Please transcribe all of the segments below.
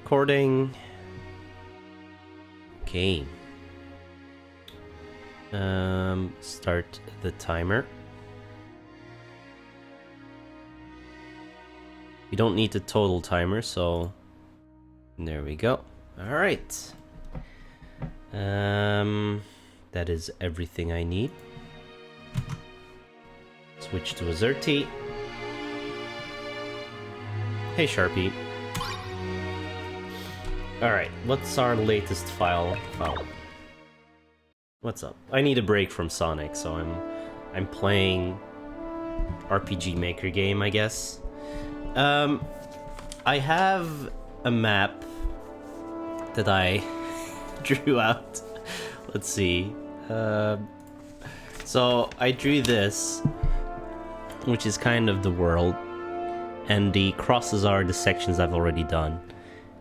recording. Okay. Start the timer. You don't need the total timer, so there we go. All right. That is everything I need. Switch to Azerty. Hey, Sharpie. Alright, what's our latest file? What's up? I need a break from Sonic, so I'm playing RPGmaker game, I guess. I have a map that I drew out. Let's see. So I drew this, which is kind of the world, and the crosses are the sections I've already done.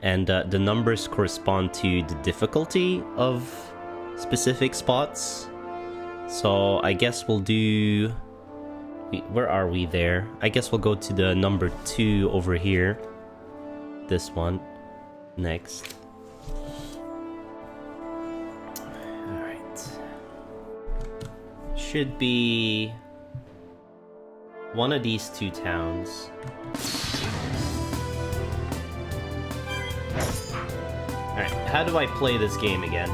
And the numbers correspond to the difficulty of specific spots. So I guess we'll do... Where are we there? I guess we'll go to the number 2 over here. This one. Next. Alright. Should be one of these 2 towns. Alright, how do I play this game again?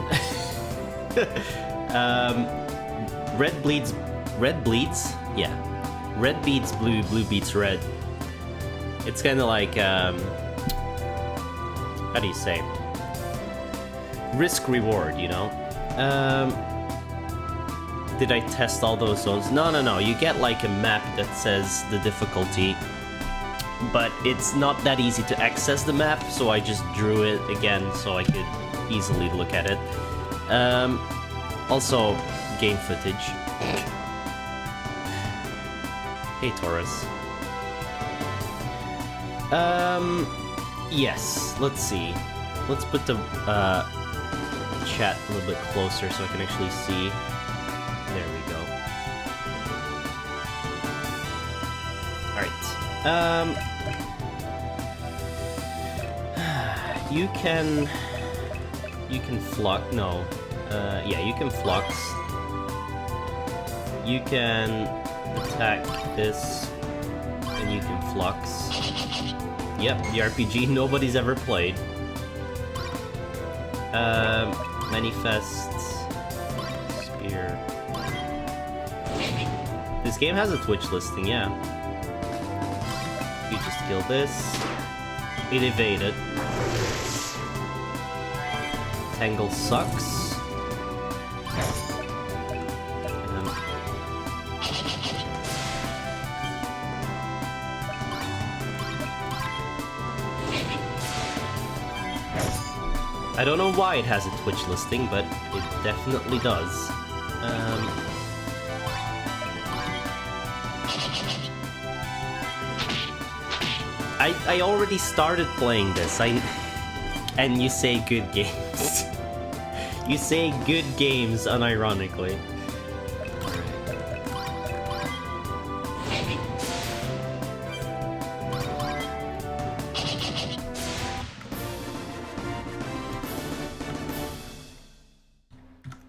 Red bleeds... Yeah. Red beats blue, blue beats red. It's kinda like, how do you say? Risk-reward, you know? Did I test all those zones? No. You get like a map that says the difficulty, but it's not that easy to access the map, so I just drew it again so I could easily look at it. Also, game footage. Hey, Taurus. Yes, let's see. Let's put the chat a little bit closer so I can actually see. There we go. Alright. You can flux. No. Yeah, you can flux. You can attack this, and you can flux. Yep, the RPG nobody's ever played. Manifest. Spear. This game has a Twitch listing, yeah. You just kill this. It evaded. Tangle sucks. I don't know why it has a Twitch listing, but it definitely does. I already started playing this. And you say good games. You say good games unironically.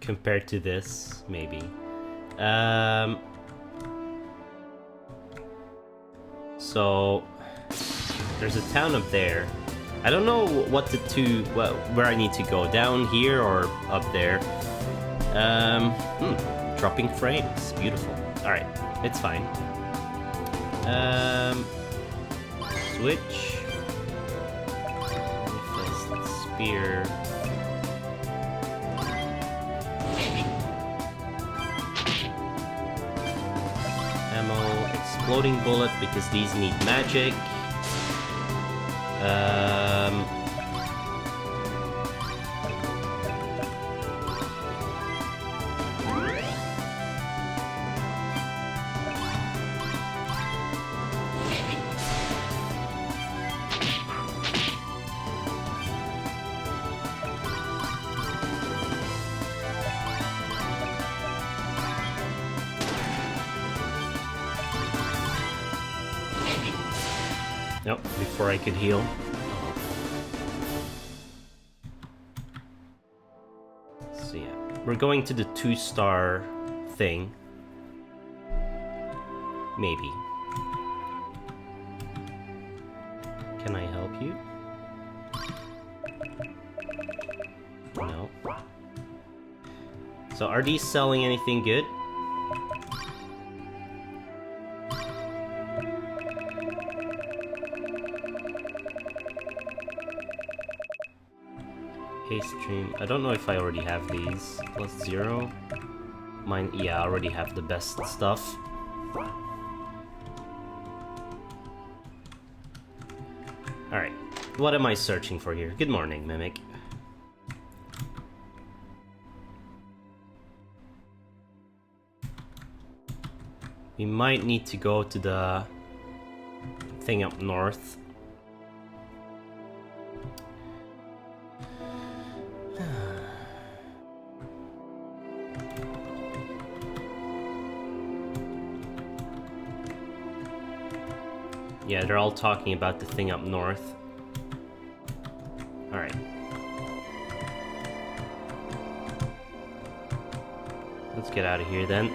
Compared to this, maybe. So there's a town up there. I don't know what where I need to go, down here or up there. Dropping frames, beautiful. All right, it's fine. Switch. Manifest spear. Exploding bullet, because these need magic. Nope, before I could heal. So yeah, we're going to the 2-star thing. Maybe. Can I help you? No. So are these selling anything good? Haste stream. I don't know if I already have these. +0. Mine, yeah, I already have the best stuff. Alright, what am I searching for here? Good morning, Mimic. We might need to go to the thing up north. Yeah, they're all talking about the thing up north. Alright. Let's get out of here then.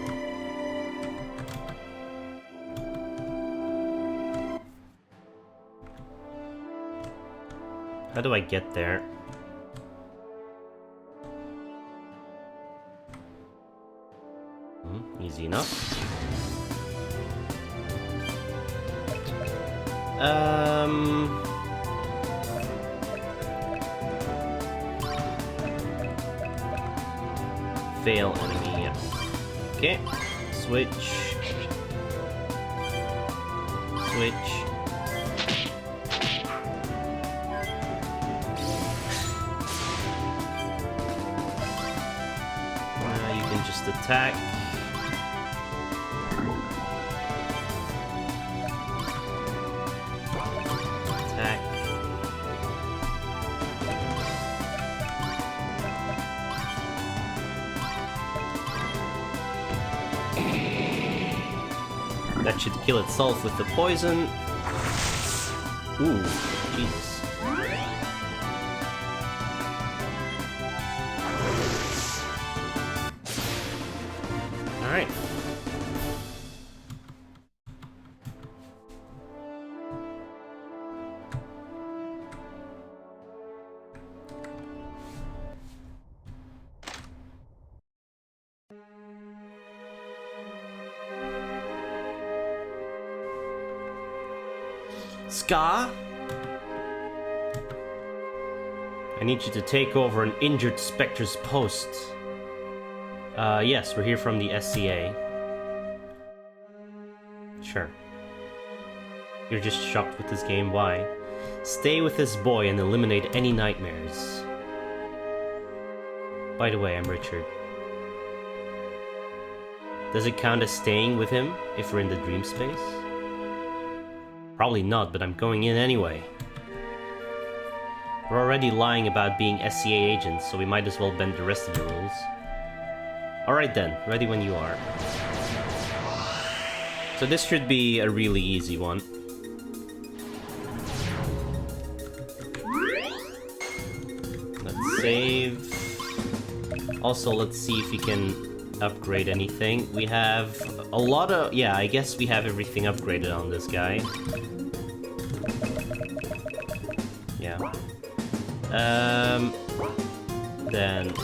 How do I get there? Easy enough. Fail enemy, yeah. Okay. Switch. Switch. You can just attack. That should kill itself with the poison. Ooh, Jesus. Alright. Ska? I need you to take over an injured Spectre's post. Yes, we're here from the SCA. Sure. You're just shocked with this game, why? Stay with this boy and eliminate any nightmares. By the way, I'm Richard. Does it count as staying with him if we're in the dream space? Probably not, but I'm going in anyway. We're already lying about being SCA agents, so we might as well bend the rest of the rules. Alright then, ready when you are. So this should be a really easy one. Let's save. Also, let's see if we can upgrade anything. We have a lot of... yeah, I guess we have everything upgraded on this guy. Yeah. Then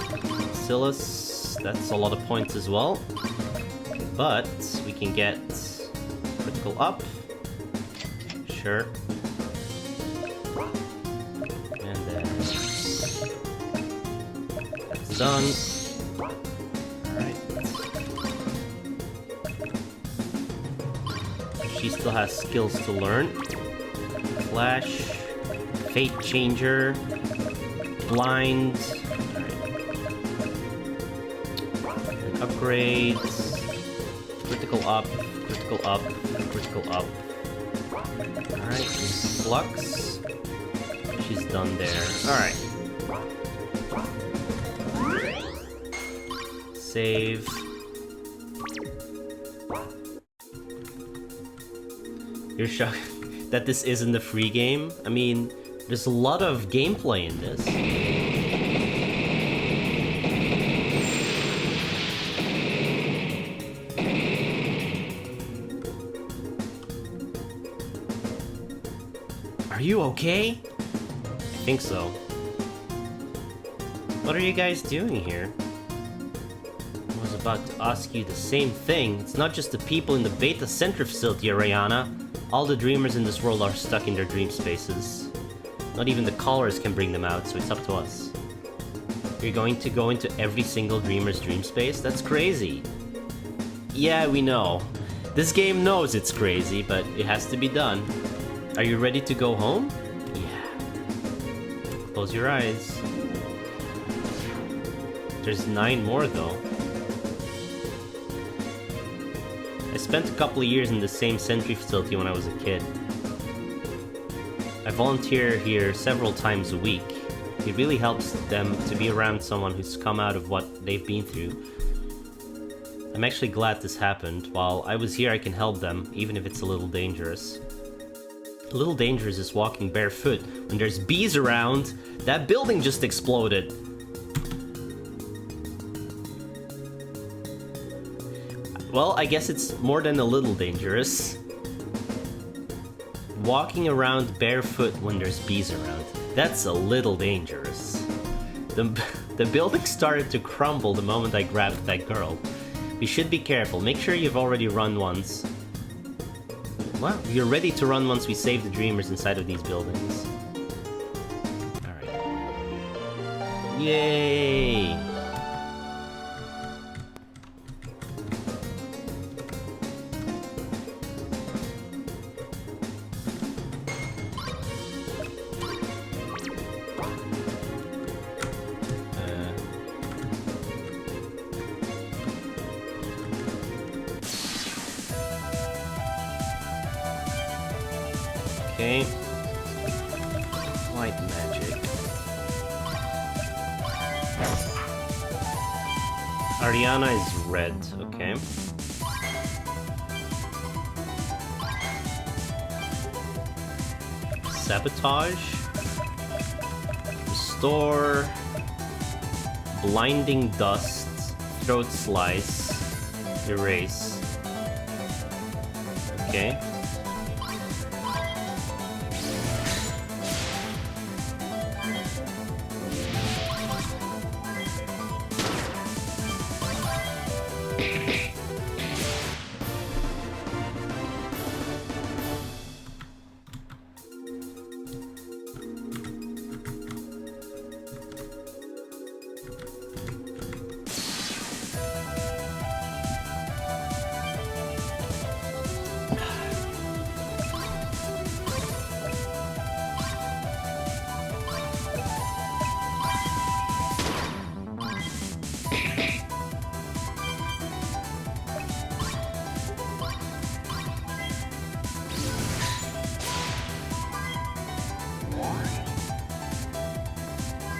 Silas, that's a lot of points as well. But we can get critical up. Sure. And then that's done. Alright. She still has skills to learn. Flash, Fate Changer, Blind, and upgrades, critical up, critical up, critical up. Alright, Flux, she's done there. Alright. Save. You're shocked that this isn't a free game? I mean, there's a lot of gameplay in this. you okay? I think so. What are you guys doing here? I was about to ask you the same thing. It's not just the people in the Beta Center facility, Ariana. All the dreamers in this world are stuck in their dream spaces. Not even the callers can bring them out, so it's up to us. You're going to go into every single dreamer's dream space? That's crazy. Yeah, we know. This game knows it's crazy, but it has to be done. Are you ready to go home? Yeah. Close your eyes. There's 9 more, though. I spent a couple of years in the same sentry facility when I was a kid. I volunteer here several times a week. It really helps them to be around someone who's come out of what they've been through. I'm actually glad this happened. While I was here, I can help them, even if it's a little dangerous. A little dangerous is walking barefoot when there's bees around. That building just exploded. Well, I guess it's more than a little dangerous. Walking around barefoot when there's bees around. That's a little dangerous. The building started to crumble the moment I grabbed that girl. We should be careful. Make sure you've already run once. Well, you're ready to run once we save the dreamers inside of these buildings. Alright. Yay! Okay. White magic. Ariana is red, okay. Sabotage. Restore. Blinding dust. Throat slice. Erase. Okay.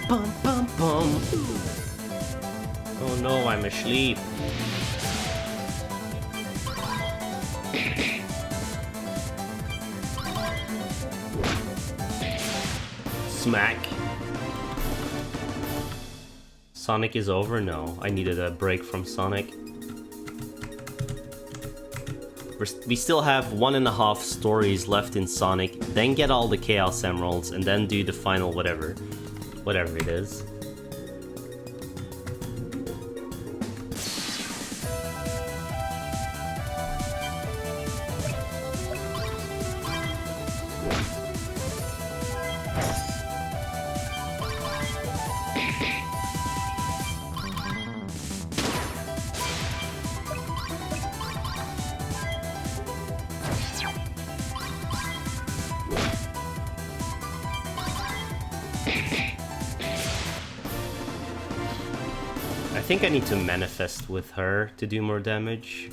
Bum, bum, bum. Oh no, I'm asleep. Smack. Sonic is over? No, I needed a break from Sonic. We still have 1.5 stories left in Sonic, then get all the Chaos Emeralds, and then do the final whatever it is. I think I need to manifest with her to do more damage.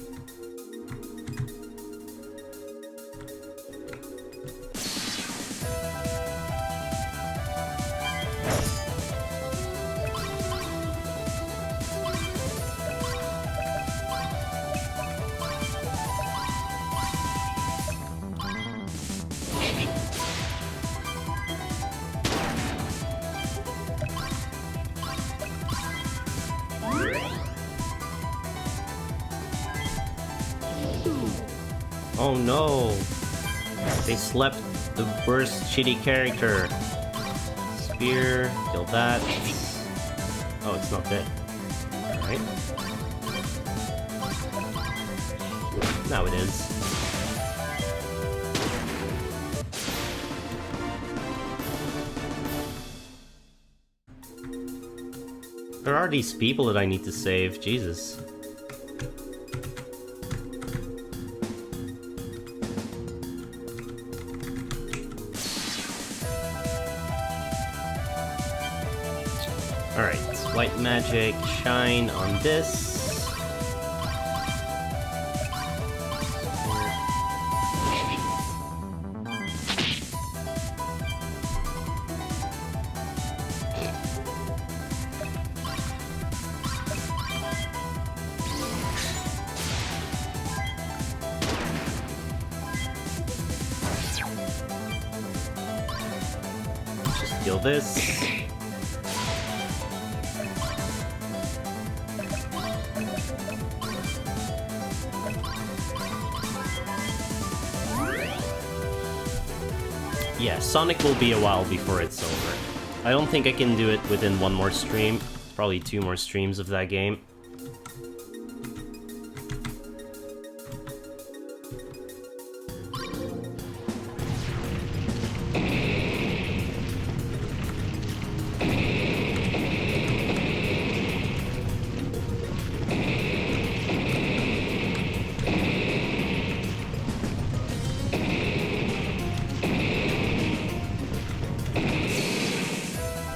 Oh no! They slept the worst shitty character. Spear, kill that. Oh, it's not dead. Alright. Now it is. There are these people that I need to save, Jesus. Alright, white magic, shine on this. Just kill this. Yeah, Sonic will be a while before it's over. I don't think I can do it within one more stream. Probably 2 more streams of that game.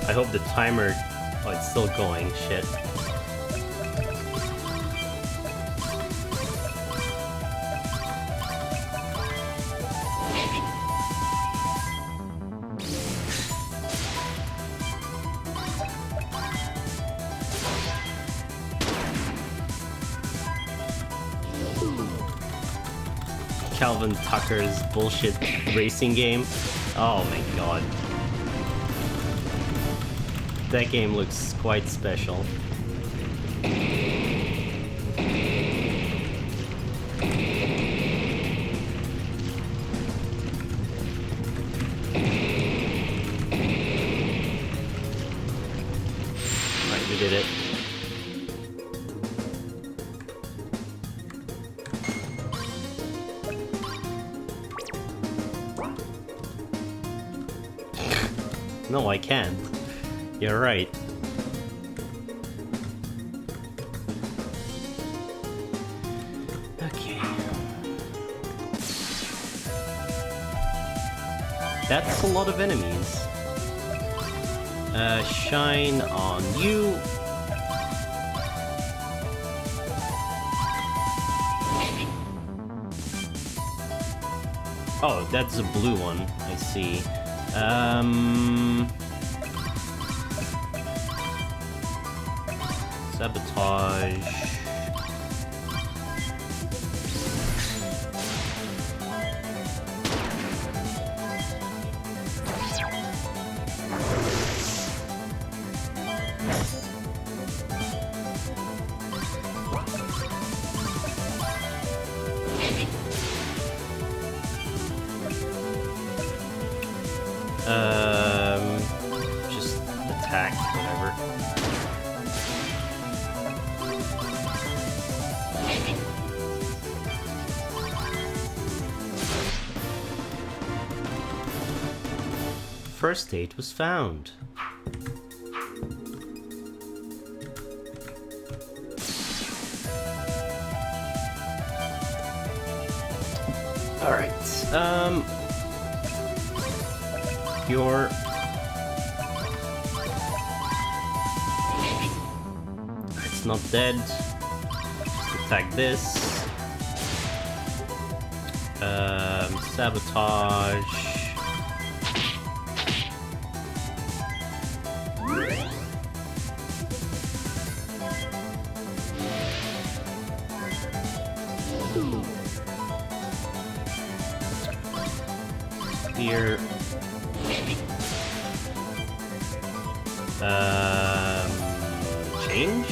I hope the timer... Oh, it's still going. Shit. Calvin Tucker's bullshit racing game. Oh my god. That game looks quite special. Alright, we did it. No, I can't. You're right. Okay. That's a lot of enemies. Shine on you. Oh, that's a blue one. I see. Sabotage. Just attack, whatever. First date was found. Alright, You're... It's not dead. Just attack this. Sabotage. Spear. Change?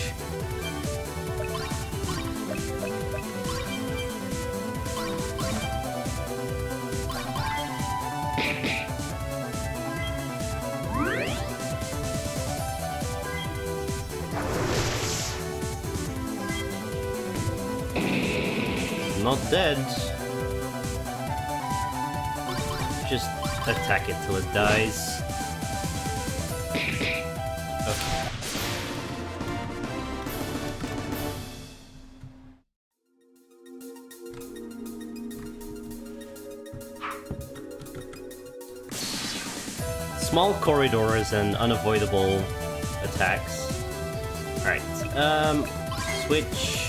not dead. Just attack it till it dies. Okay. Small corridors and unavoidable attacks. Alright, switch.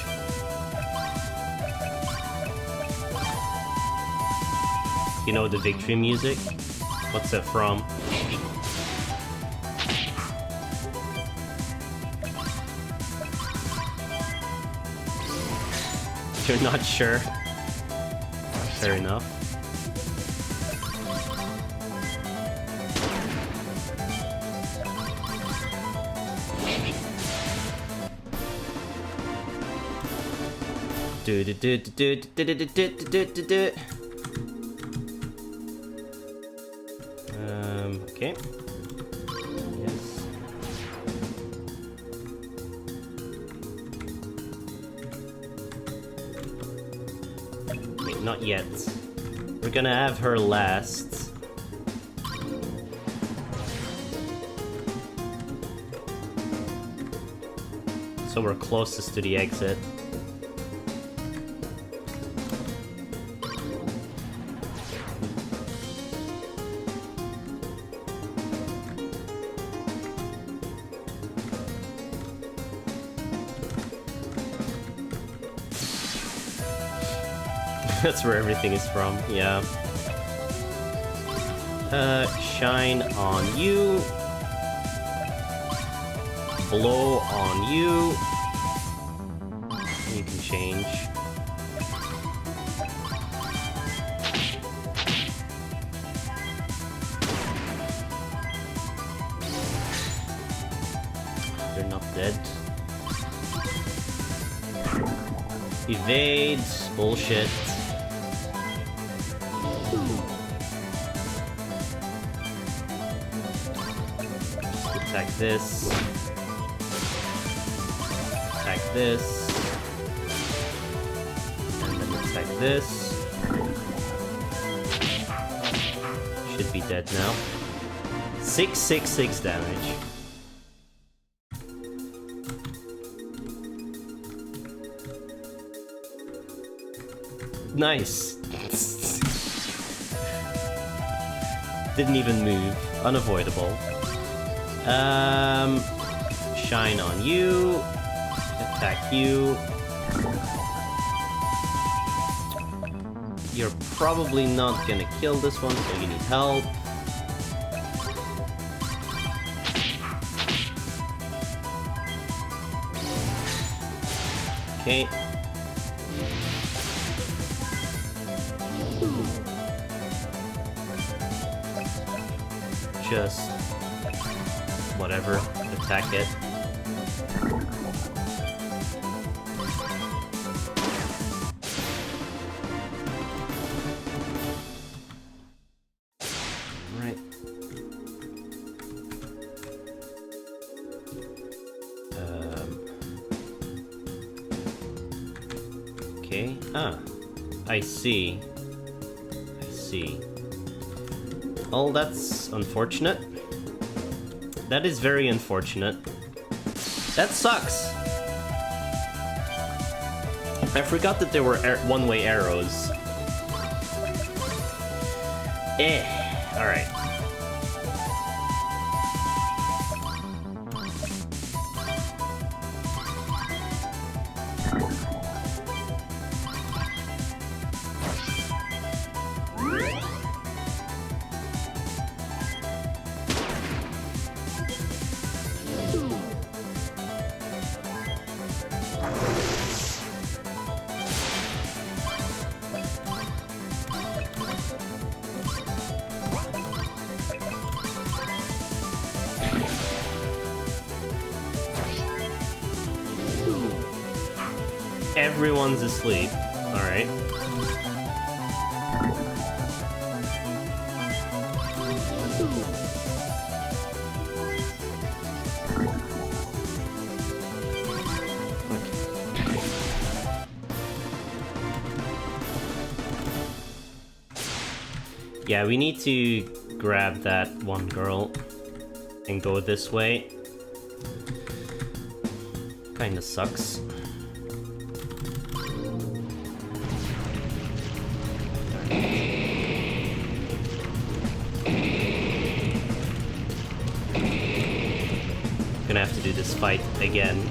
You know the victory music? What's that from? You're not sure? Fair enough. Okay. Yes. Wait, not yet. We're gonna have her last. So we're closest to the exit. That's where everything is from, yeah. Shine on you. Blow on you. You can change. They're not dead. Evade. Bullshit. Attack this. Attack this. And then attack this. Should be dead now. 666 damage. Nice. Didn't even move. Unavoidable. Shine on you. Attack you. You're probably not gonna kill this one, so you need help. Okay. Just whatever, attack it. Right. Okay. Ah, I see. I see. Well, that's unfortunate. That is very unfortunate. That sucks. I forgot that there were one-way arrows. Alright. Everyone's asleep. Alright. Yeah, we need to grab that one girl and go this way. Kinda sucks. Gonna have to do this fight again.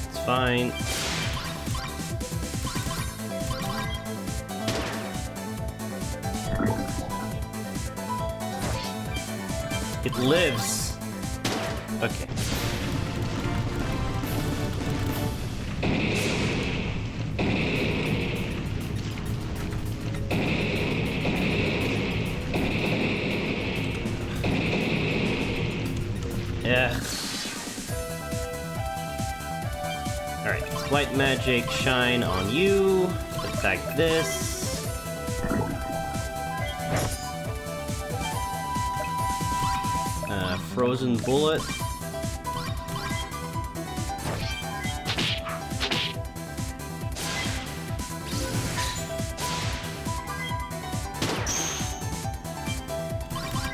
It's fine. It lives. Okay. Yeah. Alright, white magic shine on you. Attack this. Frozen bullet.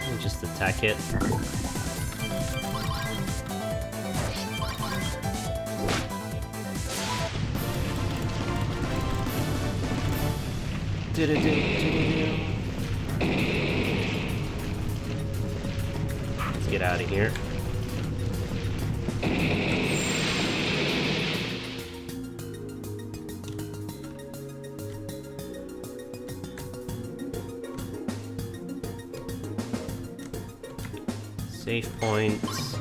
And just attack it. Let's get out of here. Save points.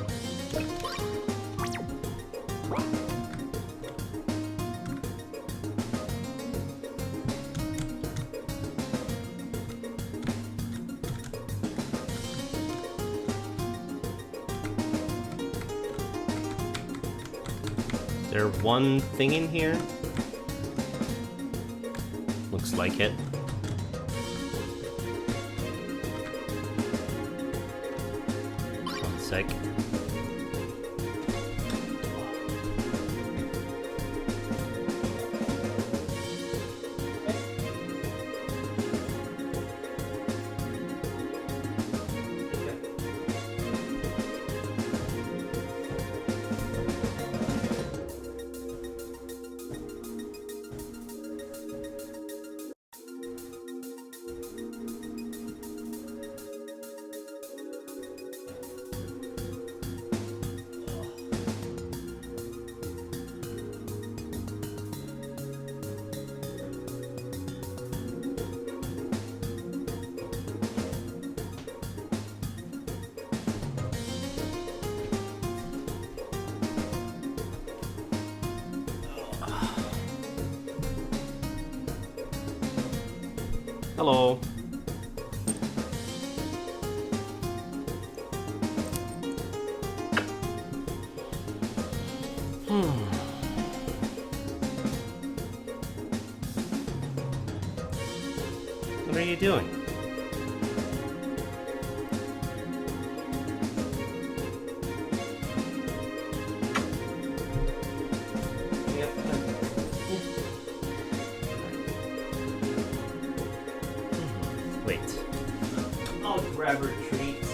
Is there one thing in here? Looks like it. One sec. Hello. What are you doing? Wait. I'll grab her treats.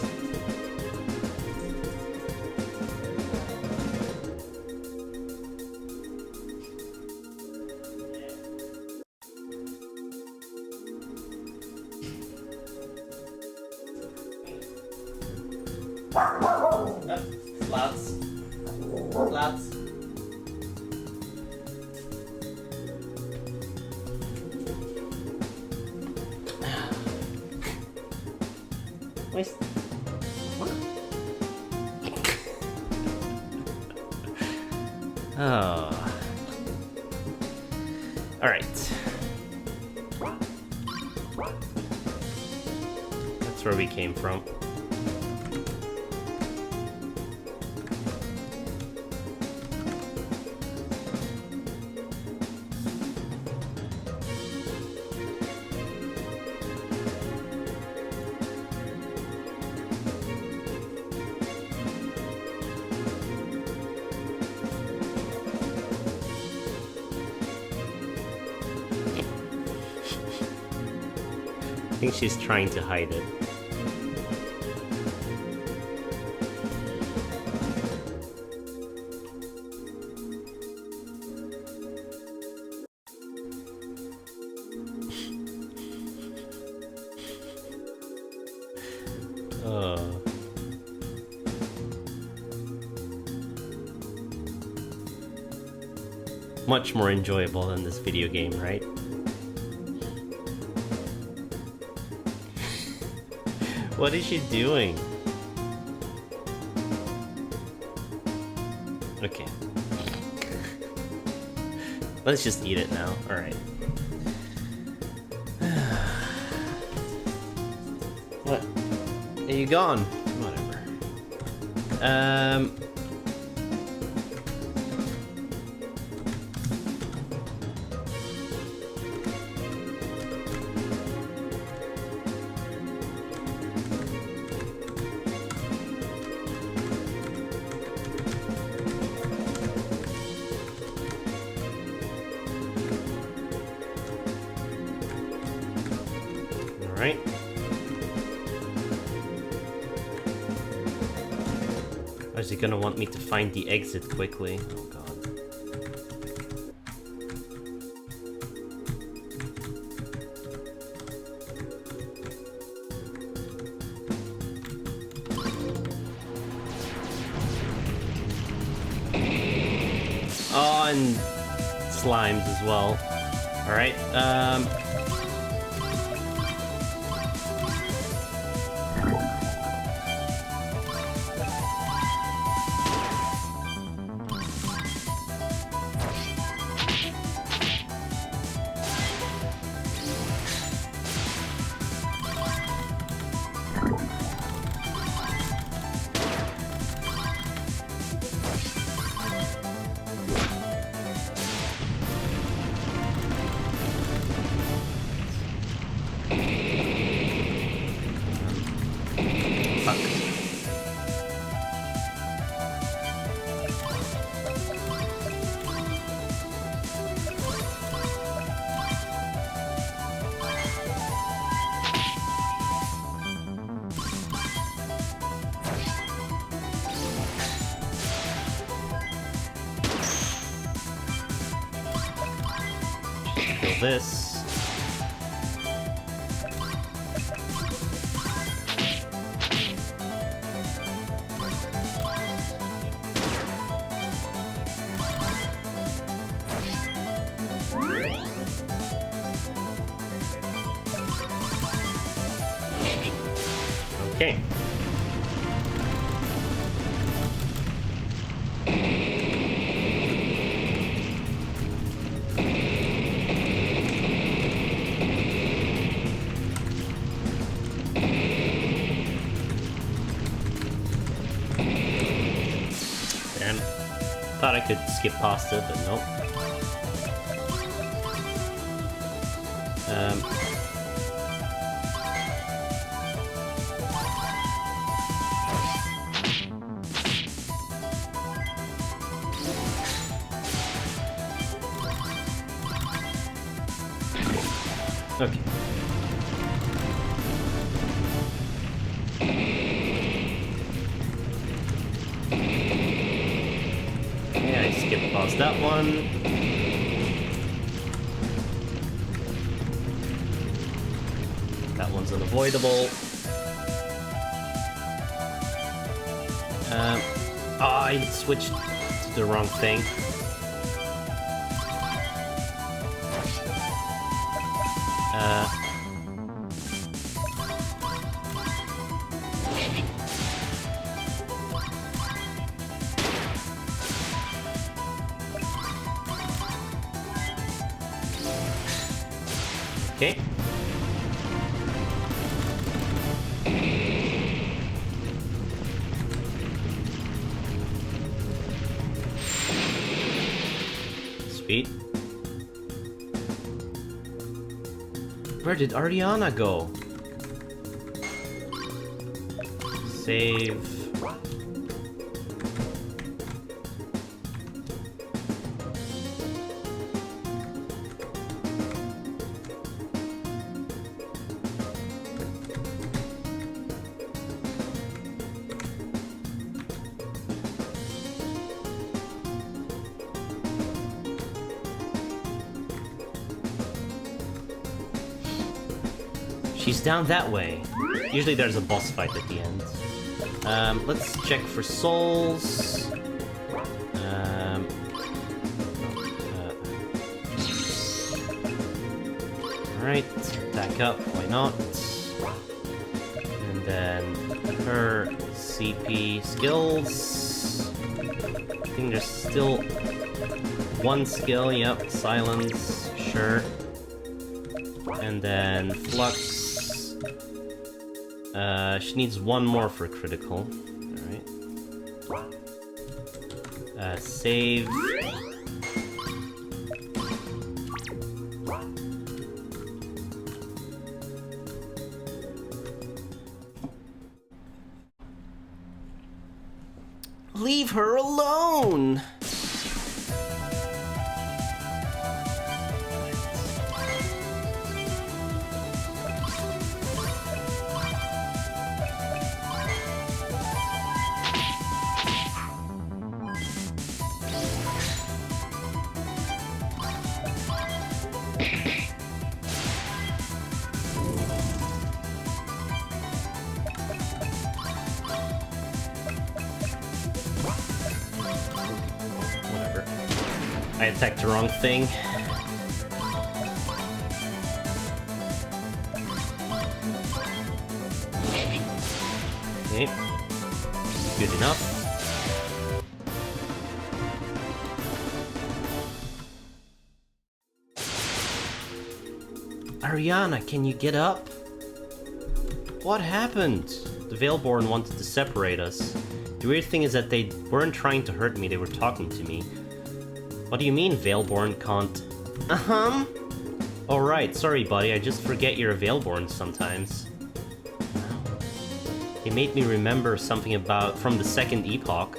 Lots. Lots. Wait. What? Oh. All right. That's where we came from. think she's trying to hide it. Much more enjoyable than this video game, right? What is she doing? Okay. Let's just eat it now. Alright. What? Are you gone? Whatever. Alright. Or is he gonna want me to find the exit quickly? Oh god. Oh, and slimes as well. Alright, this. Okay. Thought I could skip past it, but nope. Okay. Skip past that one. That one's unavoidable. Oh, I switched to the wrong thing. Okay. Sweet. Where did Ariana go? Save. She's down that way. Usually there's a boss fight at the end. Let's check for souls. Alright, back up, why not? And then her CP skills. I think there's still one skill, yep, silence, sure. And then flux. She needs one more for critical. Alright. Save. Leave her alone! I attacked the wrong thing. Okay. Good enough. Ariana, can you get up? What happened? The Veilborn wanted to separate us. The weird thing is that they weren't trying to hurt me, they were talking to me. What do you mean, Veilborn can't... Alright, sorry buddy, I just forget you're a Veilborn sometimes. It made me remember something from the second epoch.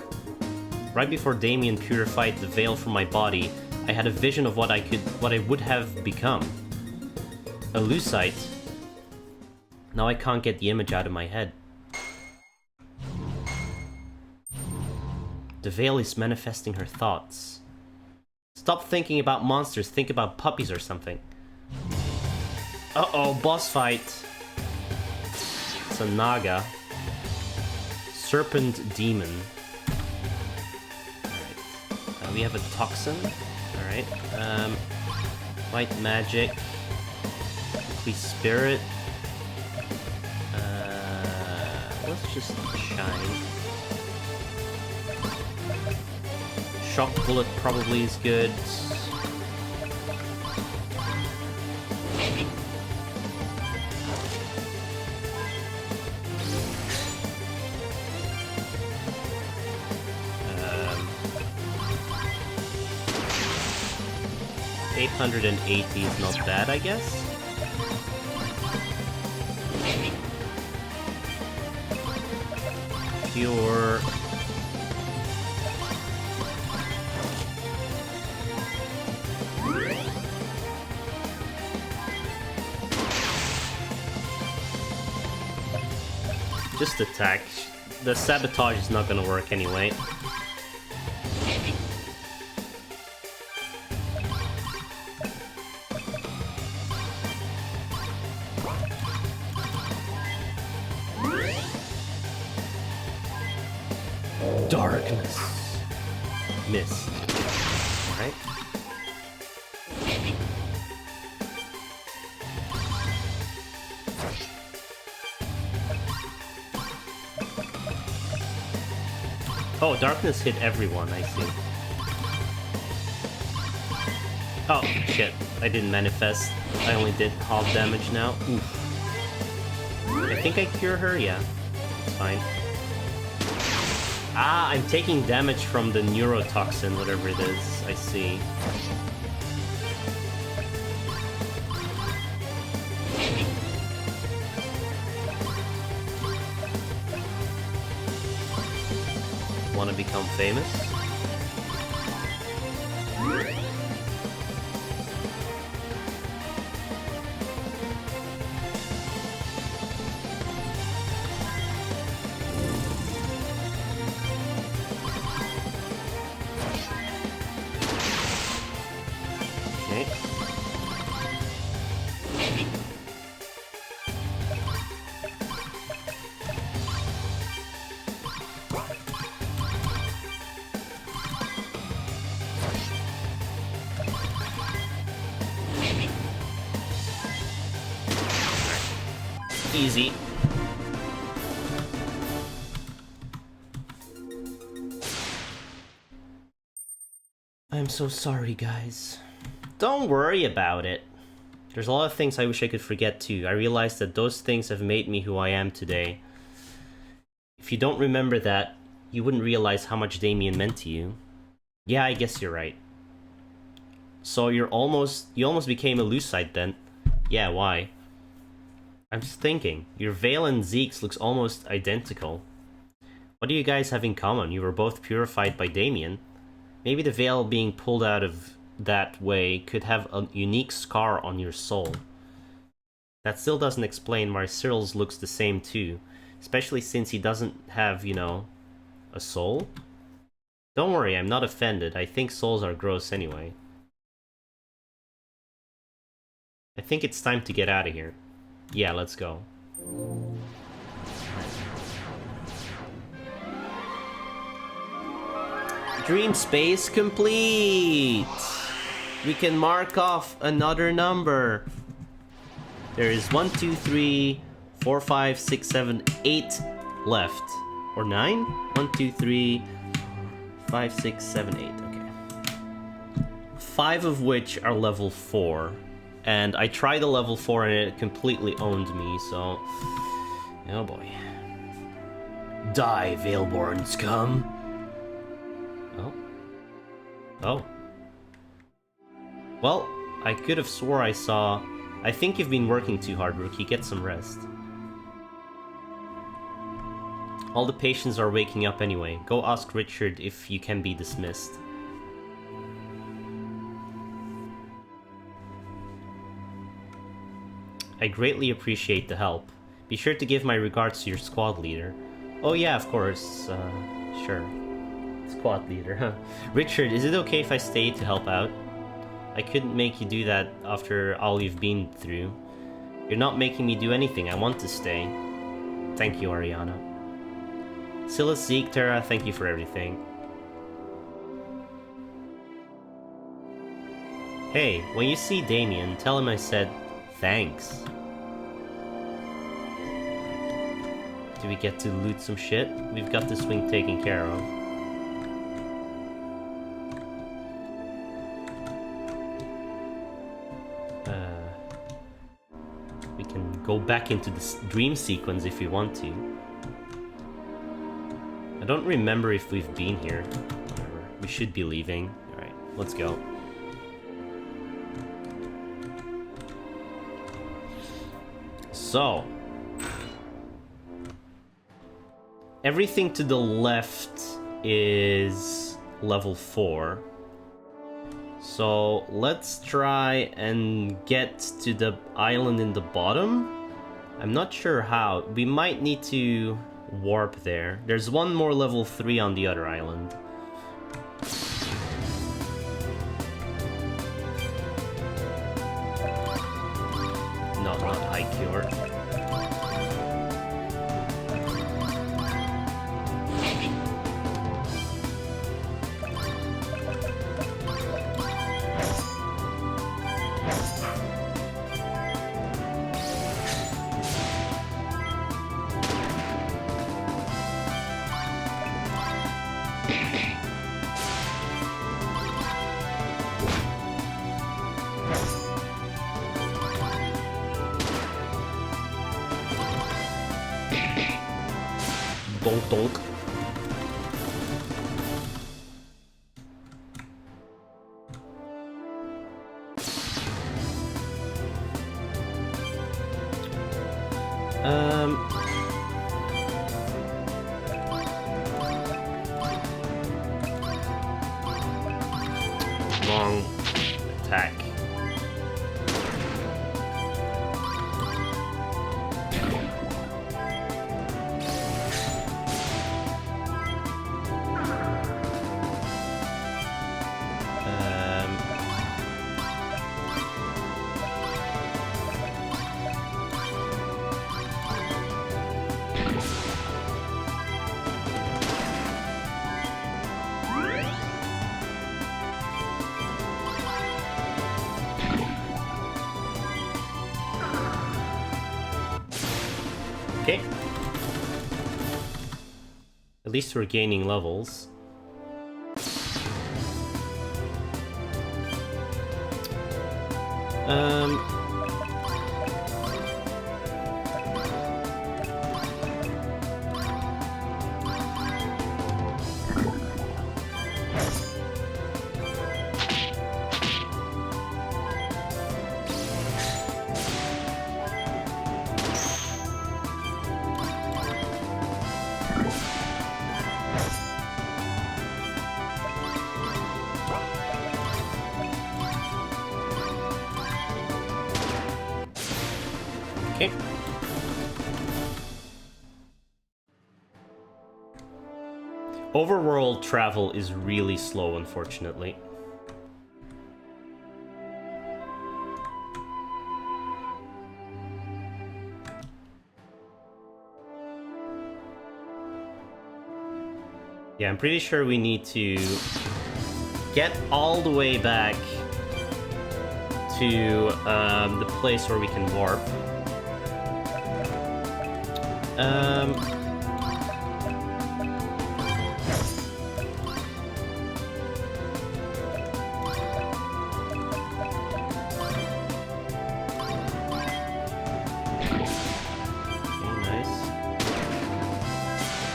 Right before Damien purified the veil from my body, I had a vision of what I would have become. A Lucid. Now I can't get the image out of my head. The veil is manifesting her thoughts. Stop thinking about monsters, think about puppies or something. Uh-oh, boss fight. It's a Naga. Serpent Demon. Alright. We have a Toxin. Alright. White Magic. Please Spirit. Let's just Shine. Shock Bullet probably is good. Um, 880 is not bad, I guess. Pure. Just attack. The sabotage is not gonna work anyway. Darkness. Miss. Alright. Oh, darkness hit everyone, I see. Oh, shit. I didn't manifest. I only did half damage now. Oof. I think I cure her? Yeah. It's fine. Ah, I'm taking damage from the neurotoxin, whatever it is. I see. Want to become famous? Okay. Easy. I'm so sorry, guys. Don't worry about it. There's a lot of things I wish I could forget too. I realized that those things have made me who I am today. If you don't remember that, you wouldn't realize how much Damien meant to you. Yeah, I guess you're right. So you almost became a Lucid then. Yeah, why? I'm just thinking. Your Veil and Zeke's looks almost identical. What do you guys have in common? You were both purified by Damien. Maybe the Veil being pulled out of that way could have a unique scar on your soul. That still doesn't explain why Cyril's looks the same too, especially since he doesn't have, you know, a soul. Don't worry, I'm not offended. I think souls are gross anyway. I think it's time to get out of here. Yeah, let's go. Dream space complete! We can mark off another number. There is 1, 2, 3, 4, 5, 6, 7, 8 left. Or 9? 1, 2, 3, 5, 6, 7, 8. Okay. 5 of which are level 4. And I tried the level 4 and it completely owned me, so... Oh boy. Die, Veilborn scum! Oh. Oh. Well, I could have swore I saw... I think you've been working too hard, Rookie. Get some rest. All the patients are waking up anyway. Go ask Richard if you can be dismissed. I greatly appreciate the help. Be sure to give my regards to your squad leader. Oh yeah, of course. Sure. Squad leader, huh? Richard, is it okay if I stay to help out? I couldn't make you do that after all you've been through. You're not making me do anything. I want to stay. Thank you, Ariana. Silas, Zeke, Terra, thank you for everything. Hey, when you see Damien, tell him I said thanks. Do we get to loot some shit? We've got this wing taken care of. We can go back into this dream sequence if we want to. I don't remember if we've been here. Whatever. We should be leaving. Alright, let's go. So. Everything to the left is level 4. So let's try and get to the island in the bottom. I'm not sure how. We might need to warp there. There's one more level 3 on the other island. No, not high cure. Donk donk. Long attack. Okay. At least we're gaining levels. Okay. Overworld travel is really slow, unfortunately. Yeah, I'm pretty sure we need to get all the way back to the place where we can warp.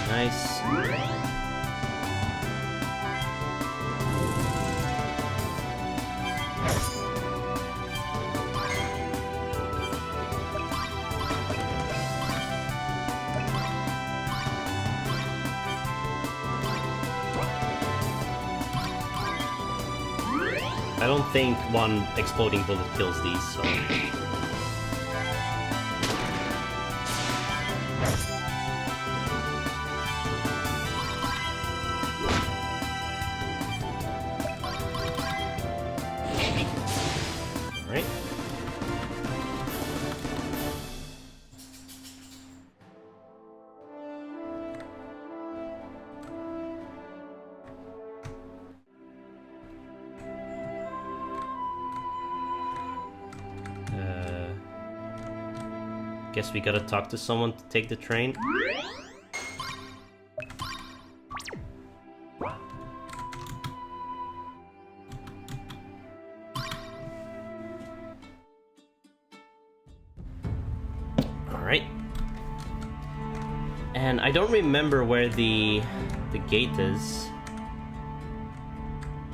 Nice. I don't think one exploding bullet kills these, so... Alright. Guess we gotta talk to someone to take the train. Alright. And I don't remember where the gate is.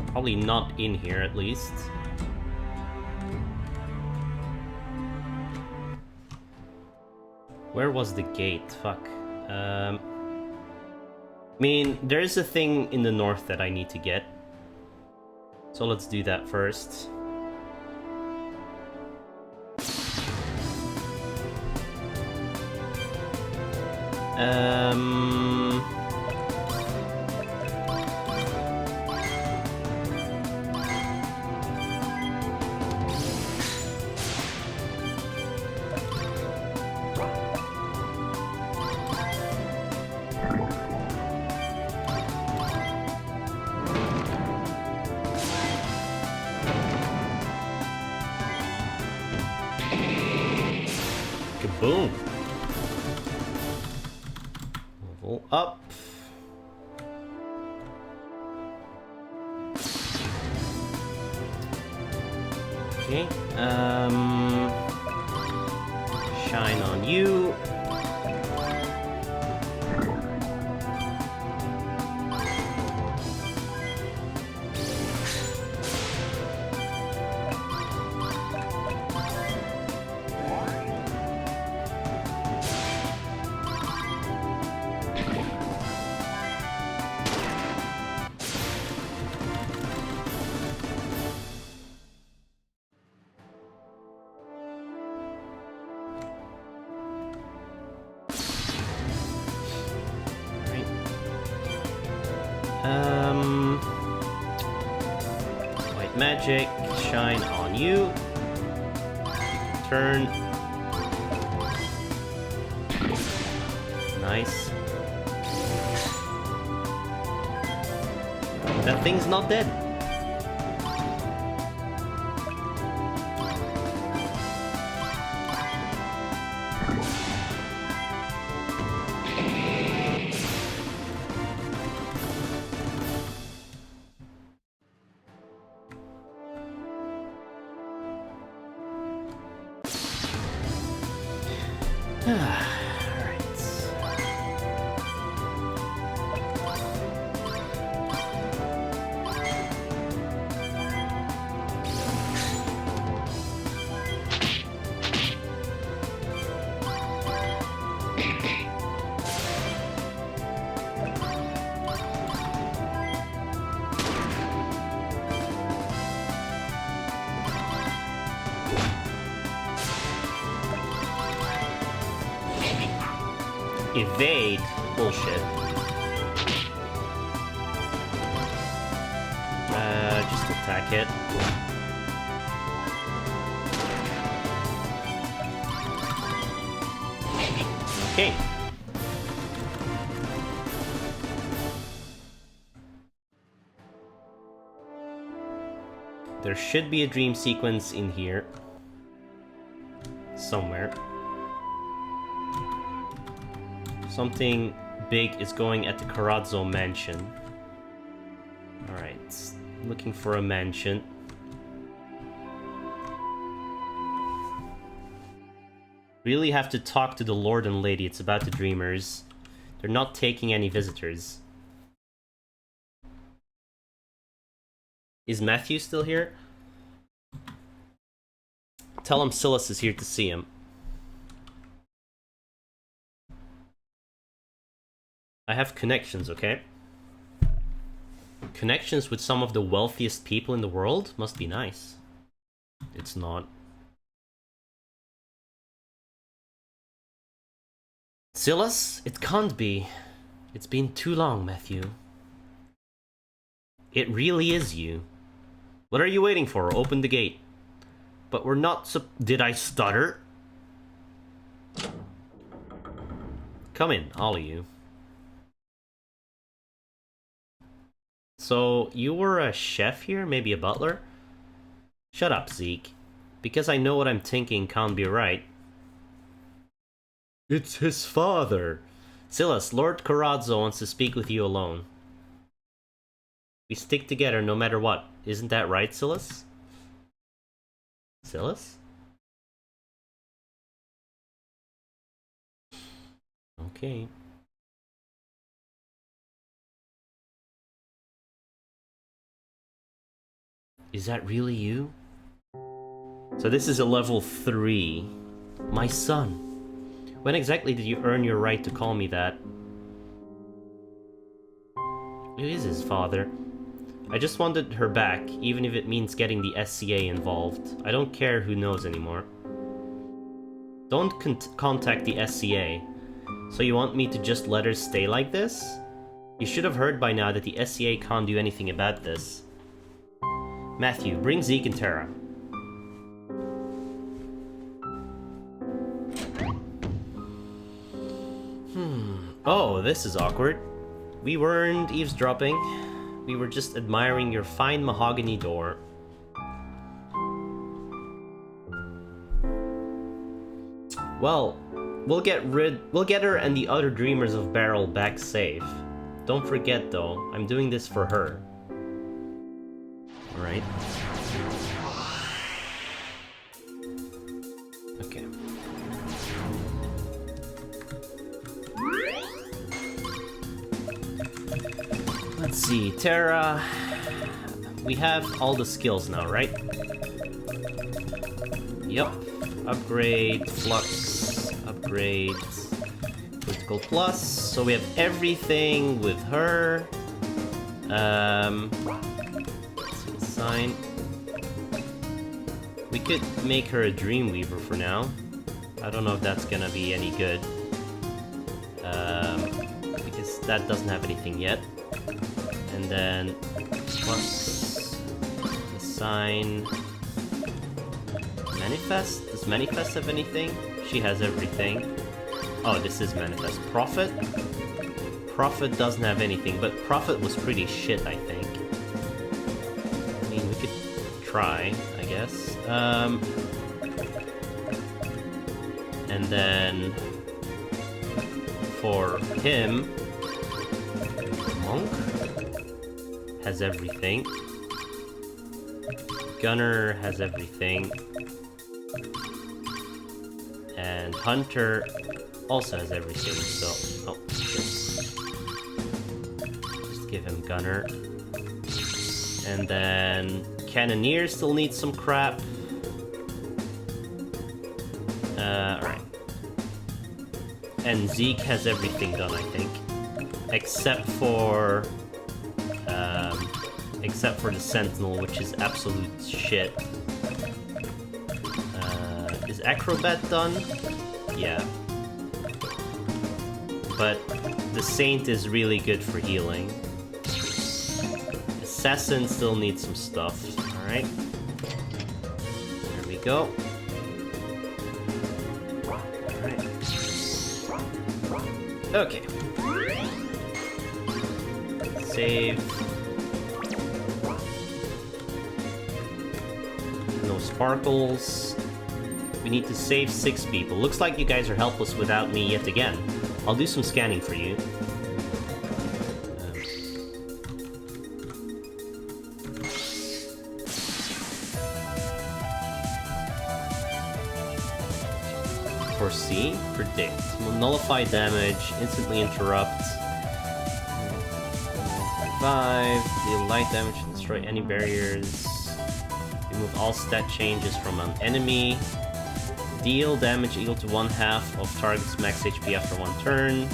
Probably not in here, at least. Where was the gate? Fuck. I mean, there's a thing in the north that I need to get. So let's do that first. Kaboom! Level up. Okay, shine on you. White magic, shine on you. Turn. Nice. That thing's not dead. Alright. Evade? Bullshit. Just attack it. Okay. There should be a dream sequence in here. Somewhere. Something big is going at the Corazzo mansion. Alright, looking for a mansion. Really have to talk to the Lord and Lady. It's about the Dreamers. They're not taking any visitors. Is Matthew still here? Tell him Silas is here to see him. I have connections, okay? Connections with some of the wealthiest people in the world must be nice. It's not. Silas? It can't be. It's been too long, Matthew. It really is you. What are you waiting for? Open the gate. But we're not Did I stutter? Come in, all of you. So, you were a chef here? Maybe a butler? Shut up, Zeke. Because I know what I'm thinking can't be right. It's his father! Silas, Lord Corazzo wants to speak with you alone. We stick together no matter what. Isn't that right, Silas? Silas? Okay. Is that really you? So this is a level 3. My son. When exactly did you earn your right to call me that? Who is his father? I just wanted her back, even if it means getting the SCA involved. I don't care who knows anymore. Don't contact the SCA. So you want me to just let her stay like this? You should have heard by now that the SCA can't do anything about this. Matthew, bring Zeke and Tara. Oh, this is awkward. We weren't eavesdropping. We were just admiring your fine mahogany door. Well, we'll get her and the other dreamers of Beryl back safe. Don't forget though, I'm doing this for her. Alright. Okay. Let's see, Tara. We have all the skills now, right? Yep. Upgrade, flux, upgrade, critical plus. So we have everything with her. Sign. We could make her a Dreamweaver for now. I don't know if that's gonna be any good. Because that doesn't have anything yet. And then plus the sign. Manifest? Does Manifest have anything? She has everything. Oh, this is Manifest. Prophet? Prophet doesn't have anything, but Prophet was pretty shit, I think. I mean, we could try, I guess. And then for him, Monk has everything. Gunner has everything. And Hunter also has everything, so... Oh, shit. Just give him Gunner. And then Cannoneer still needs some crap. Alright. And Zeke has everything done, I think. Except for the Sentinel, which is absolute shit. Is Acrobat done? Yeah. But the Saint is really good for healing. Assassin still needs some stuff. Alright. There we go. Alright. Okay. Save. No sparkles. We need to save 6 people. Looks like you guys are helpless without me yet again. I'll do some scanning for you. Foresee, predict, nullify damage, instantly interrupt, revive, deal light damage, destroy any barriers, remove all stat changes from an enemy, deal damage equal to 1/2 of target's max HP after 1 turn.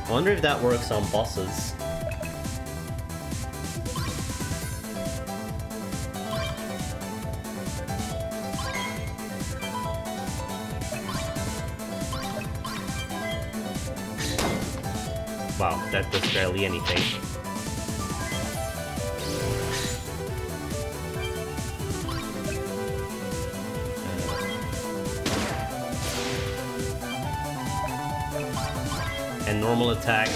I wonder if that works on bosses. Wow, that does barely anything. And normal attack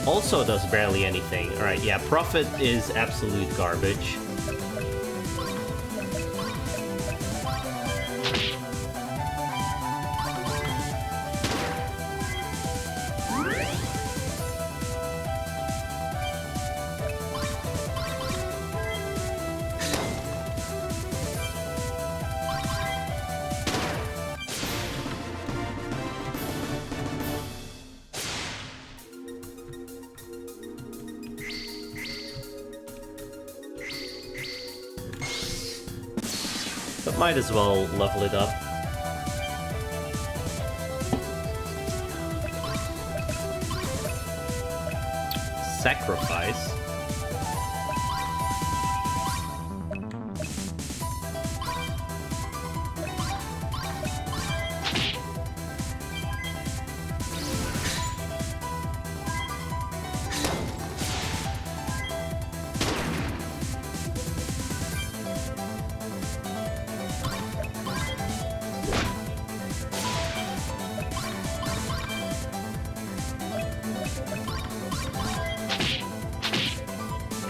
also does barely anything. Alright, yeah, Prophet is absolute garbage. But might as well level it up. Sacrifice.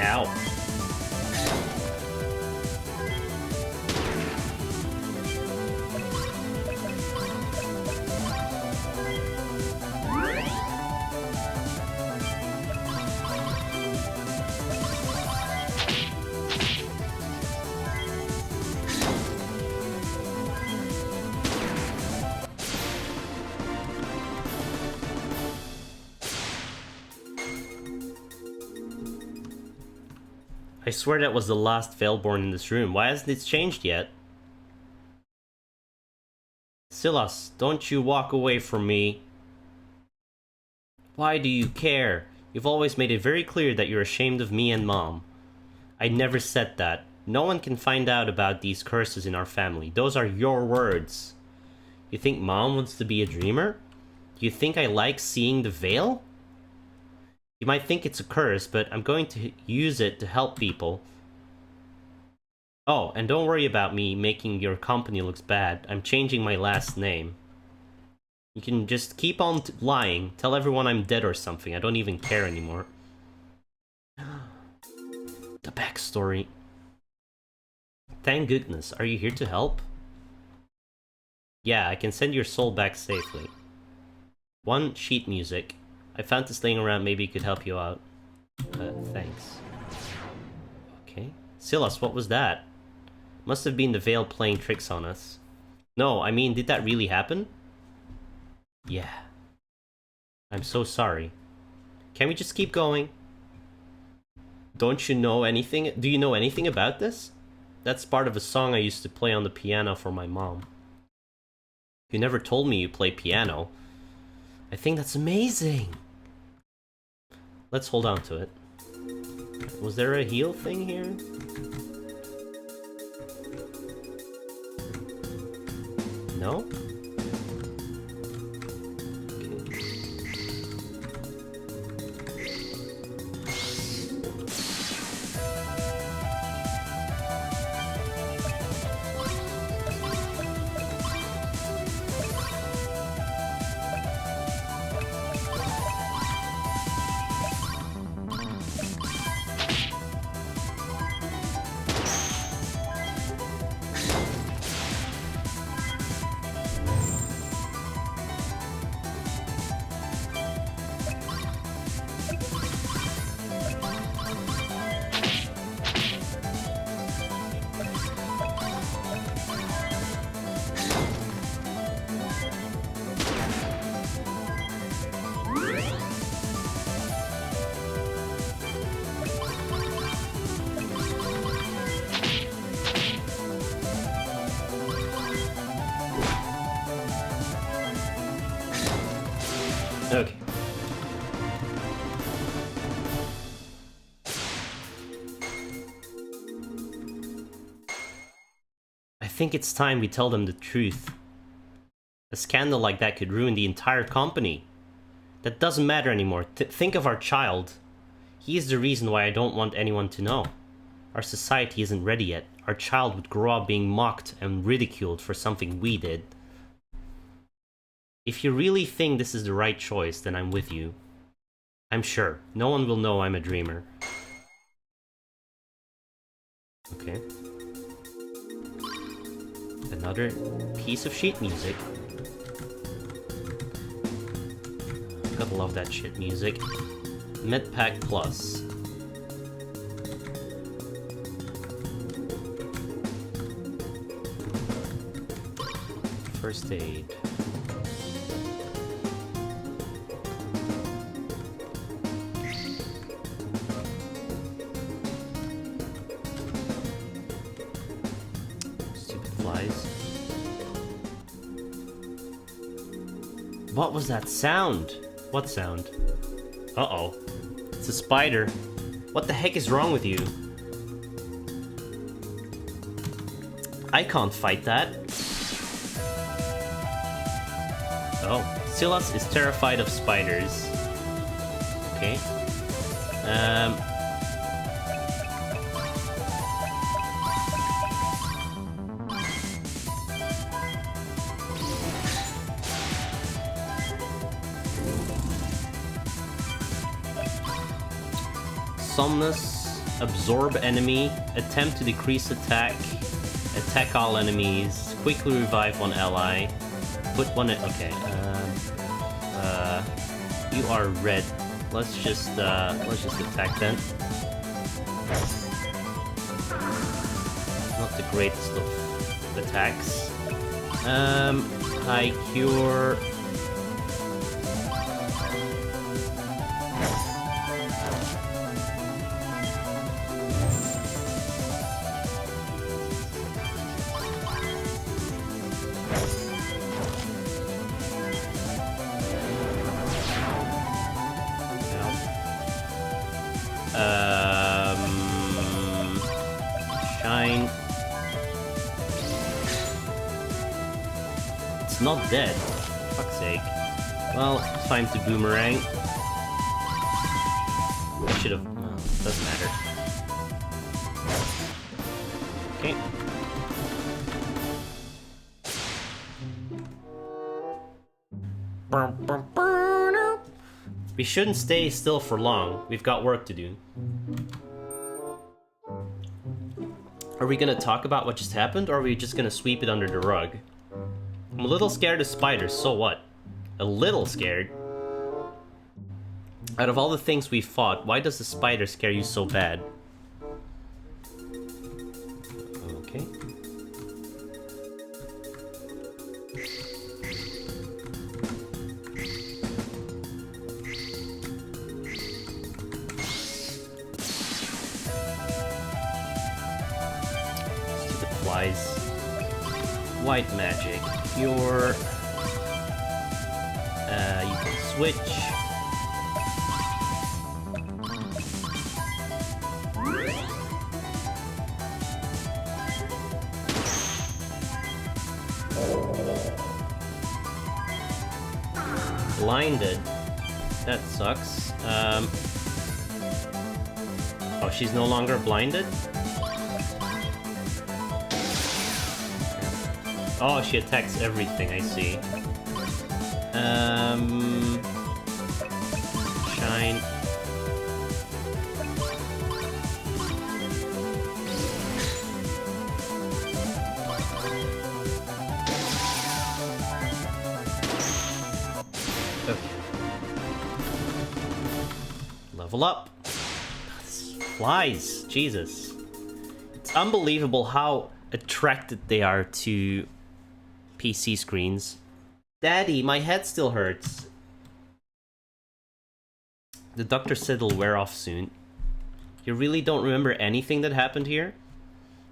Ow. I swear that was the last Veilborn in this room. Why hasn't it changed yet? Silas, don't you walk away from me. Why do you care? You've always made it very clear that you're ashamed of me and Mom. I never said that. No one can find out about these curses in our family. Those are your words. You think Mom wants to be a dreamer? Do you think I like seeing the veil? You might think it's a curse, but I'm going to use it to help people. Oh, and don't worry about me making your company look bad. I'm changing my last name. You can just keep on lying. Tell everyone I'm dead or something. I don't even care anymore. The backstory. Thank goodness. Are you here to help? Yeah, I can send your soul back safely. 1 sheet music. I found this laying around, maybe it could help you out. Thanks. Okay. Silas, what was that? Must have been the veil playing tricks on us. No, I mean, did that really happen? Yeah. I'm so sorry. Can we just keep going? Don't you know anything? Do you know anything about this? That's part of a song I used to play on the piano for my mom. You never told me you play piano. I think that's amazing. Let's hold on to it. Was there a heal thing here? No? Okay. I think it's time we tell them the truth. A scandal like that could ruin the entire company. That doesn't matter anymore. Think of our child. He is the reason why I don't want anyone to know. Our society isn't ready yet. Our child would grow up being mocked and ridiculed for something we did. If you really think this is the right choice, then I'm with you. I'm sure. No one will know I'm a dreamer. Okay. Another piece of sheet music. Gotta love that shit music. Medpack Plus. First aid. Stupid flies. What was that sound? What sound? Uh-oh. It's a spider. What the heck is wrong with you? I can't fight that. Oh. Silas is terrified of spiders. Okay. Somnus, absorb enemy, attempt to decrease attack, attack all enemies, quickly revive one ally, put one in, okay, you are red. Let's just attack then. Not the greatest of attacks. High cure. Shine. It's not dead. For fuck's sake. Well, time to boomerang. I should have. Well, doesn't matter. Okay. We shouldn't stay still for long. We've got work to do. Are we gonna talk about what just happened, or are we just gonna sweep it under the rug? I'm a little scared of spiders, so what? A little scared? Out of all the things we fought, why does the spider scare you so bad? Okay. Stupid flies. White magic. Pure. You can switch. Blinded. That sucks. Oh, she's no longer blinded? Oh, she attacks everything, I see. Shine. Level up. Flies. Jesus. It's unbelievable how attracted they are to PC screens. Daddy, my head still hurts. The doctor said it'll wear off soon. You really don't remember anything that happened here?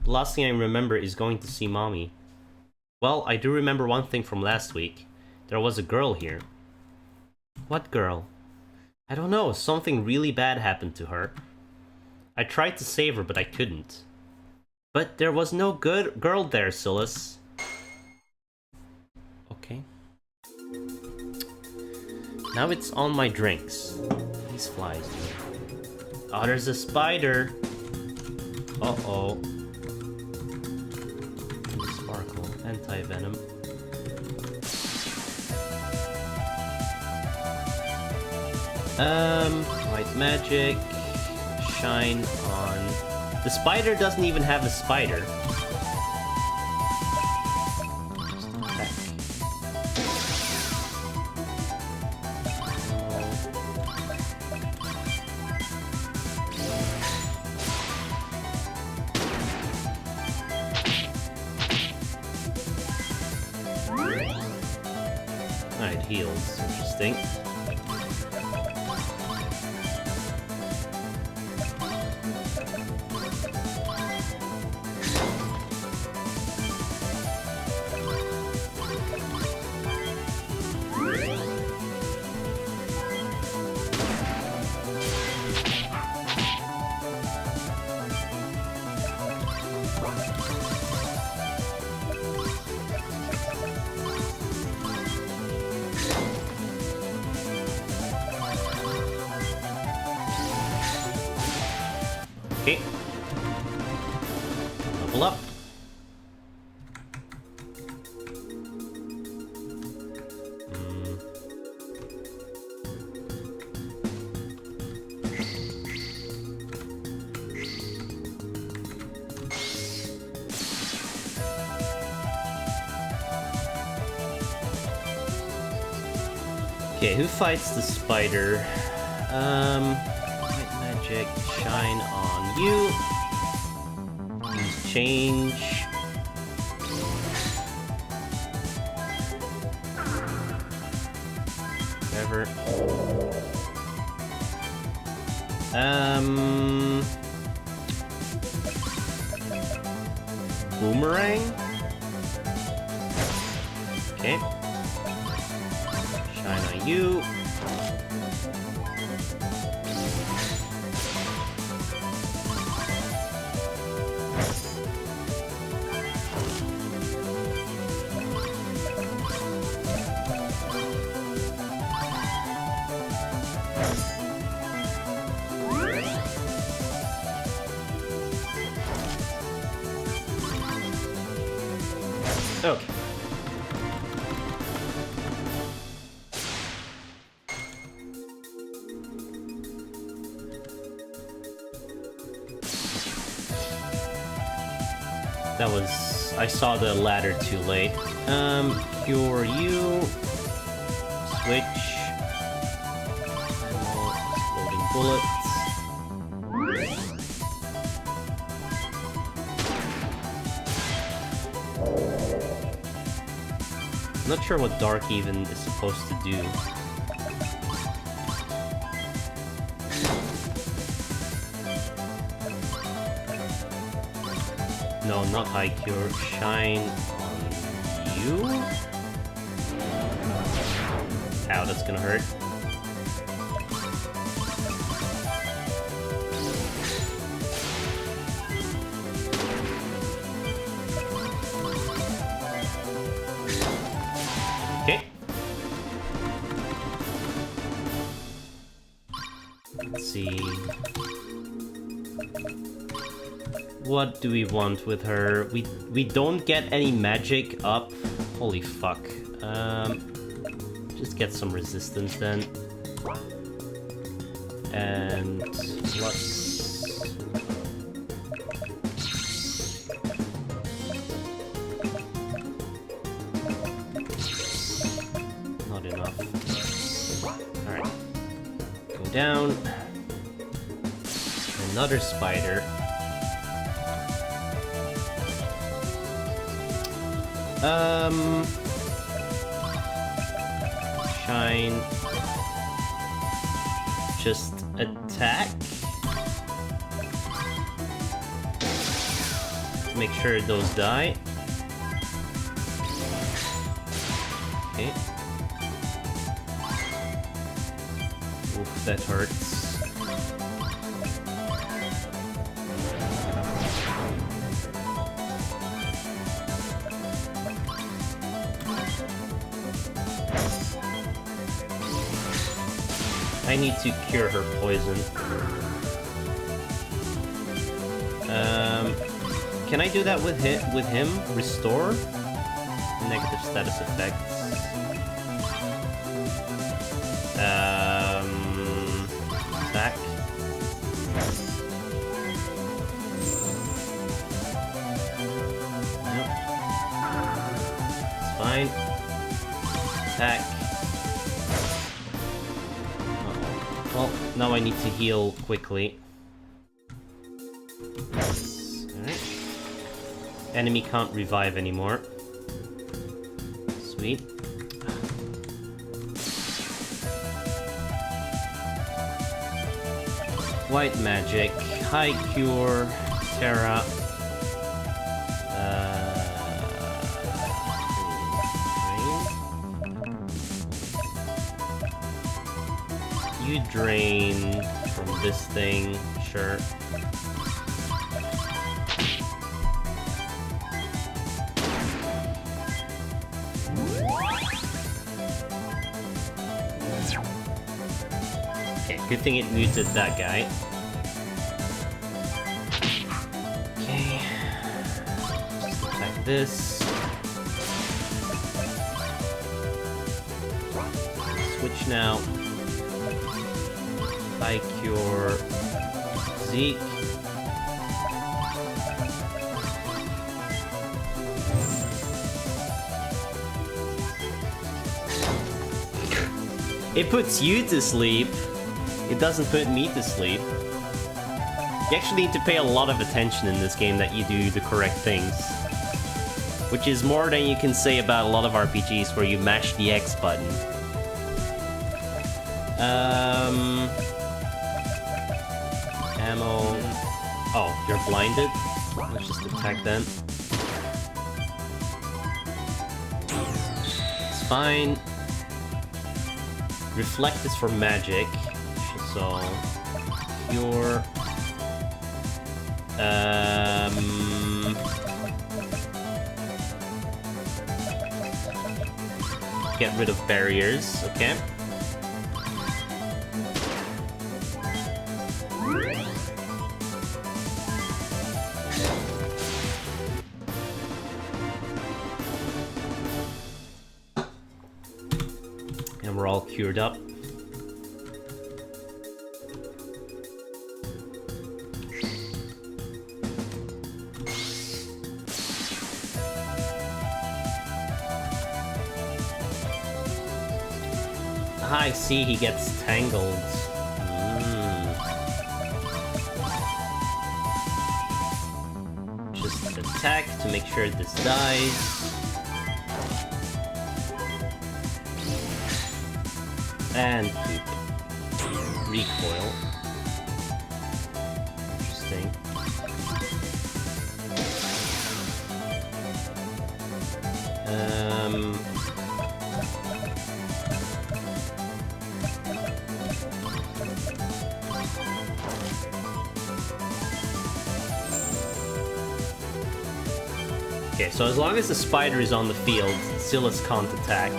The last thing I remember is going to see Mommy. Well, I do remember one thing from last week. There was a girl here. What girl? I don't know, something really bad happened to her. I tried to save her, but I couldn't. But there was no good girl there, Silas. Okay. Now it's on my drinks. These flies. Oh, there's a spider. Uh-oh. Sparkle. Anti-venom. White magic. Shine on... The spider doesn't even have a spider. Alright, heals. Interesting. Okay. Level up. Okay, who fights the spider? White magic, shine on you. Use change. Whatever. Boomerang? Okay. Shine on you. Okay. That was... I saw the ladder too late. Cure you. Switch. Exploding bullets. Not sure what Dark even is supposed to do. No, not High Cure. Shine on you? Ow, that's gonna hurt. Okay. Let's see. What do we want with her? We don't get any magic up. Holy fuck. Just get some resistance then. And plus... Not enough. Alright. Go down. Another spider. Shine. Just attack. Make sure those die. Okay. Oof, that hurts. I need to cure her poison. Can I do that with him? Restore? Negative status effects. Attack. Nope. It's fine. Attack. Well, now I need to heal quickly. Alright. Enemy can't revive anymore. Sweet. White magic, high cure, Terra. You drain from this thing, sure. Okay, good thing it muted that guy. Okay. Just attack this. Switch now. I cure Zeke. It puts you to sleep. It doesn't put me to sleep. You actually need to pay a lot of attention in this game that you do the correct things. Which is more than you can say about a lot of RPGs where you mash the X button. Ammo. Oh, you're blinded? Let's just attack them. It's fine. Reflect is for magic. So... Cure... Get rid of barriers, okay. And we're all cured up. I see he gets tangled. Just attack to make sure this dies. And poop. Recoil. Interesting. Okay, so as long as the spider is on the field, Silas can't attack.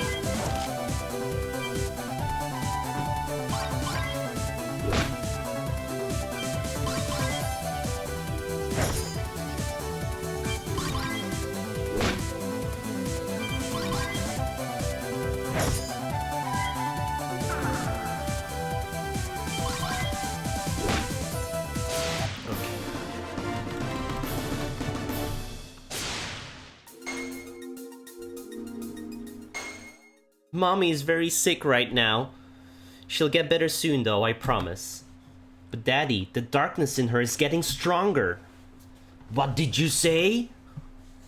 Mommy is very sick right now. She'll get better soon though, I promise. But Daddy, the darkness in her is getting stronger. What did you say?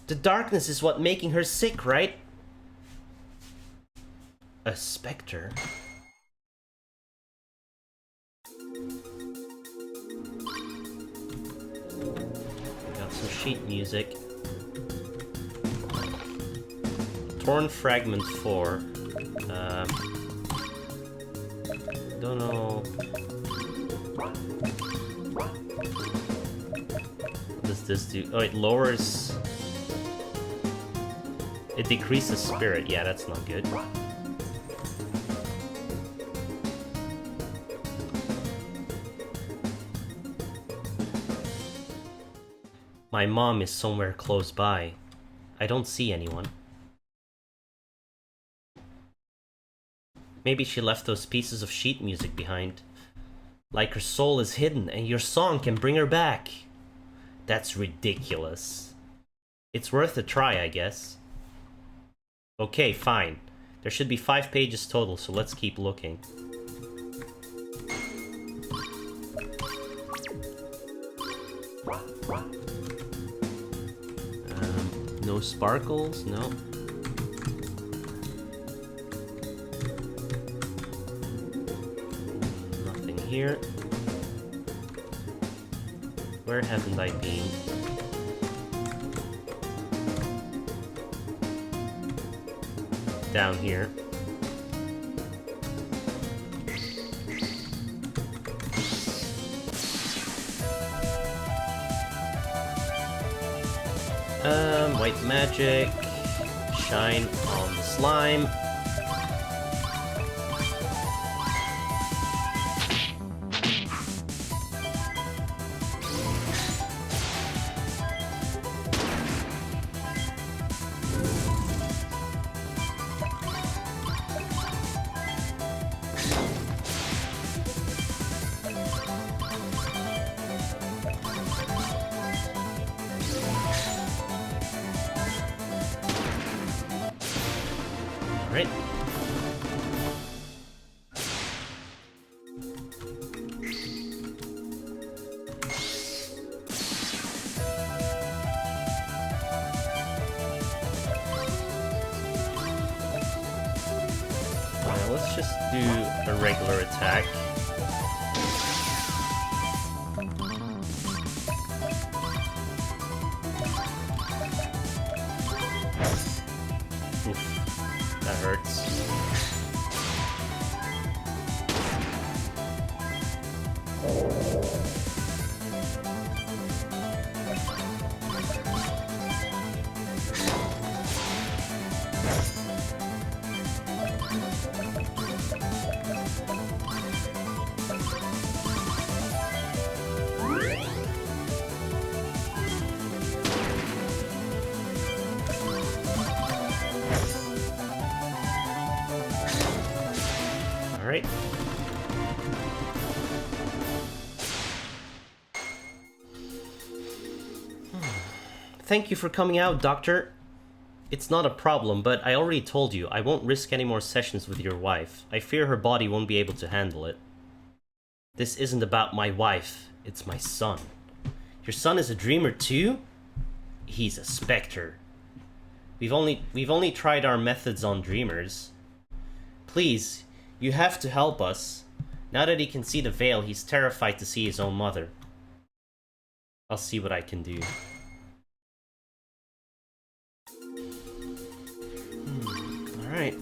The darkness is what making her sick, right? A specter? We got some sheet music. Torn Fragment 4. Don't know. What does this do? Oh, it lowers... It decreases spirit. Yeah, that's not good. My mom is somewhere close by. I don't see anyone. Maybe she left those pieces of sheet music behind. Like her soul is hidden and your song can bring her back. That's ridiculous. It's worth a try, I guess. Okay, fine. There should be 5 pages total, so let's keep looking. No sparkles? No. Nothing here. Where haven't I been? Down here. White magic. Shine on the slime. Alright. Let's just do a regular attack. Oof, that hurts. Alright. Thank you for coming out, Doctor. It's not a problem, but I already told you, I won't risk any more sessions with your wife. I fear her body won't be able to handle it. This isn't about my wife, it's my son. Your son is a dreamer too? He's a specter. We've only tried our methods on dreamers. Please, You have to help us. Now that he can see the veil, he's terrified to see his own mother. I'll see what I can do. Alright.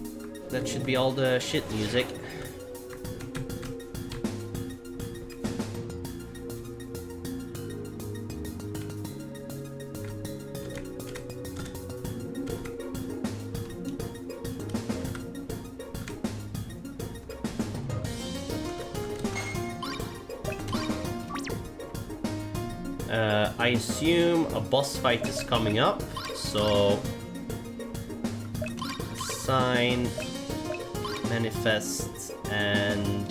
That should be all the shit music. I assume a boss fight is coming up, so sign, manifest, and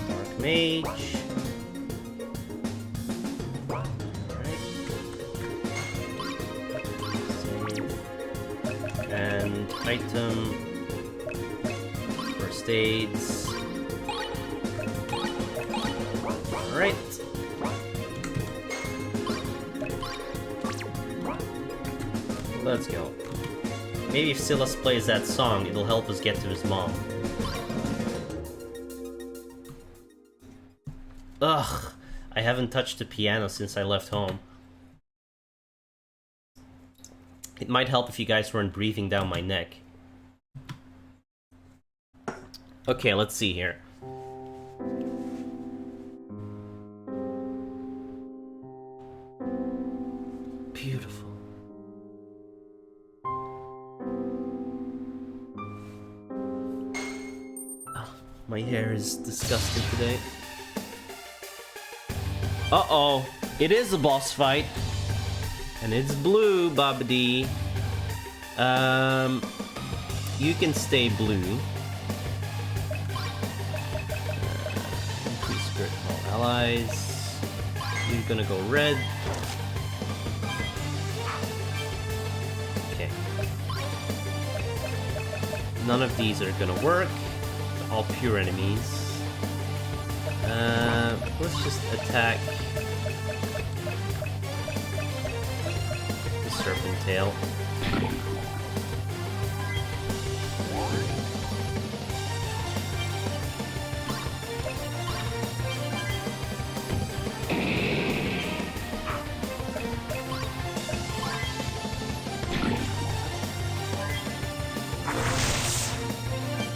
dark mage. Alright. Save. And item, first aids. Alright. Let's go. Maybe if Silas plays that song, it'll help us get to his mom. Ugh, I haven't touched the piano since I left home. It might help if you guys weren't breathing down my neck. Okay, let's see here. Beautiful. Oh, my hair is disgusting today. Uh-oh, it is a boss fight. And it's blue, Babadi. You can stay blue. Increase spirit of all allies. You're gonna go red. None of these are gonna work. They're all pure enemies. Let's just attack the Serpent Tail.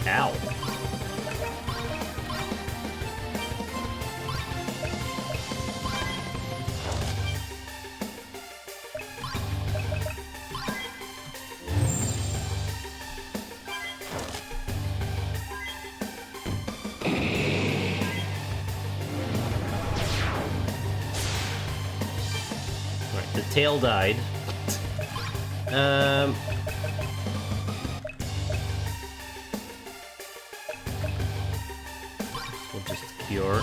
Ow. Right, the tail died. We'll just cure.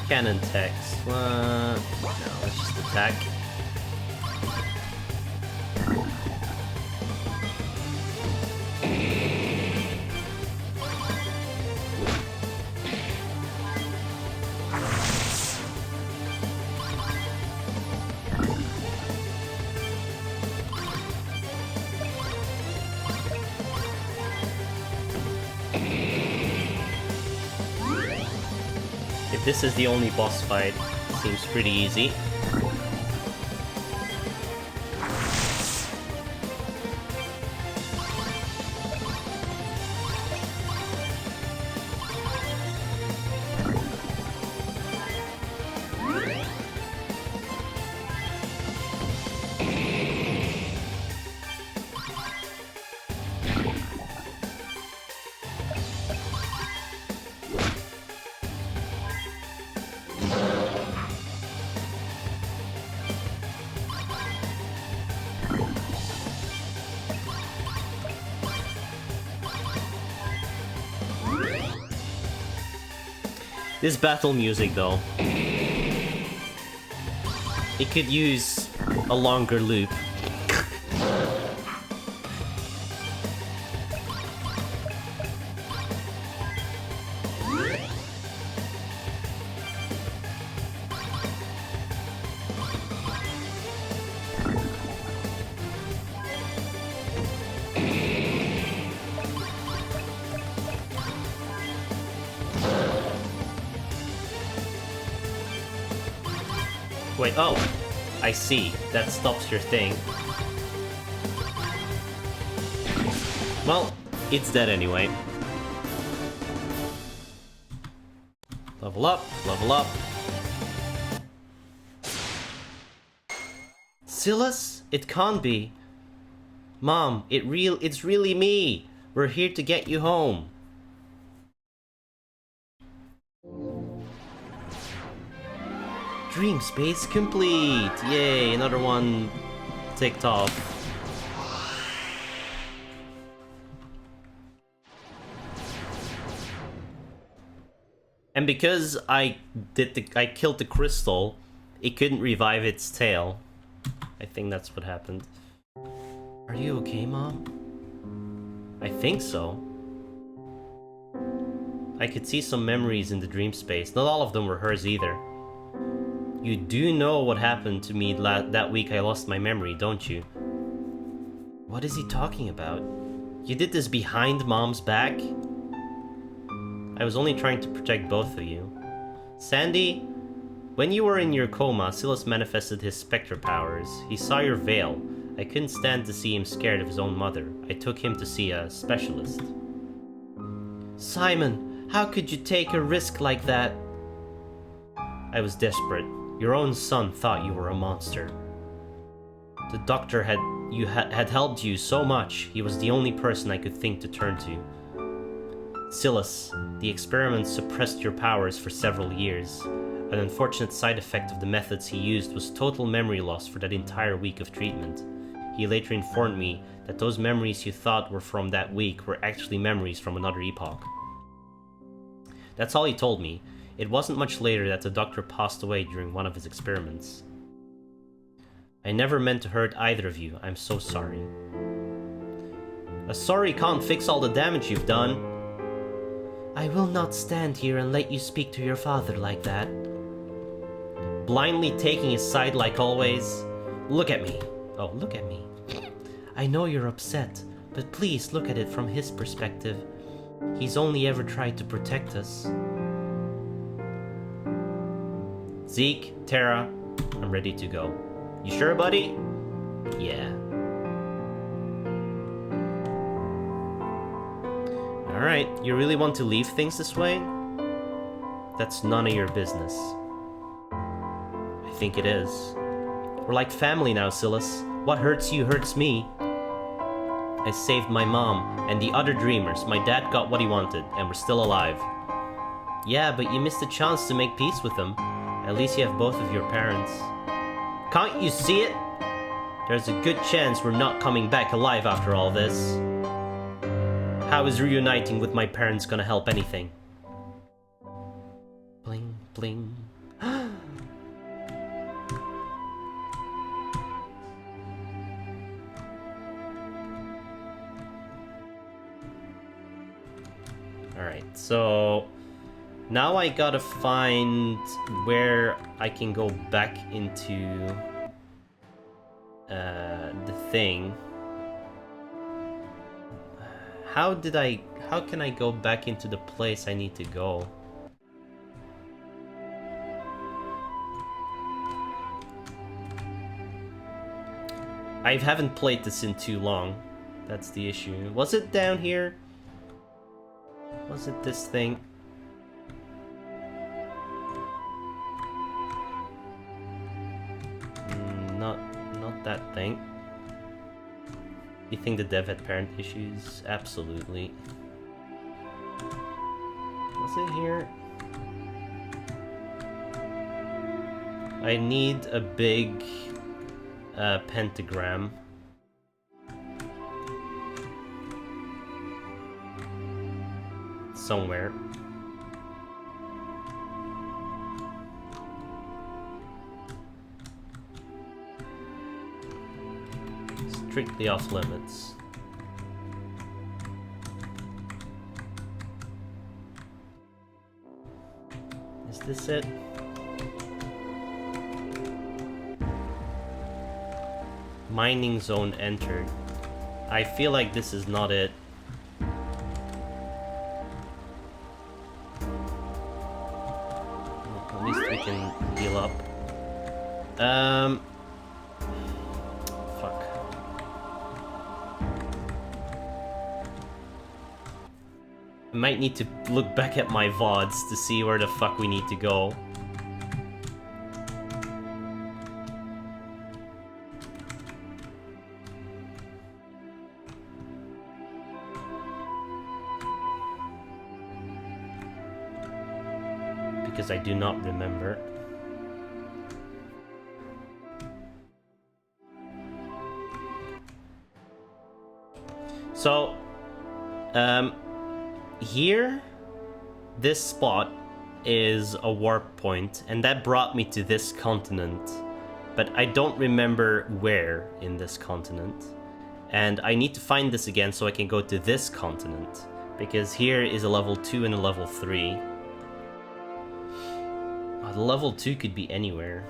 Cannon text. No, let's just attack. If this is the only boss fight, it seems pretty easy. This battle music, though, it could use a longer loop. Wait, oh! I see. That stops your thing. Well, it's dead anyway. Level up, level up. Silas? It can't be. Mom, it's really me. We're here to get you home. Dream space complete. Yay, another one ticked off. And because I killed the crystal, it couldn't revive its tail. I think that's what happened. Are you okay, Mom? I think so. I could see some memories in the dream space. Not all of them were hers either. You do know what happened to me that week I lost my memory, don't you? What is he talking about? You did this behind Mom's back? I was only trying to protect both of you. Sandy, when you were in your coma, Silas manifested his spectre powers. He saw your veil. I couldn't stand to see him scared of his own mother. I took him to see a specialist. Simon, how could you take a risk like that? I was desperate. Your own son thought you were a monster. The doctor had helped you so much. He was the only person I could think to turn to. Silas, the experiments suppressed your powers for several years. An unfortunate side effect of the methods he used was total memory loss for that entire week of treatment. He later informed me that those memories you thought were from that week were actually memories from another epoch. That's all he told me. It wasn't much later that the doctor passed away during one of his experiments. I never meant to hurt either of you. I'm so sorry. A sorry can't fix all the damage you've done. I will not stand here and let you speak to your father like that. Blindly taking his side like always. Look at me. Oh, look at me. I know you're upset, but please look at it from his perspective. He's only ever tried to protect us. Zeke, Tara, I'm ready to go. You sure, buddy? Yeah. Alright, you really want to leave things this way? That's none of your business. I think it is. We're like family now, Silas. What hurts you hurts me. I saved my mom and the other dreamers. My dad got what he wanted, and we're still alive. Yeah, but you missed a chance to make peace with them. At least you have both of your parents. Can't you see it? There's a good chance we're not coming back alive after all this. How is reuniting with my parents gonna help anything? Bling, bling. Alright, so now I gotta find where I can go back into the thing. How can I go back into the place I need to go? I haven't played this in too long. That's the issue. Was it down here? Was it this thing? Not that thing. You think the dev had parent issues? Absolutely. Was it here? I need a big pentagram. Somewhere. Strictly off limits. Is this it? Mining zone entered. I feel like this is not it. At least we can heal up. Fuck. I might need to look back at my VODs to see where the fuck we need to go. Because I do not remember. So, here, this spot is a warp point, and that brought me to this continent, but I don't remember where in this continent. And I need to find this again so I can go to this continent, because here is a level 2 and a level 3. Oh, the level 2 could be anywhere.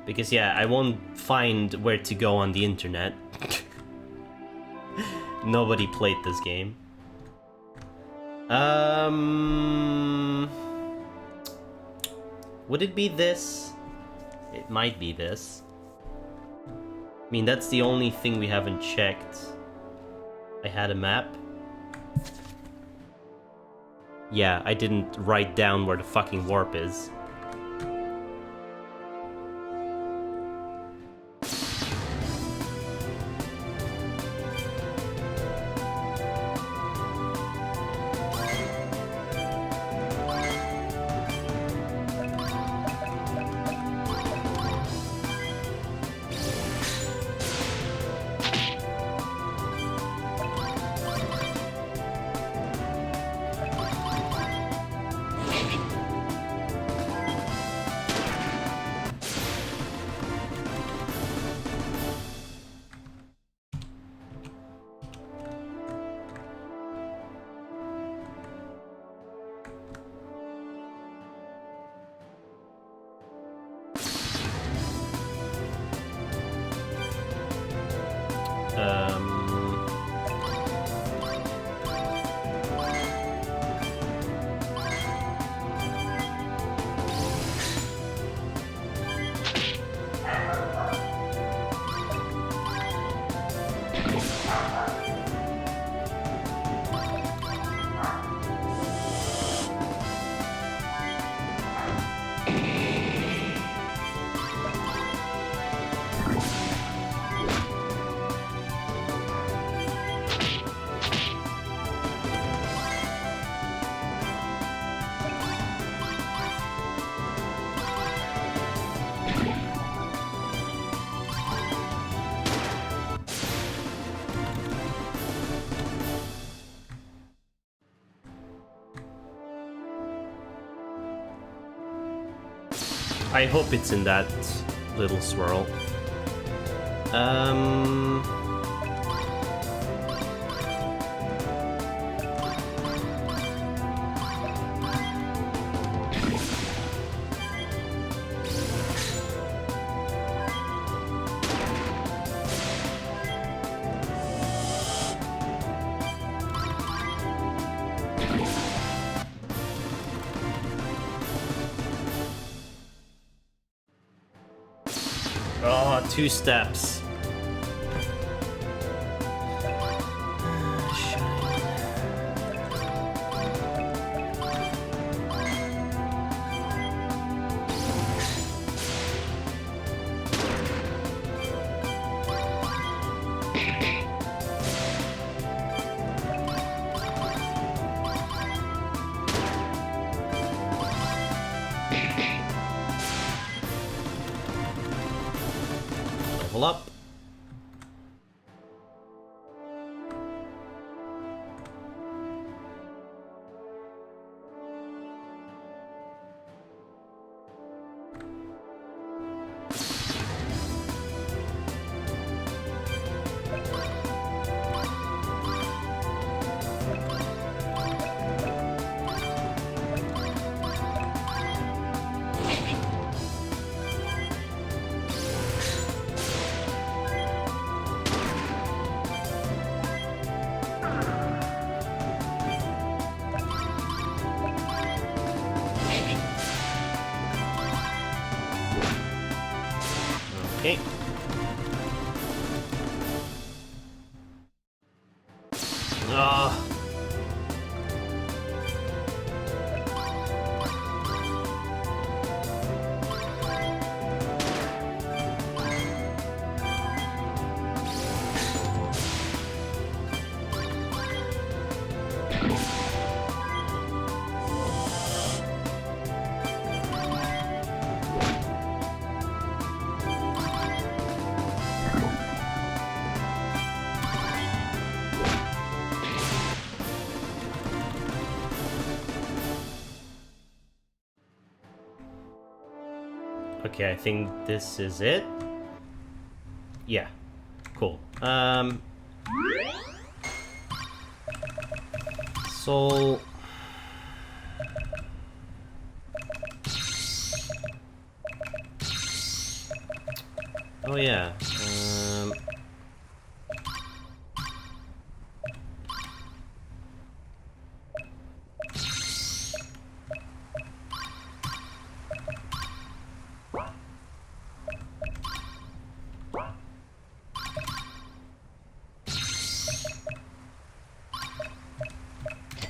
Because yeah, I won't find where to go on the internet. Nobody played this game. Would it be this? It might be this. I mean, that's the only thing we haven't checked. I had a map. Yeah, I didn't write down where the fucking warp is. I hope it's in that little swirl. Oh, 2 steps. Level up. Okay. Ah. Okay, I think this is it. Yeah, cool. So... Oh yeah,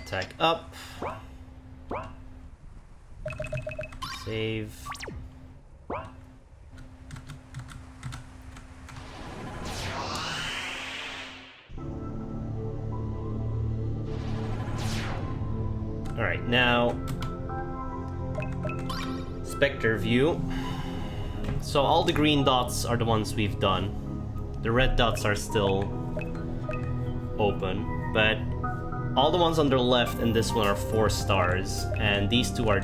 attack up. Save. Alright, now... Spectre view. So all the green dots are the ones we've done. The red dots are still open, but all the ones on the left and this one are 4 stars, and these two are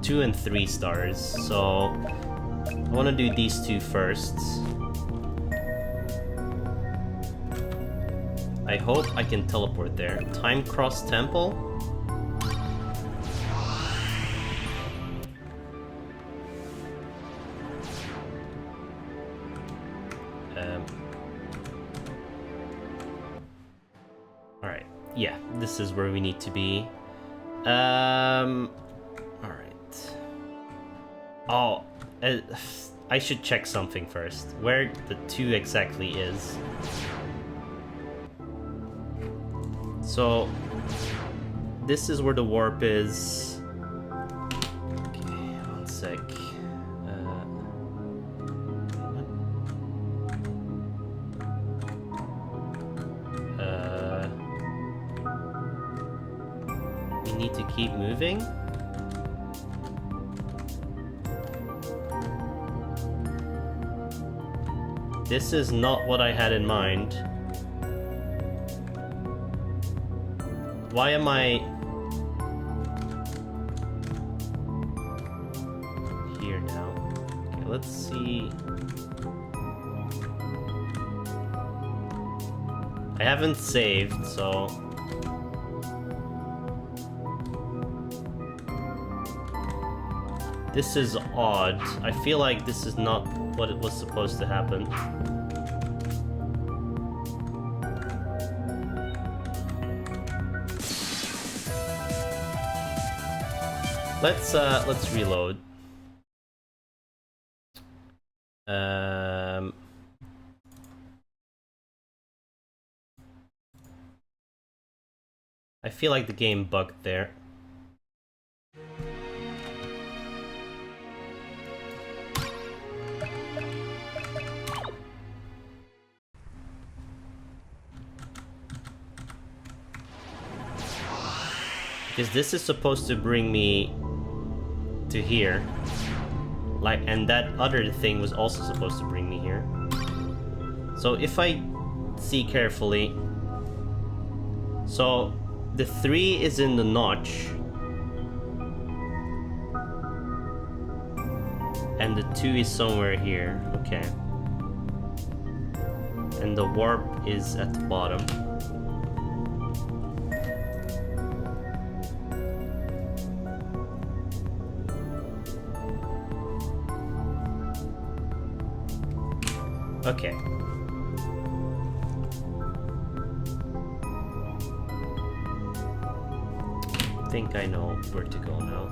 2 and 3 stars. So I want to do these two first. I hope I can teleport there. Time Cross Temple. Alright, yeah, this is where we need to be. Alright. Oh, I should check something first. Where the 2 exactly is. So, this is where the warp is. Okay, one sec. We need to keep moving. This is not what I had in mind. Why am I here now? Okay, let's see. I haven't saved, so... This is odd. I feel like this is not what it was supposed to happen. Let's reload. I feel like the game bugged there. Because this is supposed to bring me to here. Like, and that other thing was also supposed to bring me here. So if I see carefully... So, the 3 is in the notch. And the 2 is somewhere here. Okay. And the warp is at the bottom. Okay. I think I know where to go now.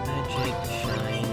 Magic, shine.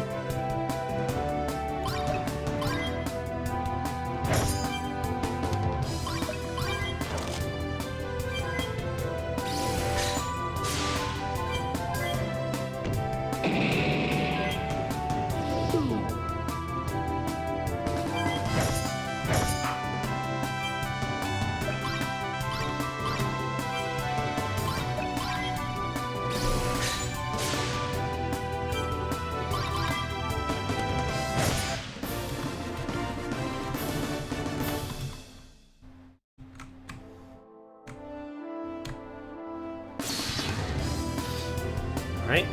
Alright.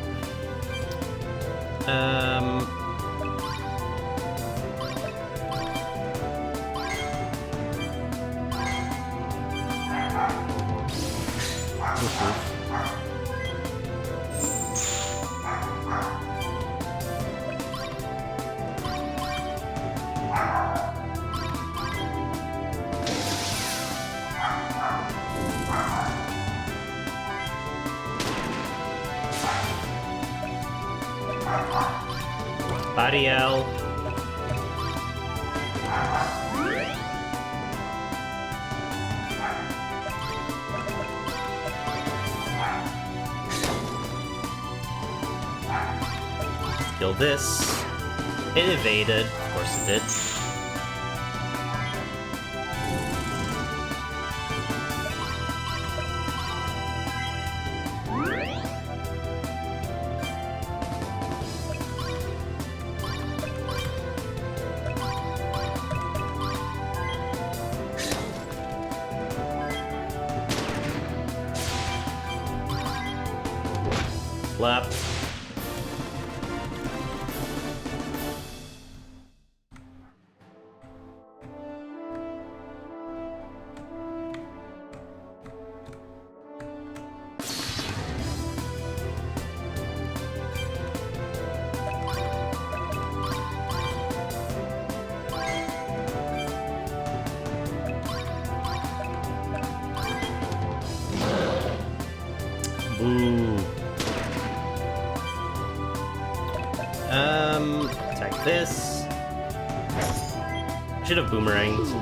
Ariel. Kill this. It evaded. Of course it did. Slap. Boo. Attack this. I should have boomeranged.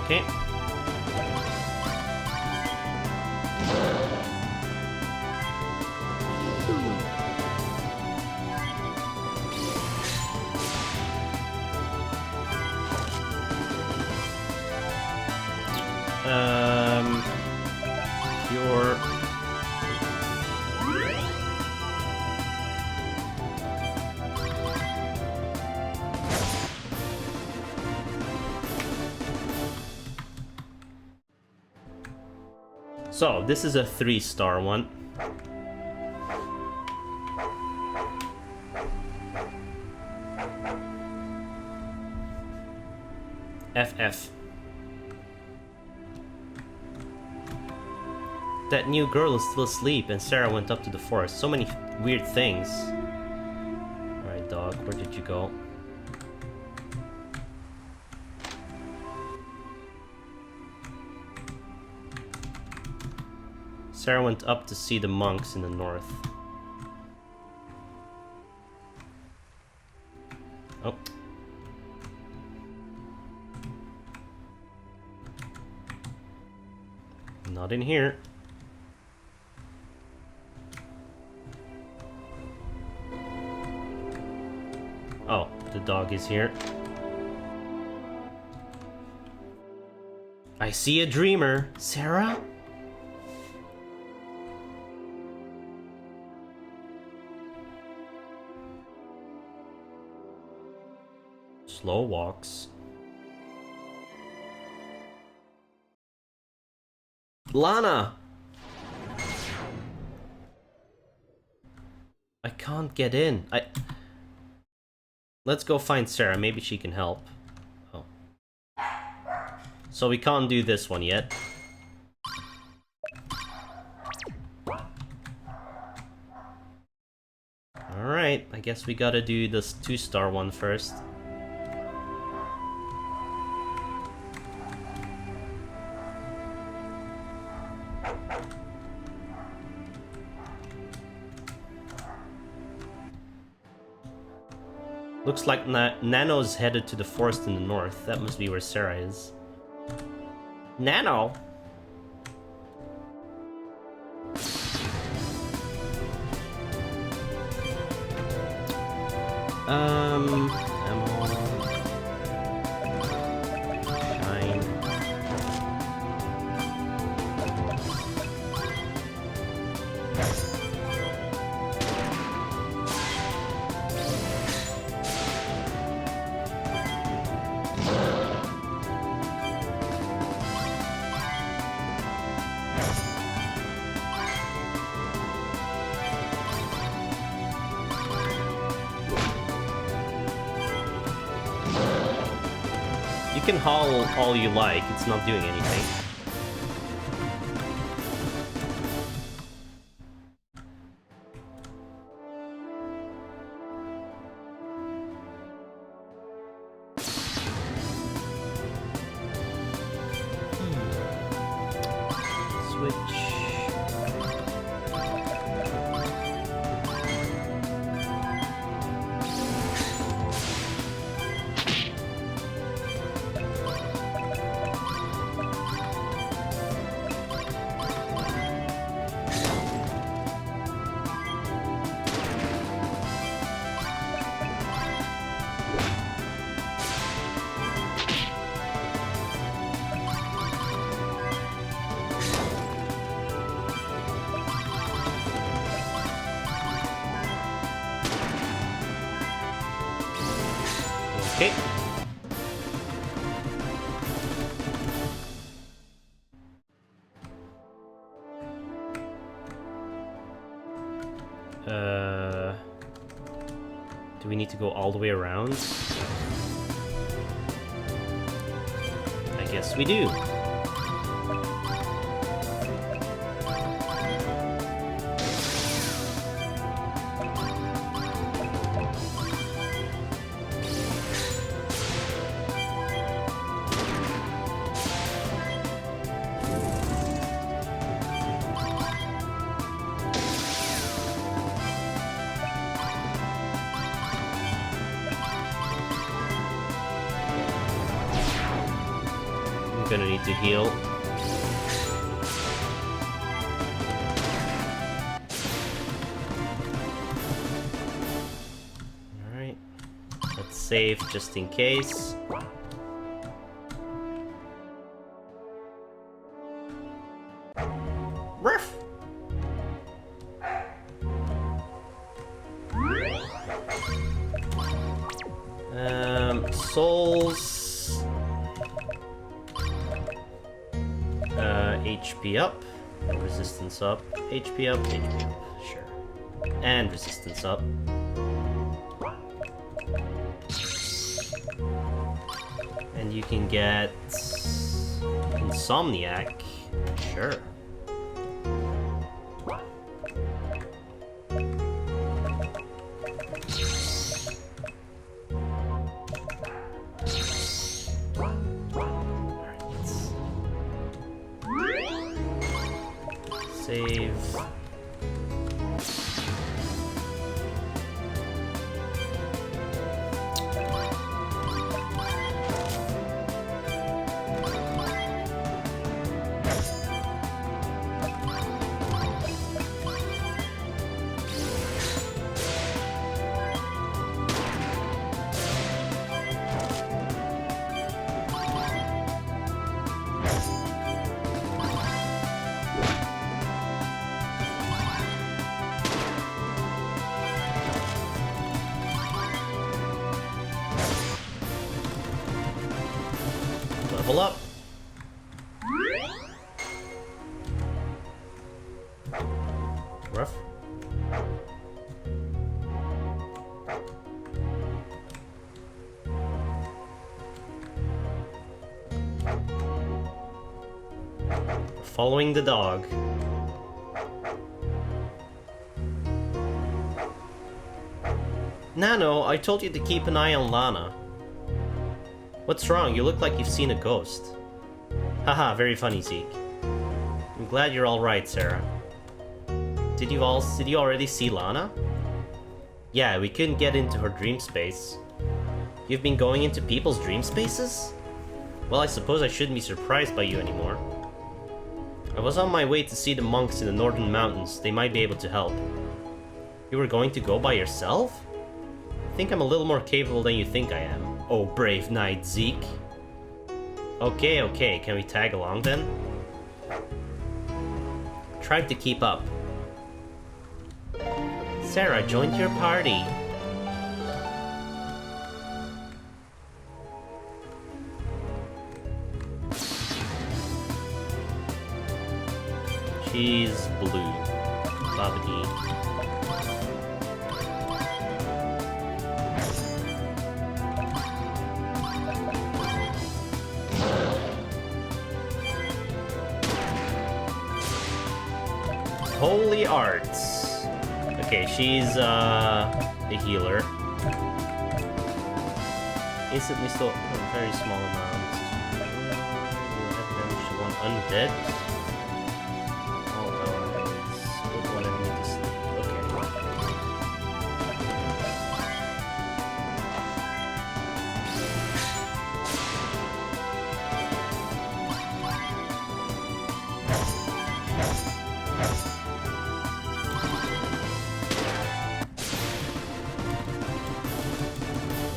Okay. Your So, this is a 3-star one. FF. That new girl is still asleep and Sarah went up to the forest. So many weird things. Alright, dog, where did you go? Sarah went up to see the monks in the north. Oh. Not in here. Oh, the dog is here. I see a dreamer. Sarah? Slow walks. Lana! I can't get in. Let's go find Sarah. Maybe she can help. Oh. So we can't do this one yet. Alright. Alright, I guess we gotta do this 2-star one first. Looks like Nano's headed to the forest in the north. That must be where Sarah is. Nano! Ammo. Shine. You can haul all you like, it's not doing anything. Switch. Okay. Do we need to go all the way around? I guess we do. Gonna need to heal. Alright. Let's save just in case. Ruff! Souls. HP up, resistance up, HP up, HP up, sure. And resistance up. And you can get Insomniac, sure. Save. Level up. Rough. Following the dog. Nano, I told you to keep an eye on Lana. What's wrong? You look like you've seen a ghost. Haha, very funny, Zeke. I'm glad you're alright, Sarah. Did you already see Lana? Yeah, we couldn't get into her dream space. You've been going into people's dream spaces? Well, I suppose I shouldn't be surprised by you anymore. I was on my way to see the monks in the northern mountains. They might be able to help. You were going to go by yourself? I think I'm a little more capable than you think I am. Oh, brave knight, Zeke. Okay, can we tag along then? Tried to keep up. Sarah joined your party. She's blue. Babadi. Holy Arts. Okay, she's a healer. Instantly still a very small amount. Damage to one undead.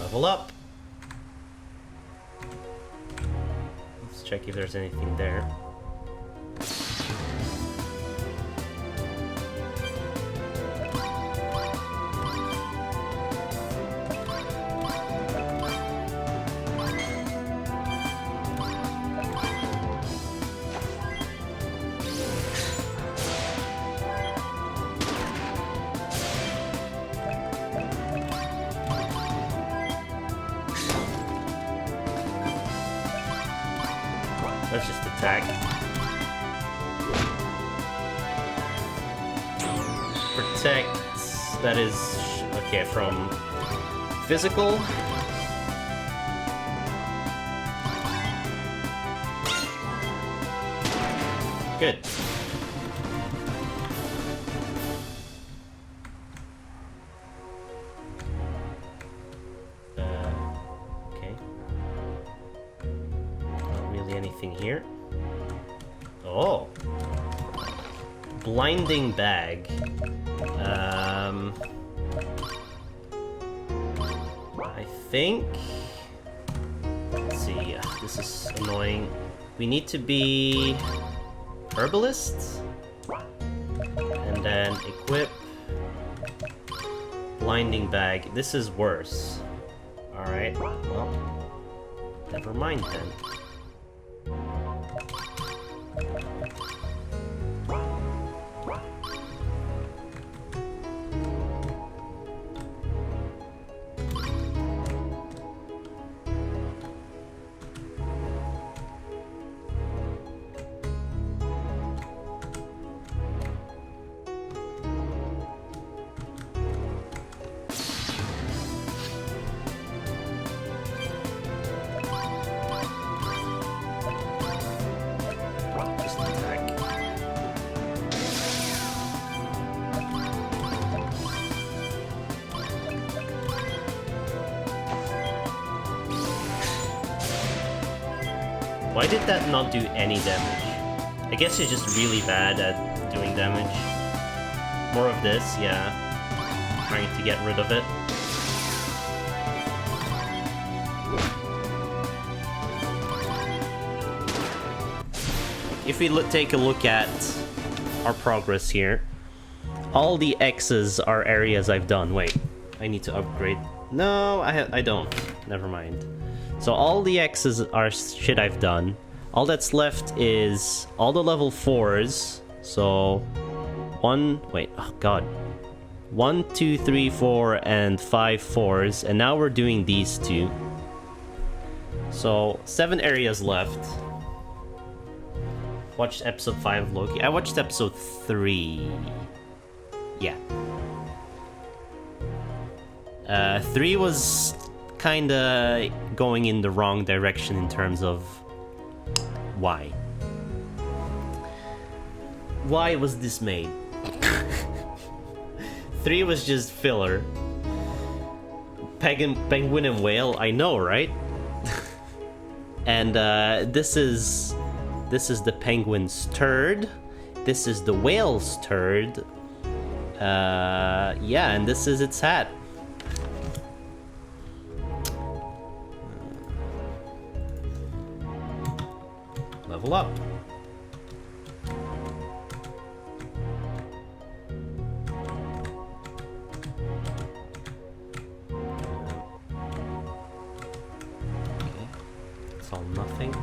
Level up. Let's check if there's anything there. Let's just attack. Protect, that is, okay, from physical. Good. Okay. Not really anything here. Oh. Blinding bag. I think... Let's see, this is annoying. We need to be... Herbalist? And then equip... Blinding bag. This is worse. Alright, well... Never mind then. Why did that not do any damage? I guess it's just really bad at doing damage. More of this, yeah. Trying to get rid of it. If we take a look at our progress here, all the X's are areas I've done. Wait, I need to upgrade. No, I don't. Never mind. So all the X's are shit I've done. All that's left is all the level 4s. So 1, 2, 3, 4, and 5 4s. And now we're doing these two. So 7 areas left. Watched episode 5 of Loki. I watched episode 3. Yeah. 3 was kinda going in the wrong direction in terms of why. Why was this made? 3 was just filler. Penguin and whale, I know, right? And this is the penguin's turd. This is the whale's turd. Yeah, and this is its hat. Level up. Okay, it's all nothing.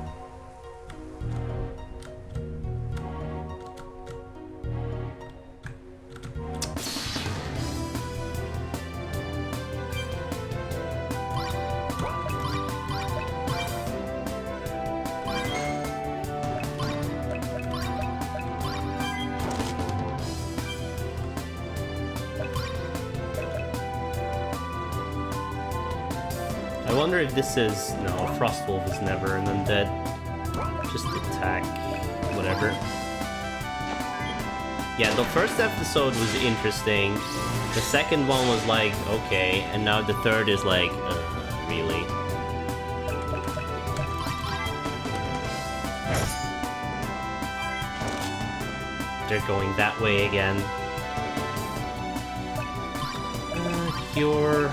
I wonder if this is... No, Frostwolf is never an undead. Just attack. Whatever. Yeah, the first episode was interesting. The second one was like, okay. And now the third is like, really? They're going that way again. Cure...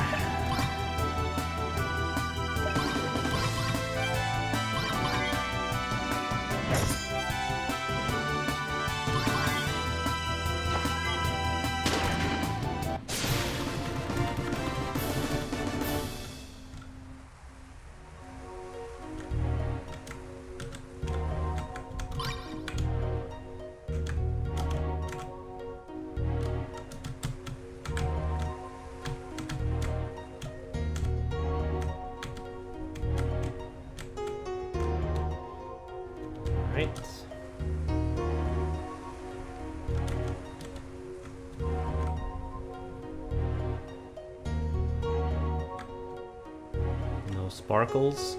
No sparkles.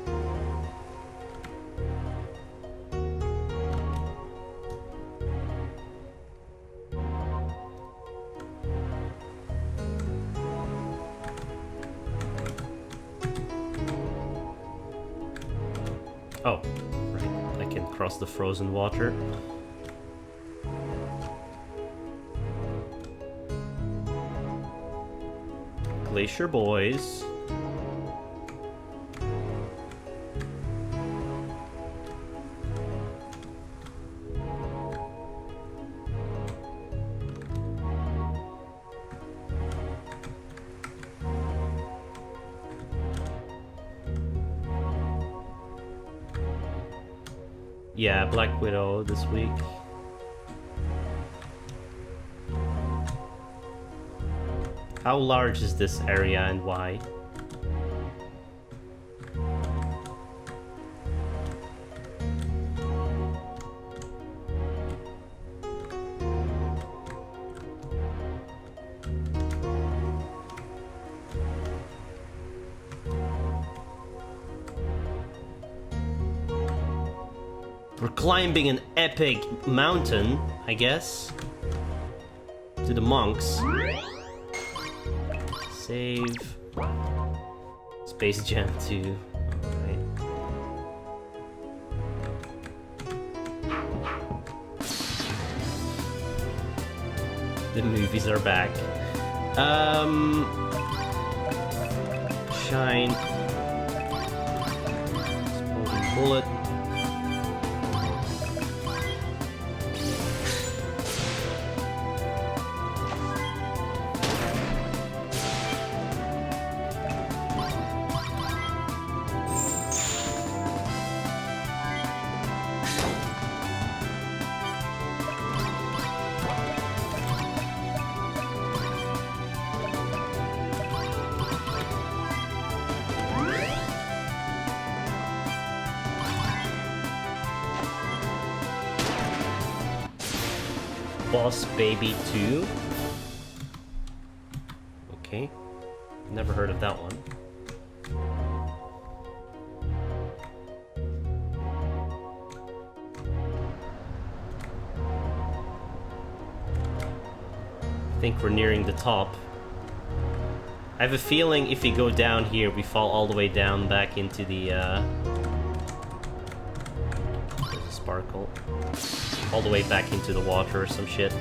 Oh, right. I can cross the frozen water. Glacier boys. Yeah, Black Widow this week. How large is this area and why? We're climbing an epic mountain, I guess. To the monks. Save. Space Jam 2. Alright. The movies are back. Shine. Exploding bullet. Boss Baby 2. Okay. Never heard of that one. I think we're nearing the top. I have a feeling if we go down here, we fall all the way down back into the, there's a sparkle. All the way back into the water or some shit.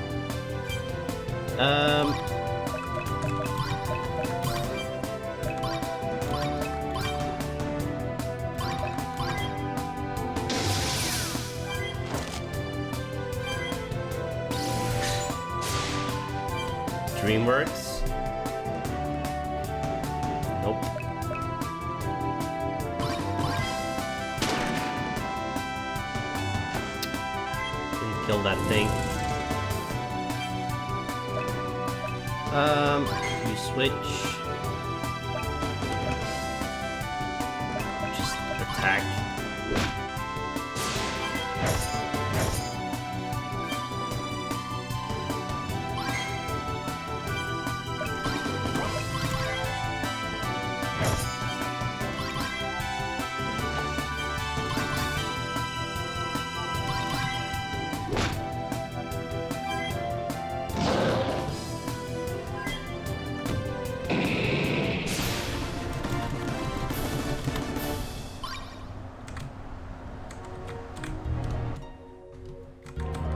DreamWorks? Nope. Didn't kill that thing. You switch. Just attack.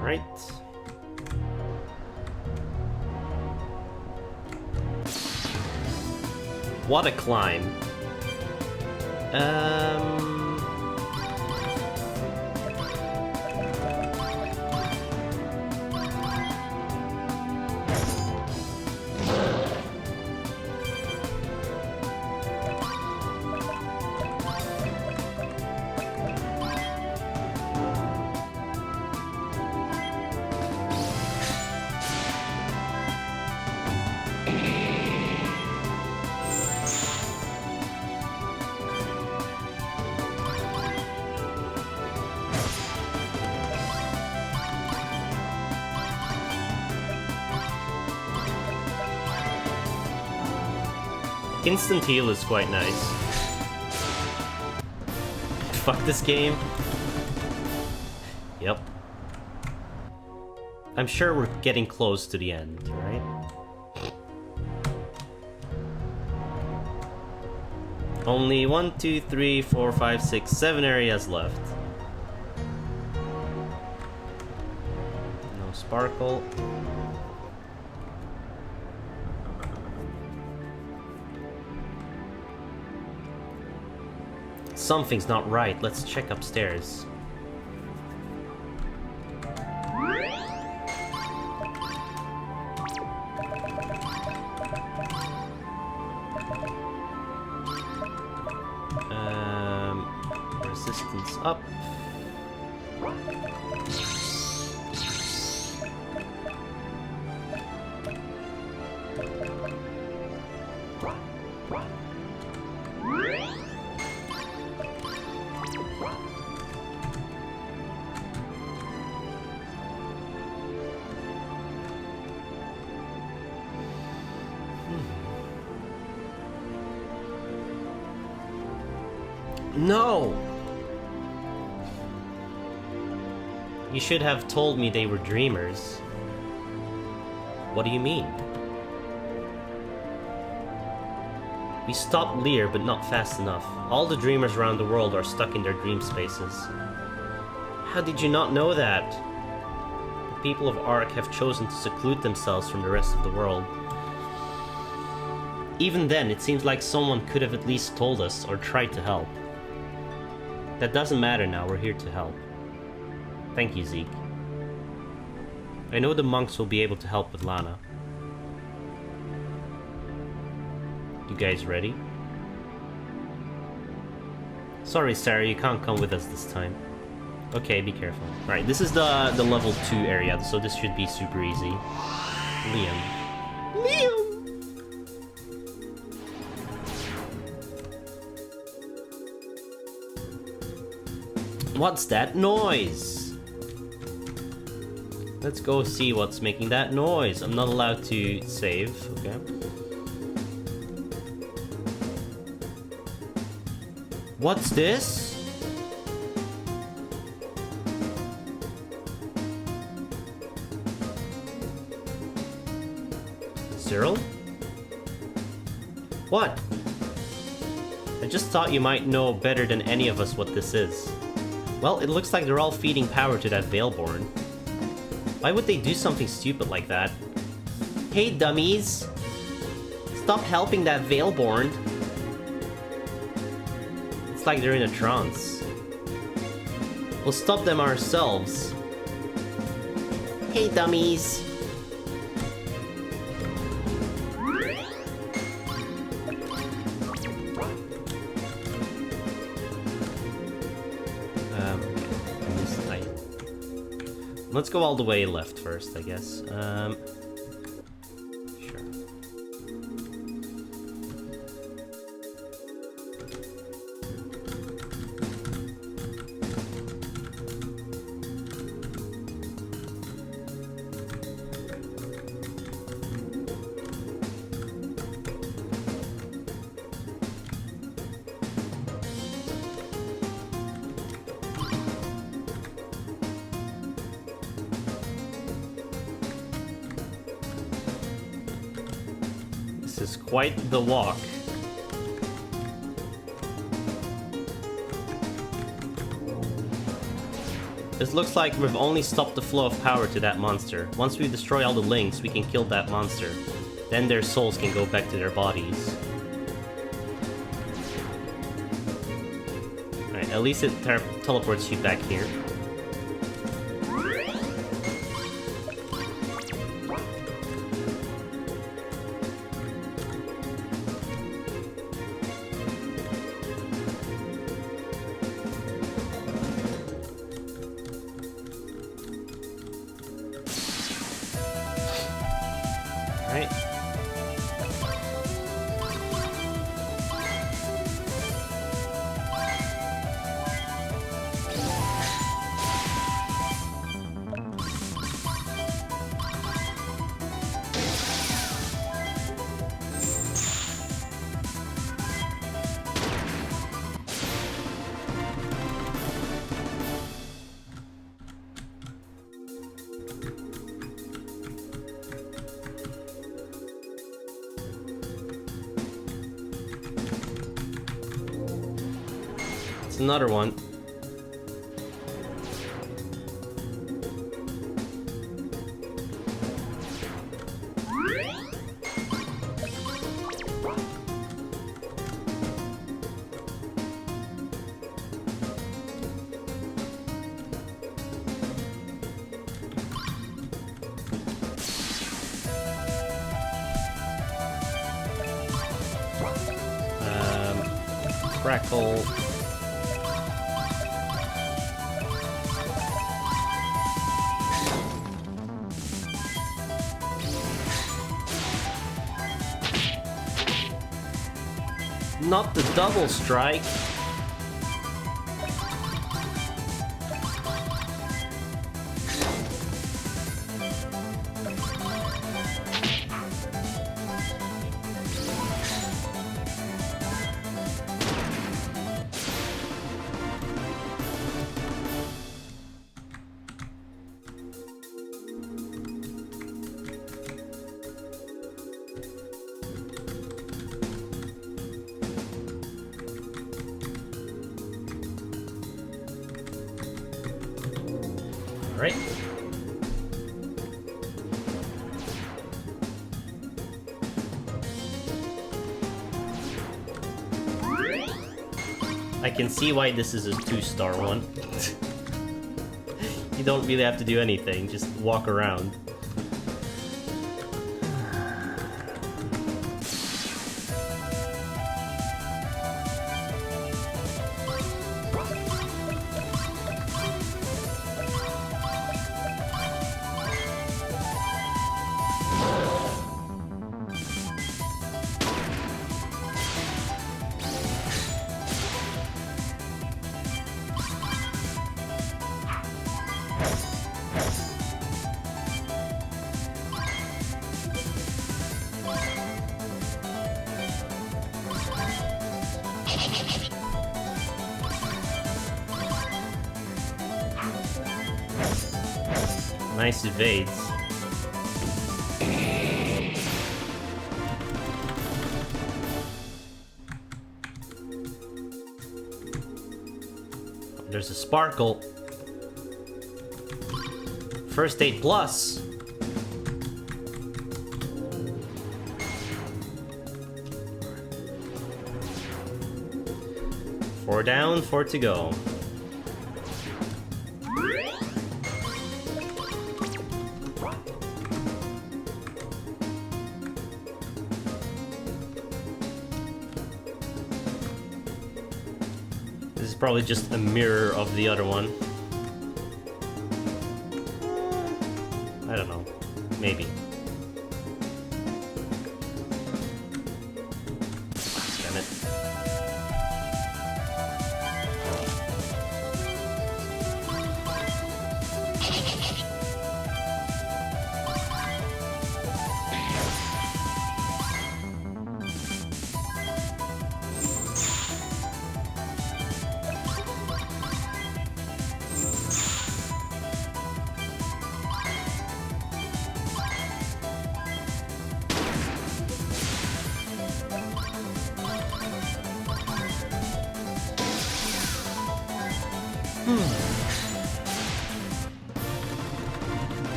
Right. What a climb. Instant heal is quite nice. Fuck this game. Yep. I'm sure we're getting close to the end, right? Only 1, 2, 3, 4, 5, 6, 7 areas left. No sparkle. Something's not right. Let's check upstairs. Resistance up. No! You should have told me they were dreamers. What do you mean? We stopped Lear, but not fast enough. All the dreamers around the world are stuck in their dream spaces. How did you not know that? The people of Ark have chosen to seclude themselves from the rest of the world. Even then, it seems like someone could have at least told us or tried to help. That doesn't matter now, we're here to help. Thank you, Zeke. I know the monks will be able to help with Lana. You guys ready? Sorry, Sarah, you can't come with us this time. Okay, be careful. Alright, this is the level 2 area, so this should be super easy. Liam. Liam! What's that noise? Let's go see what's making that noise. I'm not allowed to save, okay. What's this? Cyril? What? I just thought you might know better than any of us what this is. Well, it looks like they're all feeding power to that Veilborn. Why would they do something stupid like that? Hey, dummies! Stop helping that Veilborn! It's like they're in a trance. We'll stop them ourselves. Hey, dummies! Let's go all the way left first, I guess. Sure. This is quite the walk. This looks like we've only stopped the flow of power to that monster. Once we destroy all the links, we can kill that monster. Then their souls can go back to their bodies. Alright, at least it teleports you back here. Another one. Crackle. Not the double strike. Right. I can see why this is a 2-star one. You don't really have to do anything, just walk around. Nice evades. There's a sparkle. First aid plus. Four down, 4 to go. This is probably just a mirror of the other one. I don't know. Maybe. Damn it.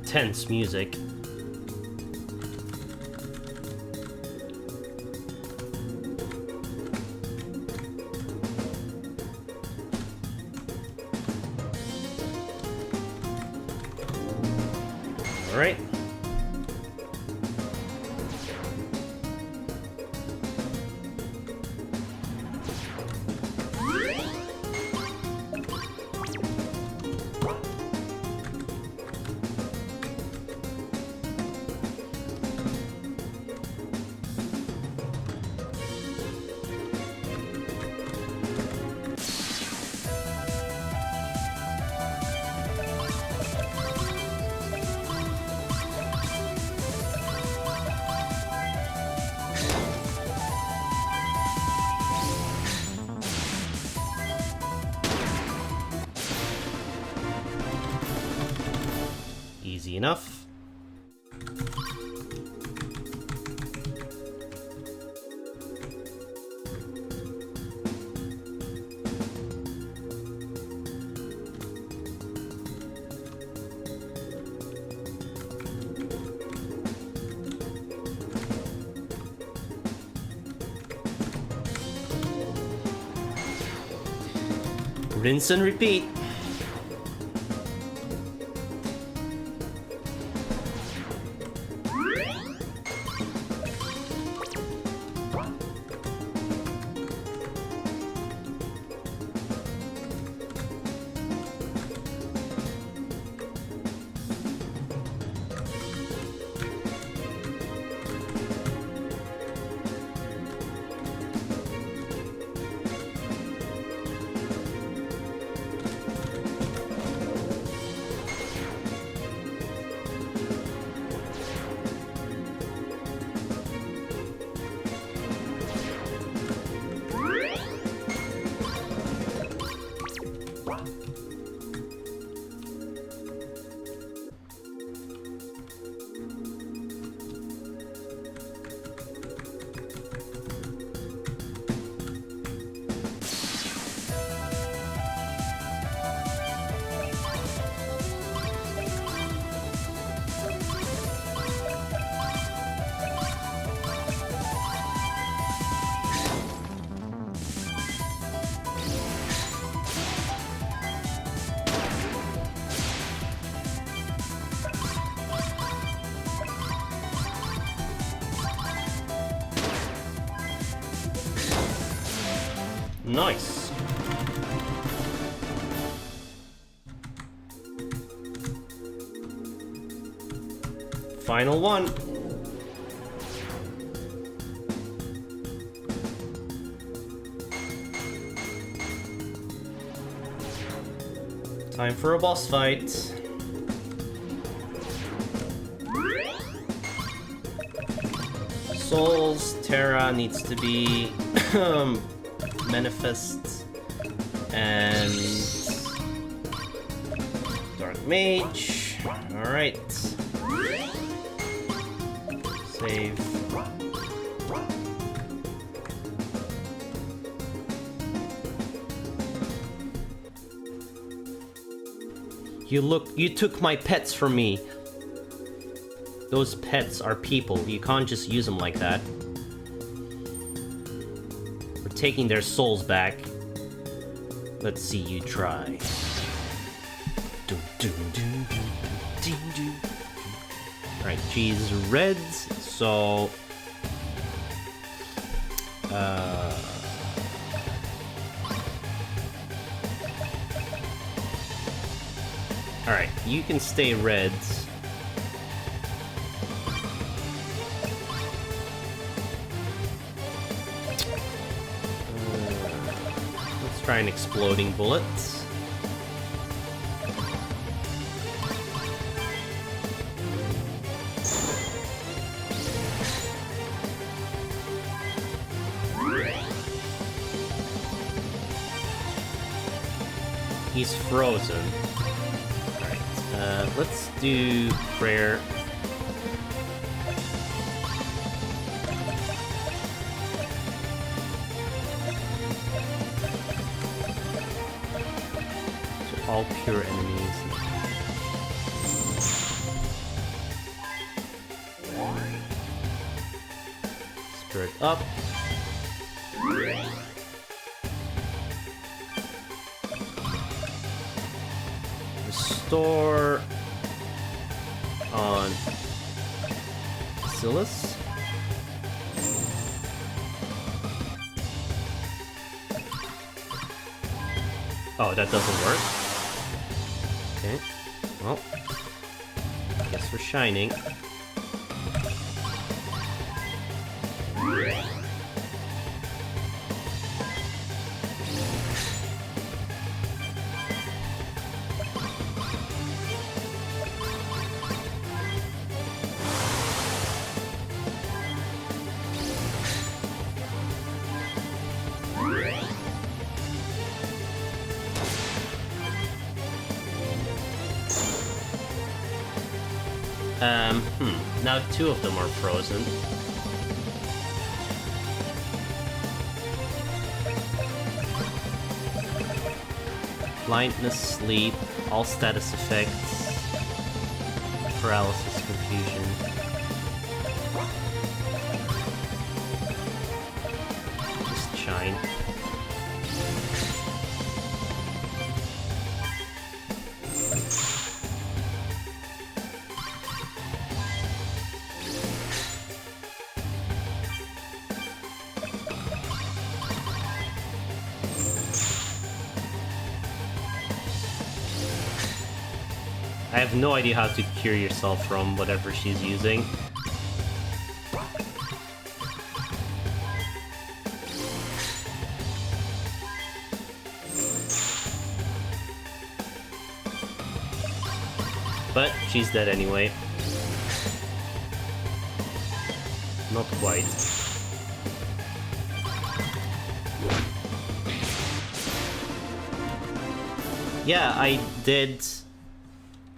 Tense music. All right. Easy enough. Rinse and repeat. Nice. Final one. Time for a boss fight. souls. Terra needs to be manifest. And Dark Mage. Alright. Save. You took my pets from me. Those pets are people. You can't just use them like that. We're taking their souls back. Let's see you try. Alright, she's red, so... Alright, you can stay red. Let's try an exploding bullet. He's frozen. Alright, let's do prayer. So all pure enemies. Spirit up. Restore on Silas. Oh, that doesn't work. Okay. Well, guess we're shining. Now two of them are frozen. Blindness, sleep, all status effects, paralysis, confusion. Just shine. I have no idea how to cure yourself from whatever she's using. But she's dead anyway. Not quite. Yeah, I did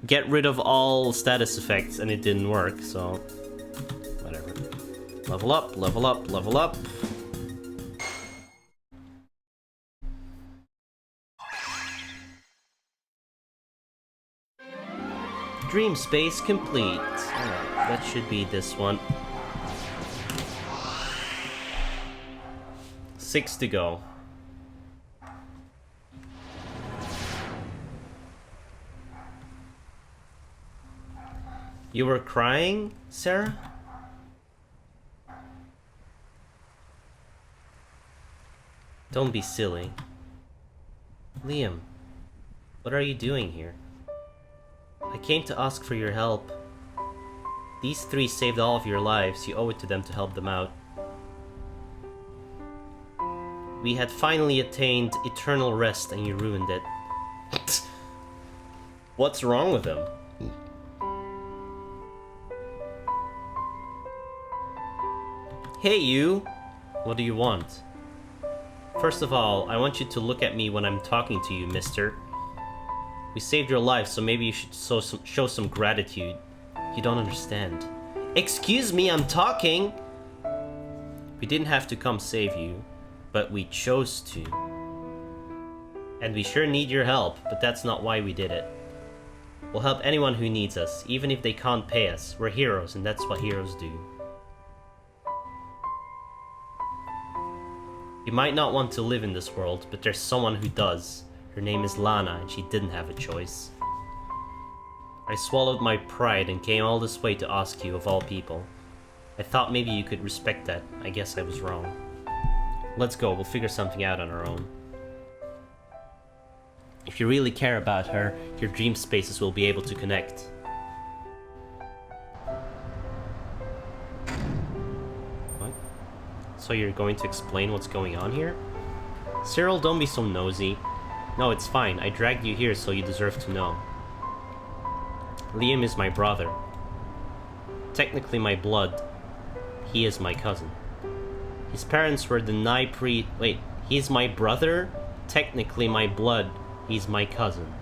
get rid of all status effects and it didn't work, so whatever. Level up, level up, level up. Dream space complete. Alright, that should be this one. 6 to go. You were crying, Sarah? Don't be silly. Liam, what are you doing here? I came to ask for your help. These three saved all of your lives. You owe it to them to help them out. We had finally attained eternal rest and you ruined it. What's wrong with him? Hey you! What do you want? First of all, I want you to look at me when I'm talking to you, mister. We saved your life, so maybe you should show some gratitude. You don't understand. Excuse me, I'm talking! We didn't have to come save you, but we chose to. And we sure need your help, but that's not why we did it. We'll help anyone who needs us, even if they can't pay us. We're heroes, and that's what heroes do. You might not want to live in this world, but there's someone who does. Her name is Lana, and she didn't have a choice. I swallowed my pride and came all this way to ask you, of all people. I thought maybe you could respect that. I guess I was wrong. Let's go, we'll figure something out on our own. If you really care about her, your dream spaces will be able to connect. What? So you're going to explain what's going on here? Cyril, don't be so nosy. No, it's fine. I dragged you here, so you deserve to know. Liam is my brother. Technically my blood. He is my cousin. His parents were the Wait, he's my brother? Technically my blood. He's my cousin.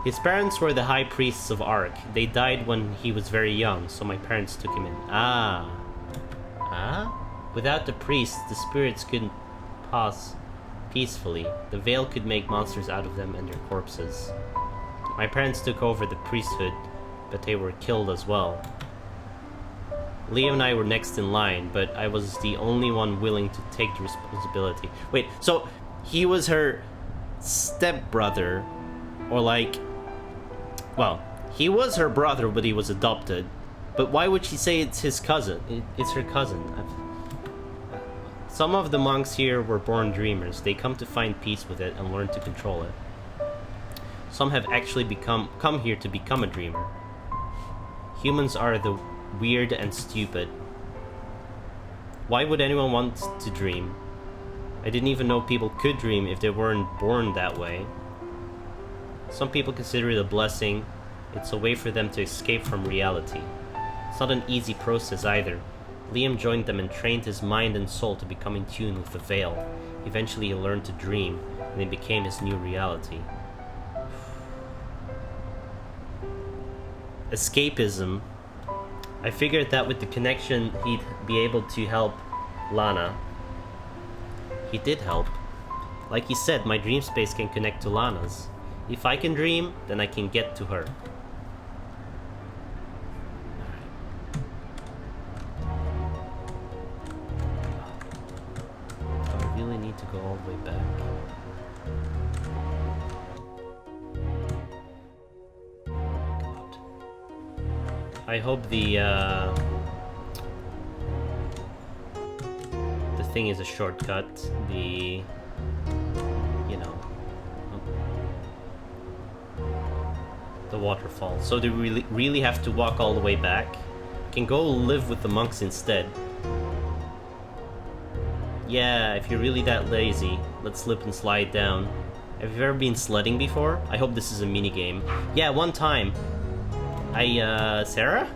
His parents were the high priests of Ark. They died when he was very young, so my parents took him in. Ah? Without the priests, the spirits couldn't pass peacefully. The veil could make monsters out of them and their corpses. My parents took over the priesthood, but they were killed as well. Liam and I were next in line, but I was the only one willing to take the responsibility. Wait, so he was her stepbrother, or like, well, he was her brother, but he was adopted. But why would she say it's his cousin? It's her cousin. Some of the monks here were born dreamers. They come to find peace with it and learn to control it. Some have actually come here to become a dreamer. Humans are the weird and stupid. Why would anyone want to dream? I didn't even know people could dream if they weren't born that way. Some people consider it a blessing. It's a way for them to escape from reality. It's not an easy process either. Liam joined them and trained his mind and soul to become in tune with the veil. Eventually he learned to dream, and it became his new reality. Escapism. I figured that with the connection he'd be able to help Lana. He did help. Like he said, my dream space can connect to Lana's. If I can dream, then I can get to her. Do I really need to go all the way back? I hope the thing is a shortcut. The, you know, the waterfall. So do we really have to walk all the way back? Can go live with the monks instead. Yeah, if you're really that lazy, let's slip and slide down. Have you ever been sledding before? I hope this is a mini game. Yeah, one time. Sarah?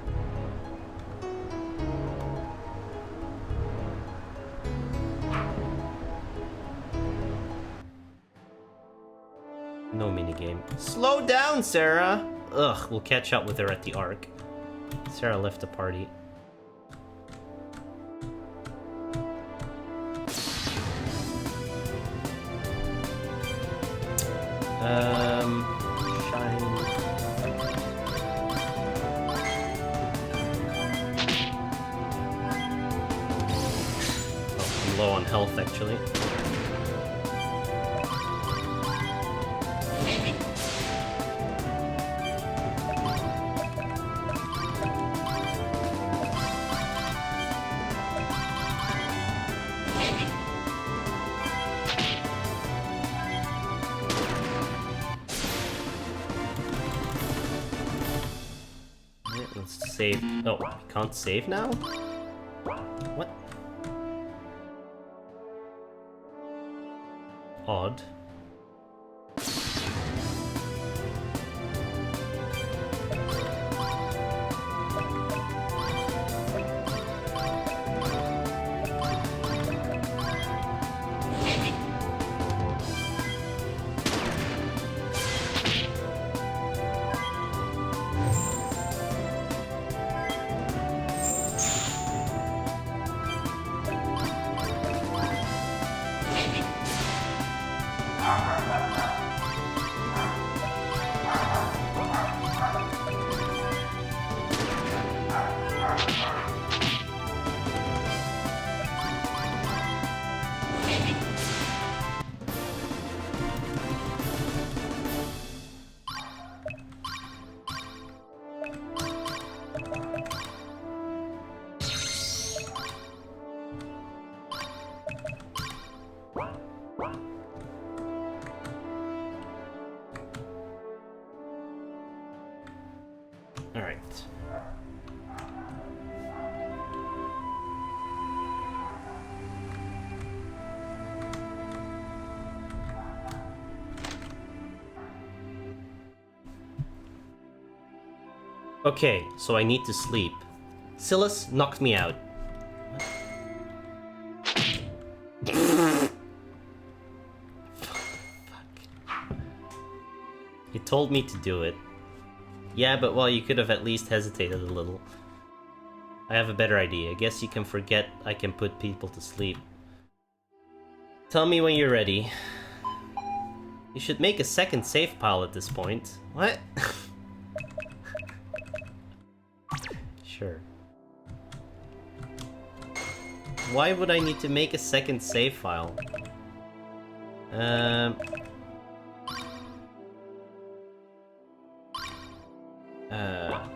No minigame. Slow down, Sarah! Ugh, we'll catch up with her at the Ark. Sarah left the party. Shine. Oh, I'm low on health, actually. Save. Oh, we can't save now? What? Odd. Okay, so I need to sleep. Silas knocked me out. He told me to do it. Yeah, but well, you could have at least hesitated a little. I have a better idea. I guess you can forget I can put people to sleep. Tell me when you're ready. You should make a second save pile at this point. What? Sure. Why would I need to make a second save file?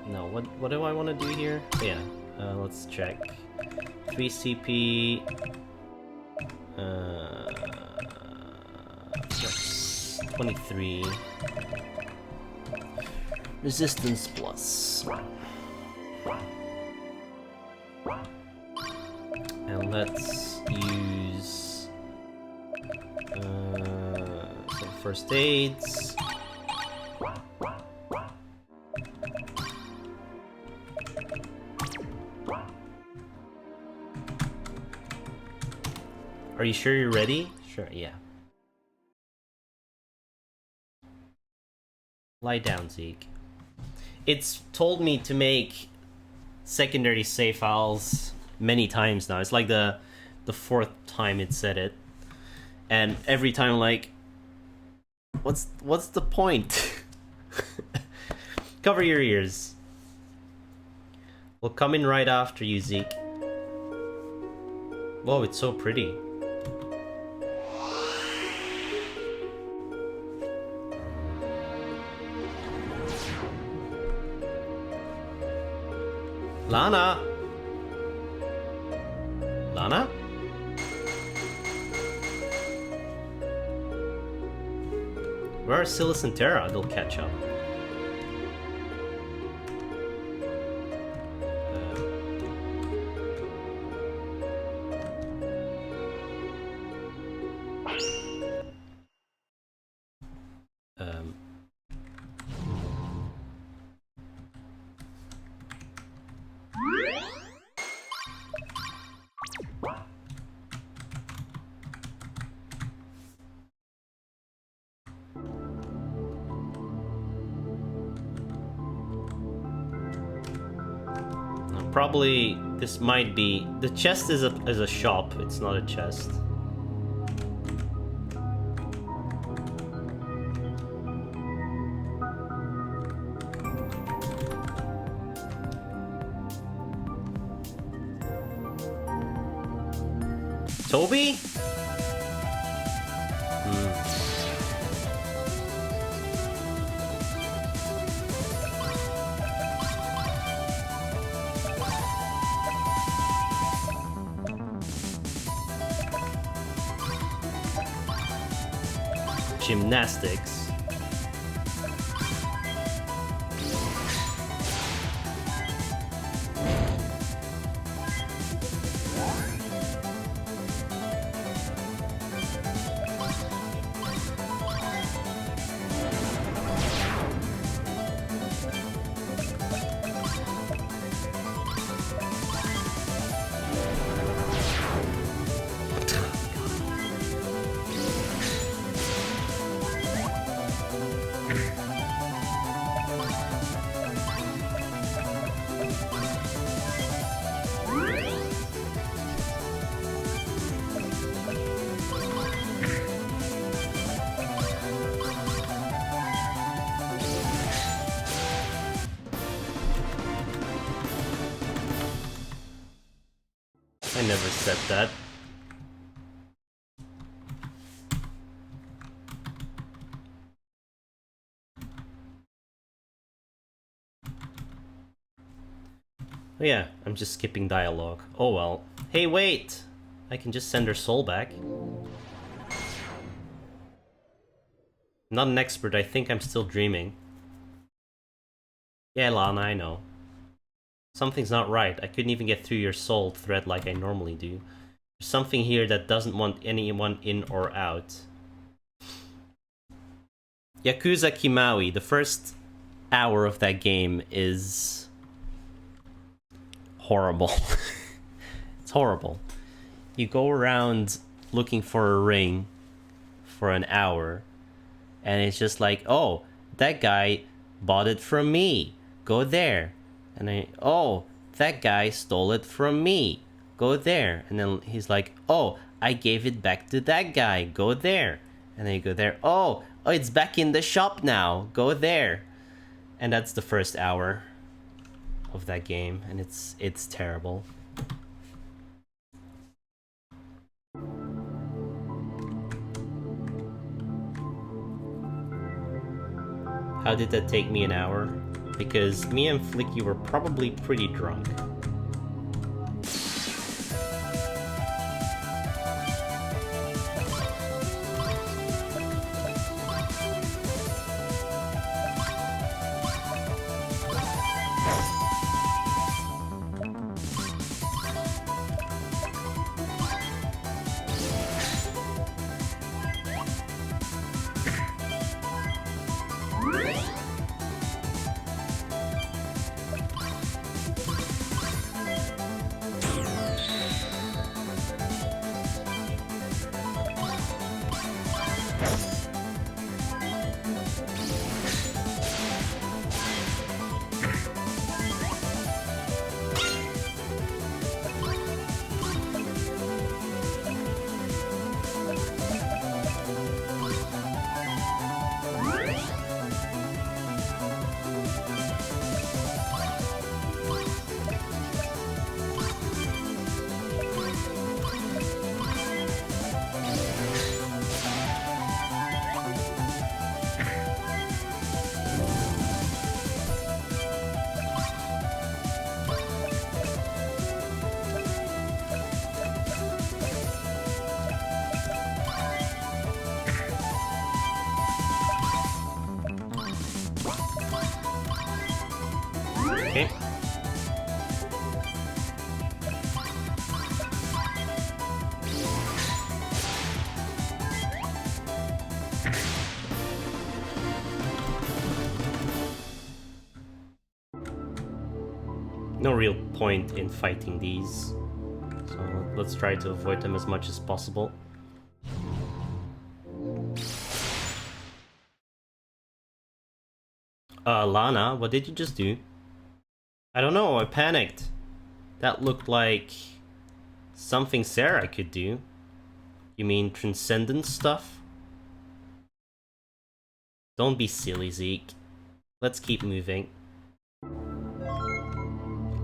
No, what do I want to do here? Yeah, let's check. 3 CP... that's 23. Resistance plus. And let's use... some first aids. Are you sure you're ready? Sure, yeah. Lie down, Zeke. It's told me to make secondary save files many times now. It's like the fourth time it said it. And every time, like, what's the point? Cover your ears. We'll come in right after you, Zeke. Whoa, it's so pretty. Lana? Lana? Where are Silas and Terra? They'll catch up. Probably this might be the chest is a shop. It's not a chest. Toby? Gymnastics. I never said that. Oh yeah, I'm just skipping dialogue. Oh well. Hey, wait! I can just send her soul back. Not an expert, I think I'm still dreaming. Yeah, Lana, I know. Something's not right. I couldn't even get through your soul thread like I normally do. There's something here that doesn't want anyone in or out. Yakuza Kimawi, the first hour of that game is horrible. It's horrible. You go around looking for a ring for an hour, and it's just like, oh, that guy bought it from me. Go there. And then, oh, that guy stole it from me. Go there. And then he's like, oh, I gave it back to that guy. Go there. And then you go there. Oh, it's back in the shop now. Go there. And that's the first hour of that game, and it's terrible. How did that take me an hour? Because me and Flicky were probably pretty drunk. Okay. No real point in fighting these, so let's try to avoid them as much as possible. Lana, what did you just do? I don't know, I panicked. That looked like something Sarah could do. You mean transcendent stuff? Don't be silly, Zeke. Let's keep moving.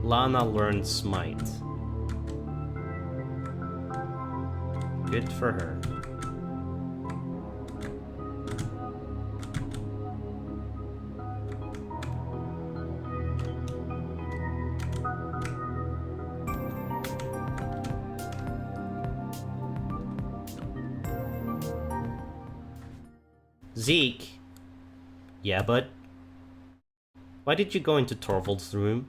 Lana learned Smite. Good for her. Zeke? Yeah, but... Why did you go into Torvald's room?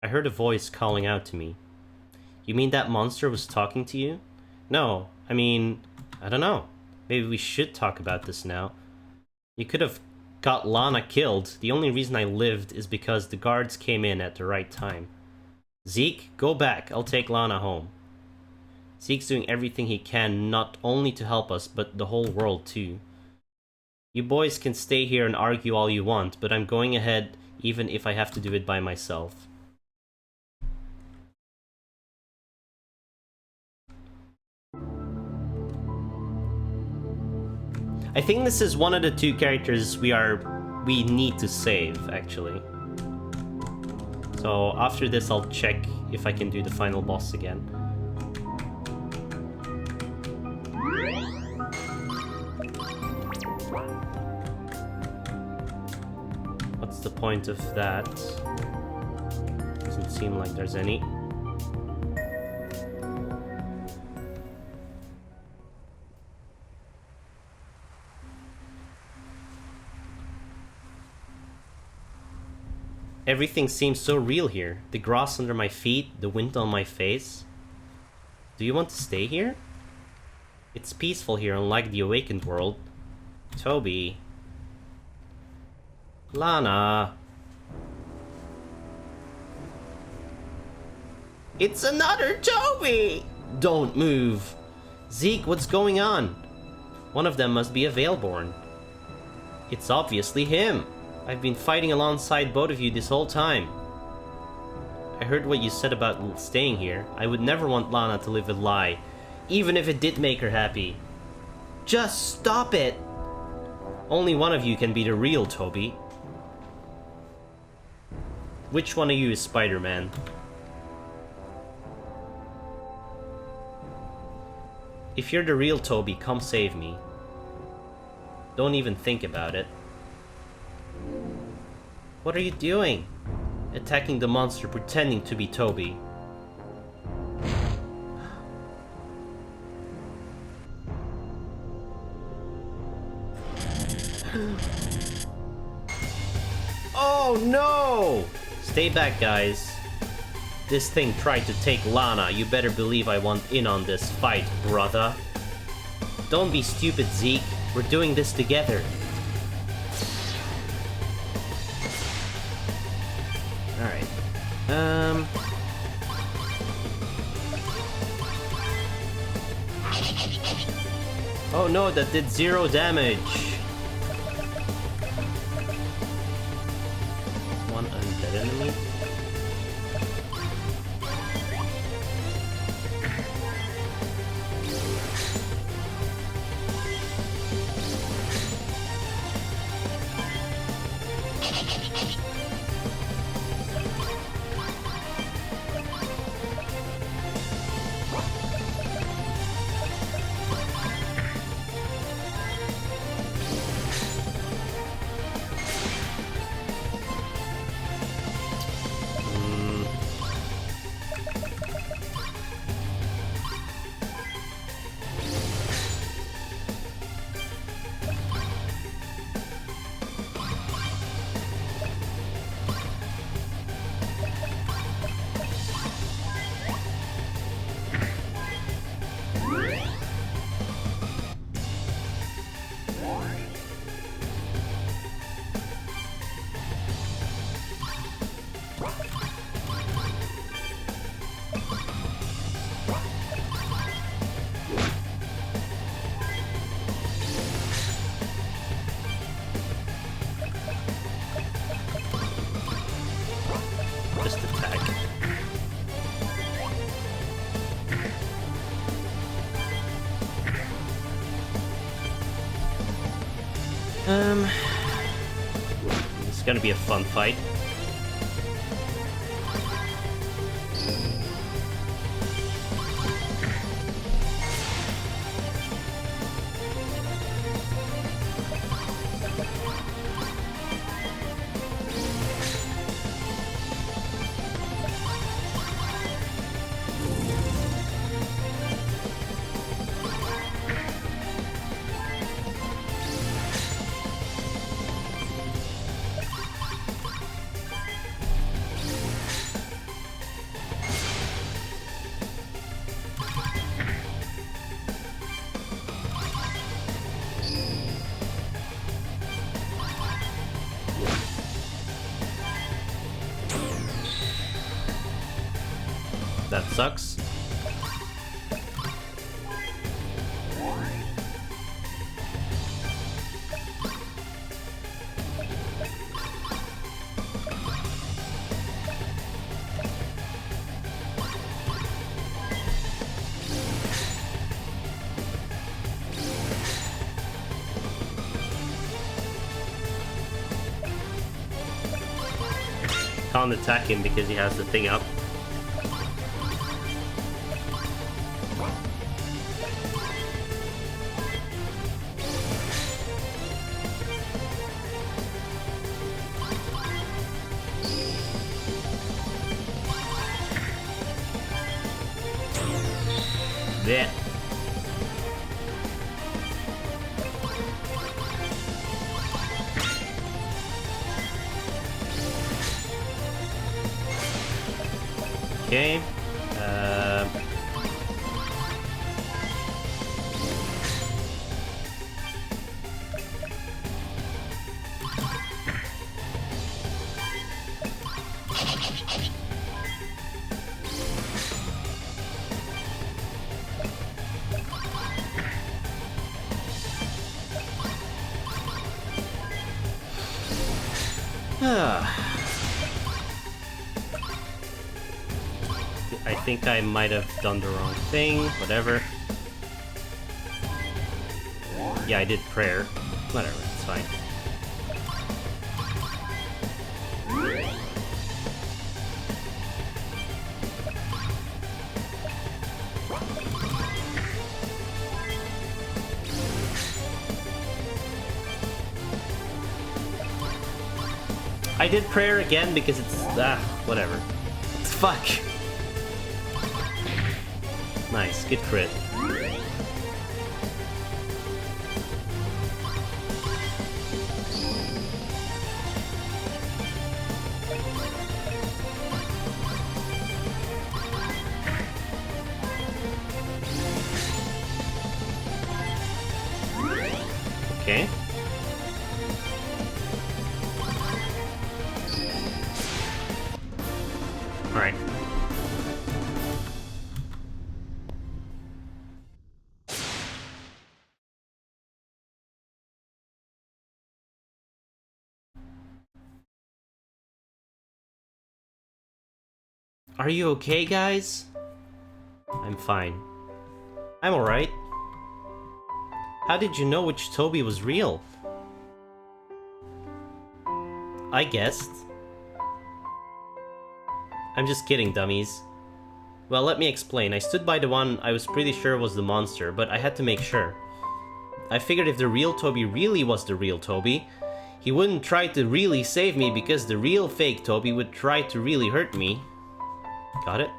I heard a voice calling out to me. You mean that monster was talking to you? No, I mean... I don't know. Maybe we should talk about this now. You could have got Lana killed. The only reason I lived is because the guards came in at the right time. Zeke, go back. I'll take Lana home. Zeke's doing everything he can, not only to help us, but the whole world too. You boys can stay here and argue all you want, but I'm going ahead even if I have to do it by myself. I think this is one of the two characters we need to save, actually. So after this I'll check if I can do the final boss again. What's the point of that? Doesn't seem like there's any. Everything seems so real here. The grass under my feet, the wind on my face. Do you want to stay here? It's peaceful here, unlike the awakened world. Toby. Lana. It's another Toby! Don't move. Zeke, what's going on? One of them must be a Veilborn. It's obviously him. I've been fighting alongside both of you this whole time. I heard what you said about staying here. I would never want Lana to live a lie, even if it did make her happy. Just stop it! Only one of you can be the real Toby. Which one of you is Spider-Man? If you're the real Toby, come save me. Don't even think about it. What are you doing? Attacking the monster pretending to be Toby. Oh no! Stay back, guys. This thing tried to take Lana. You better believe I want in on this fight, brother. Don't be stupid, Zeke. We're doing this together. Alright. Oh no, that did 0 damage. One undead enemy. Just attack. It's gonna be a fun fight. That sucks. Can't attack him because he has the thing up. There. Okay. I think I might have done the wrong thing. Whatever. Yeah, I did prayer. Whatever, it's fine. I did prayer again because it's... whatever. Fuck! Nice, good crit. Okay. Alright. Are you okay, guys? I'm fine. I'm alright. How did you know which Toby was real? I guessed. I'm just kidding, dummies. Well, let me explain. I stood by the one I was pretty sure was the monster, but I had to make sure. I figured if the real Toby really was the real Toby, he wouldn't try to really save me because the real fake Toby would try to really hurt me. Got it?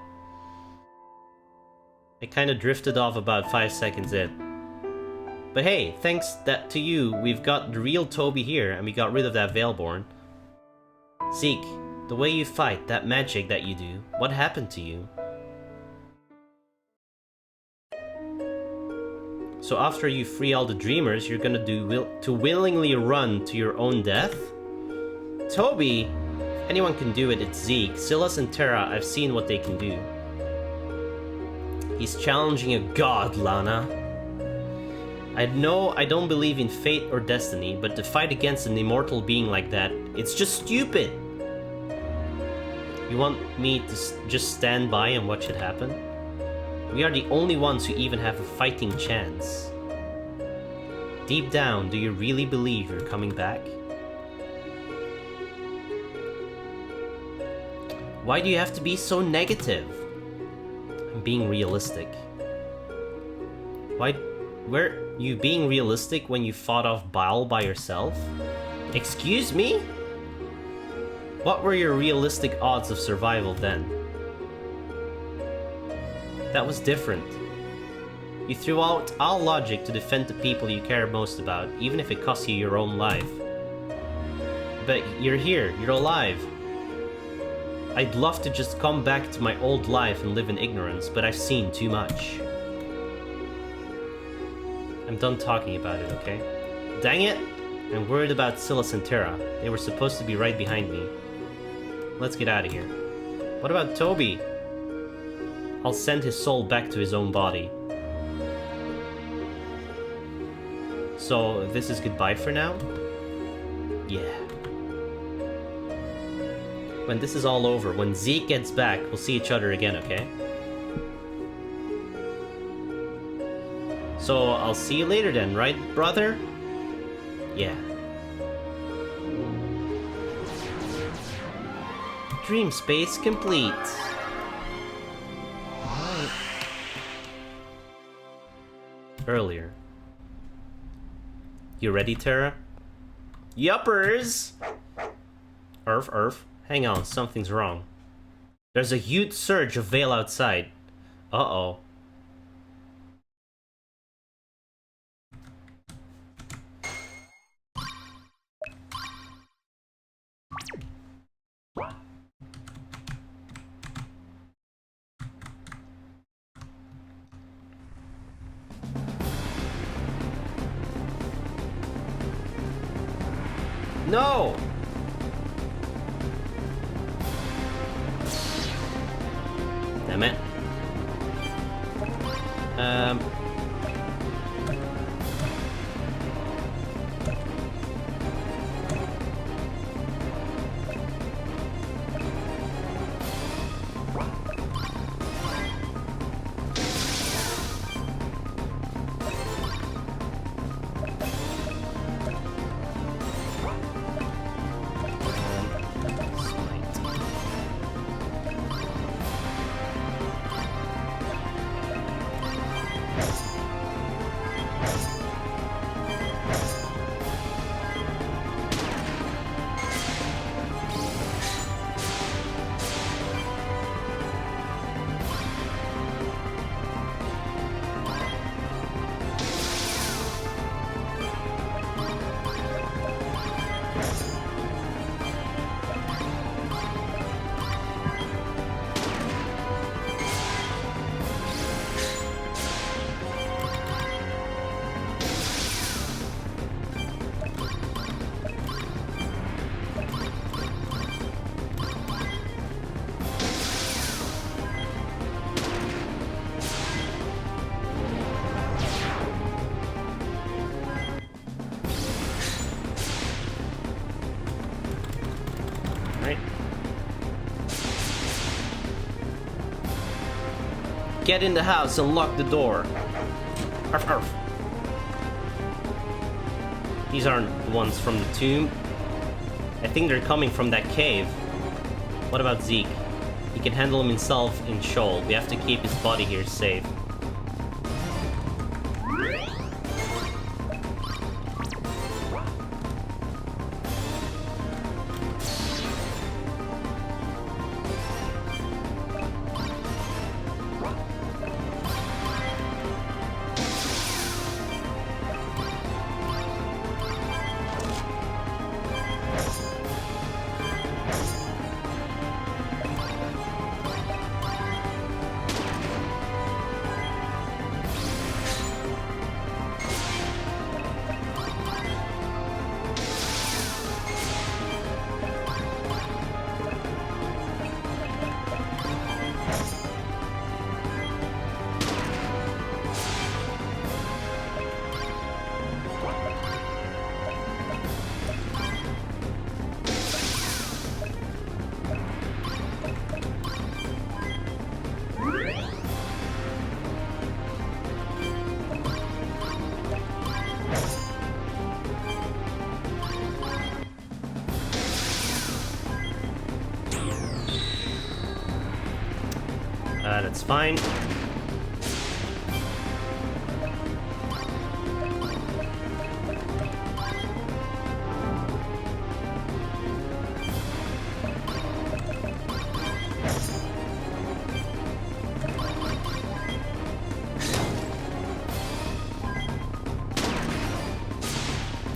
I kinda drifted off about 5 seconds in. But hey, thanks to you, we've got the real Toby here, and we got rid of that Veilborn. Zeke, the way you fight, that magic that you do, what happened to you? So after you free all the dreamers, you're gonna willingly run to your own death? Toby! If anyone can do it, it's Zeke. Silas and Terra, I've seen what they can do. He's challenging a god, Lana. I know I don't believe in fate or destiny, but to fight against an immortal being like that, it's just stupid! You want me to just stand by and watch it happen? We are the only ones who even have a fighting chance. Deep down, do you really believe you're coming back? Why do you have to be so negative? I'm being realistic. Were you being realistic when you fought off Baal by yourself? Excuse me? What were your realistic odds of survival then? That was different. You threw out all logic to defend the people you care most about, even if it cost you your own life. But you're here, you're alive. I'd love to just come back to my old life and live in ignorance, but I've seen too much. I'm done talking about it, okay? Dang it! I'm worried about Silas and Terra. They were supposed to be right behind me. Let's get out of here. What about Toby? I'll send his soul back to his own body. So, this is goodbye for now? Yeah. When this is all over, when Zeke gets back, we'll see each other again, okay? So, I'll see you later then, right, brother? Yeah. Dream space complete. Alright. Earlier. You ready, Terra? Yuppers! Earth. Hang on, something's wrong. There's a huge surge of Veil outside. Uh-oh. No! Damn it. Get in the house and lock the door. Arf, arf. These aren't the ones from the tomb. I think they're coming from that cave. What about Zeke? He can handle himself in Shoal. We have to keep his body here safe. That's fine.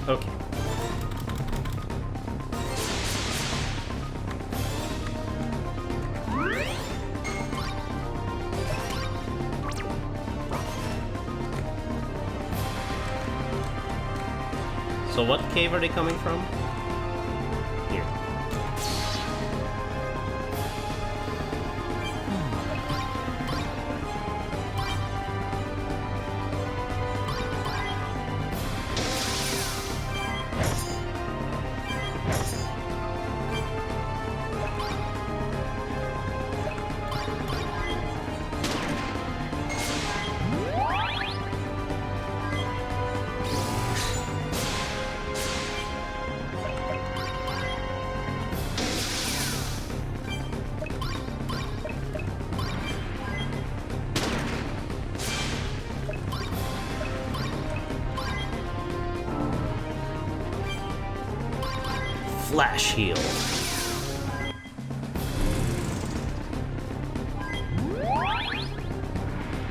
Okay. So what cave are they coming from? Here. Flash heal.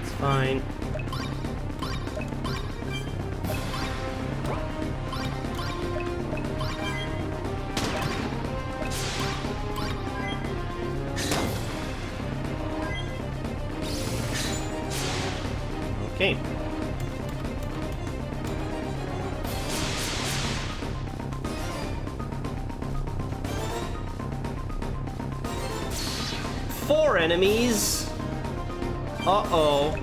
It's fine. Okay. Four enemies. Uh-oh.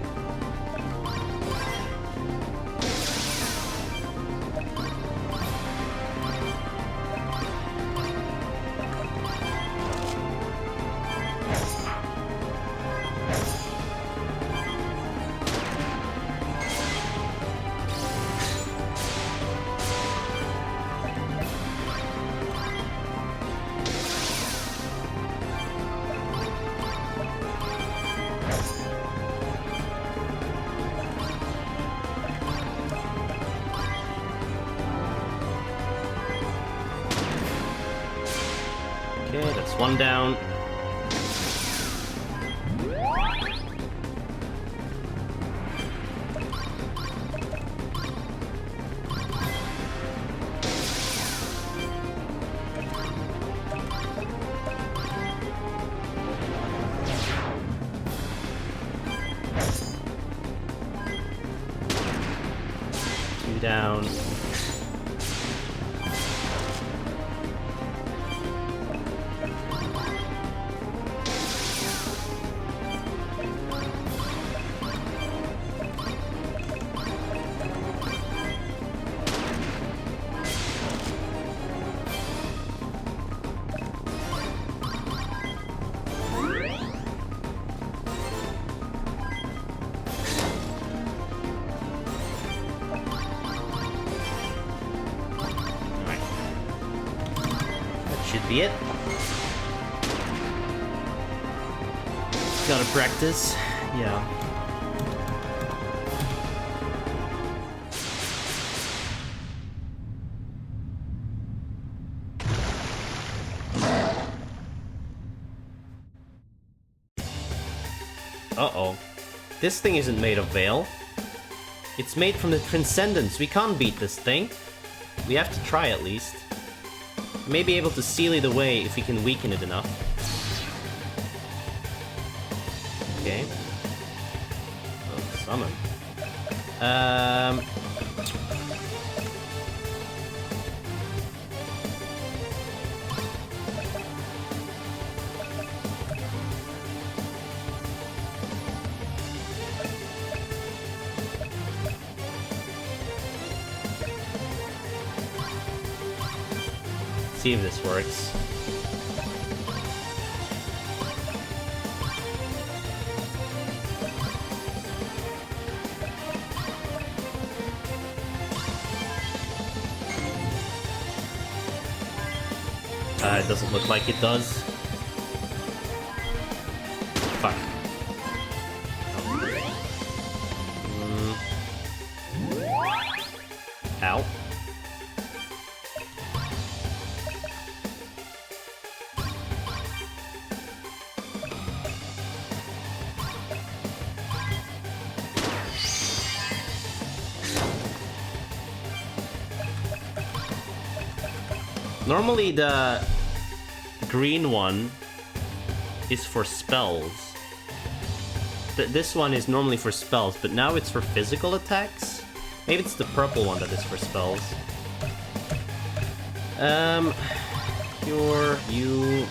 That's one down. Down. Should be it. Gotta practice. Yeah. Uh-oh. This thing isn't made of Veil. It's made from the Transcendence. We can't beat this thing. We have to try at least. May be able to seal it away if we can weaken it enough. Okay. Oh, summon. See if this works. It doesn't look like it does. Fuck. Ow. Normally the green one is for spells. This one is normally for spells, but now it's for physical attacks? Maybe it's the purple one that is for spells. You...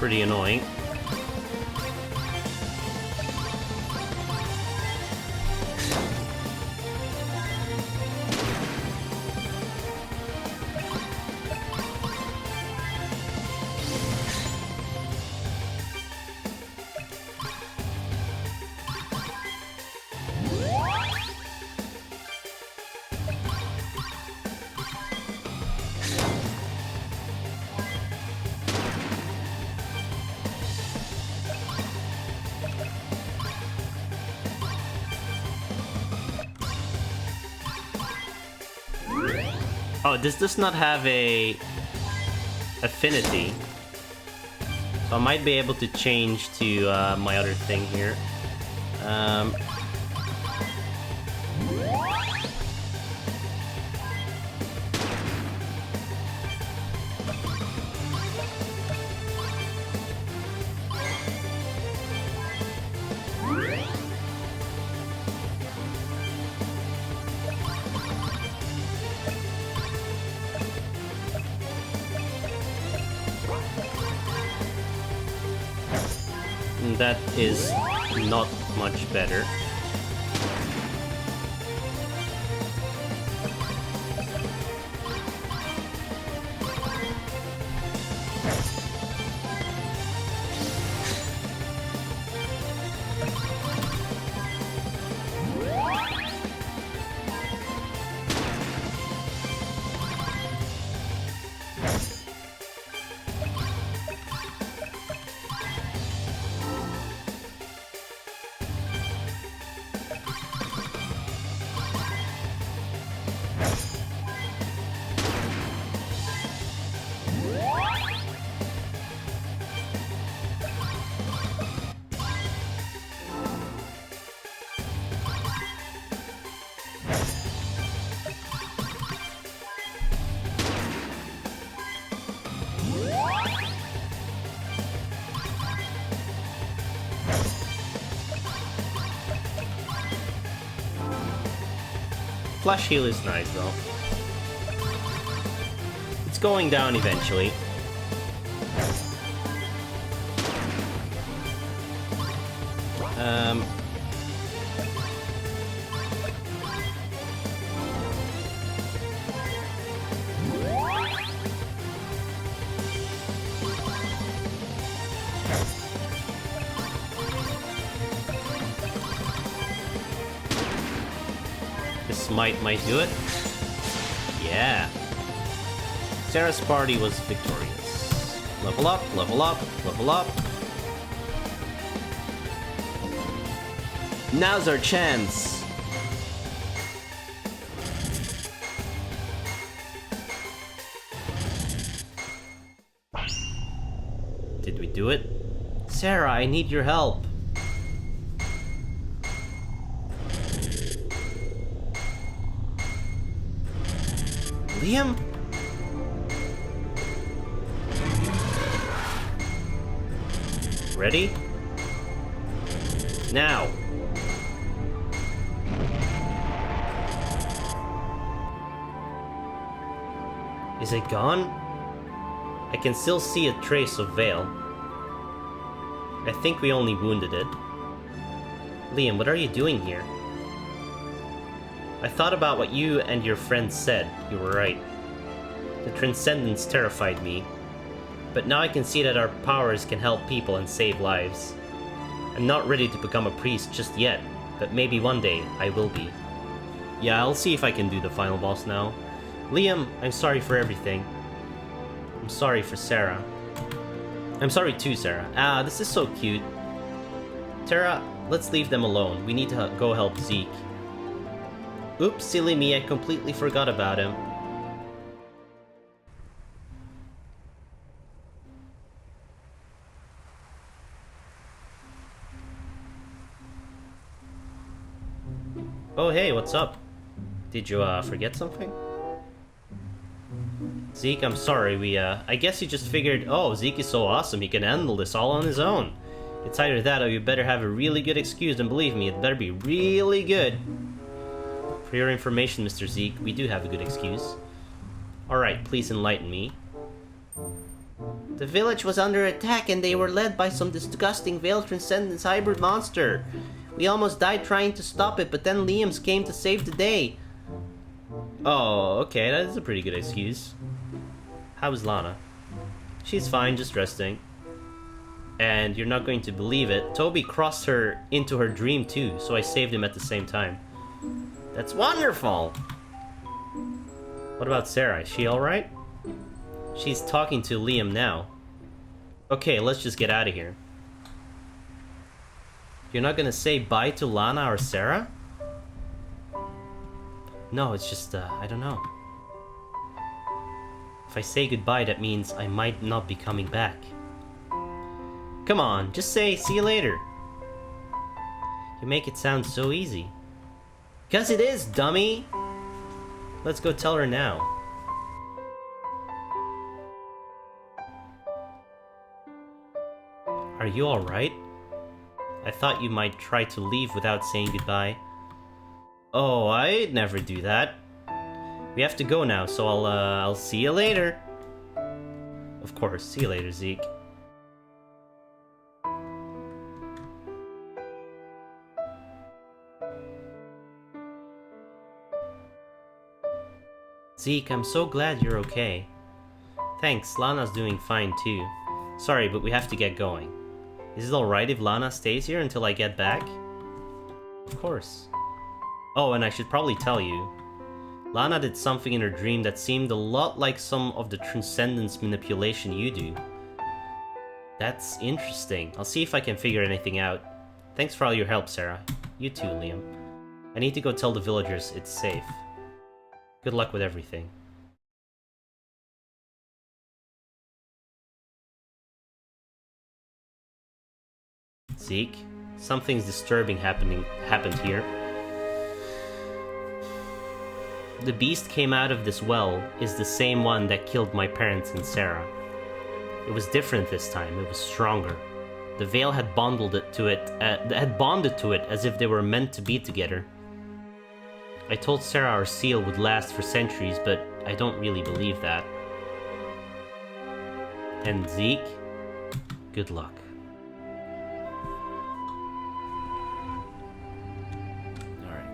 pretty annoying. Oh, this does not have a affinity, so I might be able to change to my other thing here. That is not much better. Flash heal is nice, though. It's going down eventually. This might do it. Yeah. Sarah's party was victorious. Level up, level up, level up. Now's our chance. Did we do it? Sarah, I need your help. Liam? Ready? Now. Is it gone? I can still see a trace of Veil. I think we only wounded it. Liam, what are you doing here? I thought about what you and your friends said. You were right. The Transcendence terrified me. But now I can see that our powers can help people and save lives. I'm not ready to become a priest just yet, but maybe one day I will be. Yeah, I'll see if I can do the final boss now. Liam, I'm sorry for everything. I'm sorry for Sarah. I'm sorry too, Sarah. Ah, this is so cute. Tara, let's leave them alone. We need to go help Zeke. Oops, silly me, I completely forgot about him. Oh hey, what's up? Did you forget something? Zeke, I'm sorry, I guess you just figured, oh, Zeke is so awesome, he can handle this all on his own. It's either that or you better have a really good excuse, and believe me, it better be really good. For your information, Mr. Zeke, we do have a good excuse. Alright, please enlighten me. The village was under attack and they were led by some disgusting Veiled Transcendence hybrid monster. We almost died trying to stop it, but then Liam's came to save the day. Oh, okay, that is a pretty good excuse. How's Lana? She's fine, just resting. And you're not going to believe it, Toby crossed her into her dream too, so I saved him at the same time. That's wonderful! What about Sarah? Is she alright? She's talking to Liam now. Okay, let's just get out of here. You're not gonna say bye to Lana or Sarah? No, it's just, I don't know. If I say goodbye, that means I might not be coming back. Come on, just say, see you later. You make it sound so easy. 'Cause it is, dummy! Let's go tell her now. Are you alright? I thought you might try to leave without saying goodbye. Oh, I'd never do that. We have to go now, so I'll see you later. Of course, see you later, Zeke. Zeke, I'm so glad you're okay. Thanks, Lana's doing fine too. Sorry, but we have to get going. Is it alright if Lana stays here until I get back? Of course. Oh, and I should probably tell you. Lana did something in her dream that seemed a lot like some of the Transcendence manipulation you do. That's interesting. I'll see if I can figure anything out. Thanks for all your help, Sarah. You too, Liam. I need to go tell the villagers it's safe. Good luck with everything. Zeke, something's disturbing happened here. The beast came out of this well is the same one that killed my parents and Sarah. It was different this time, it was stronger. The veil had bonded to it as if they were meant to be together. I told Sarah our seal would last for centuries, but I don't really believe that. And Zeke, good luck. Alright.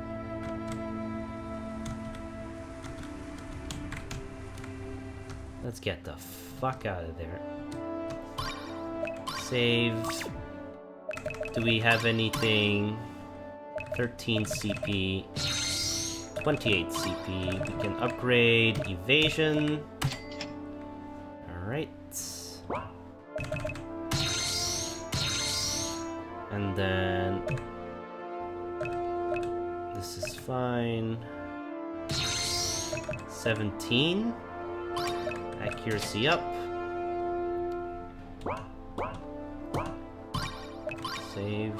Let's get the fuck out of there. Save. Do we have anything? 13 CP, 28 CP. We can upgrade evasion. Alright. And then this is fine. 17. Accuracy up. Save.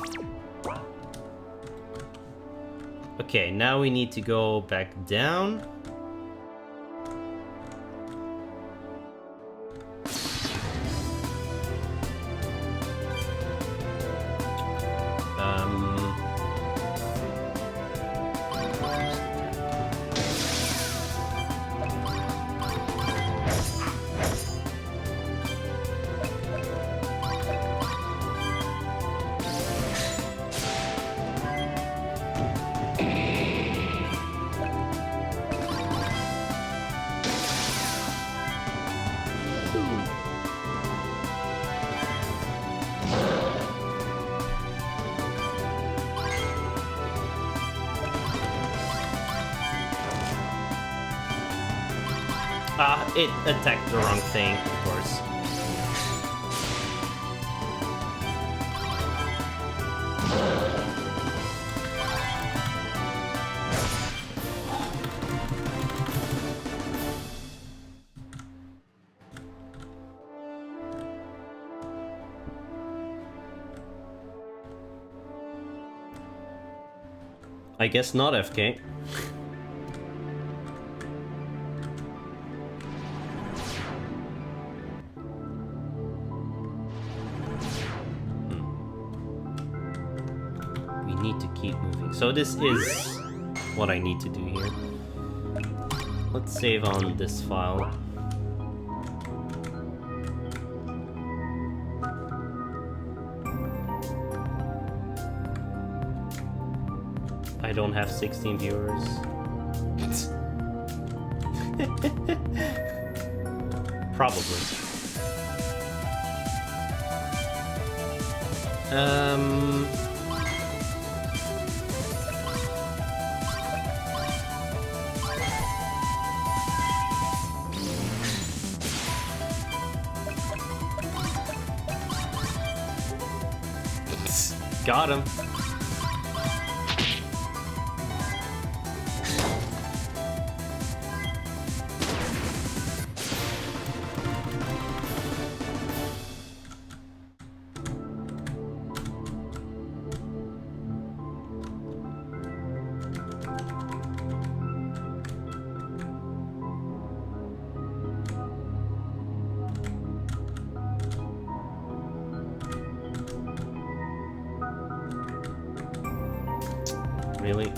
Okay, now we need to go back down. It attacked the wrong thing, of course. I guess not, FK. So this is what I need to do here. Let's save on this file. I don't have 16 viewers. Probably. Got him. Really?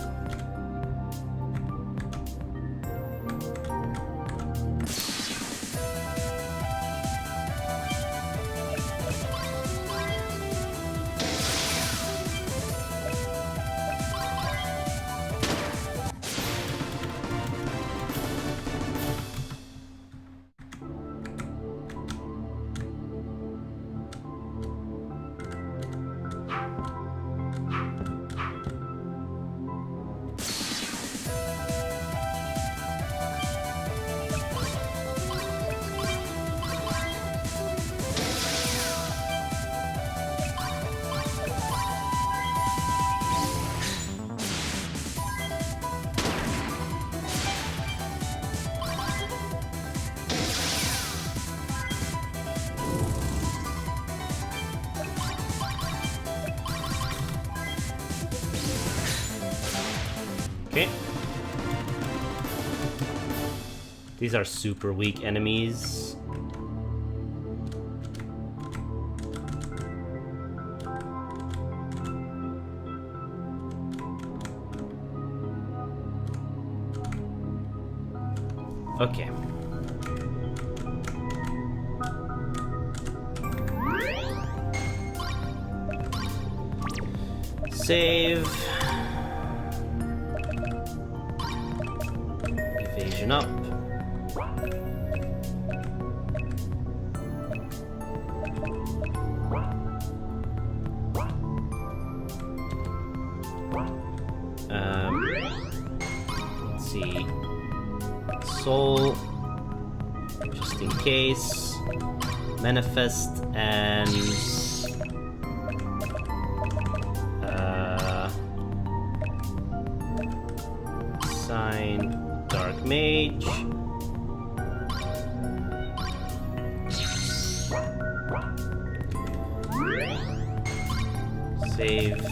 Okay. These are super weak enemies. Okay. Save. Evasion up. Let's see. Soul. Just in case. Manifest and... Sign. Dark Mage. Save.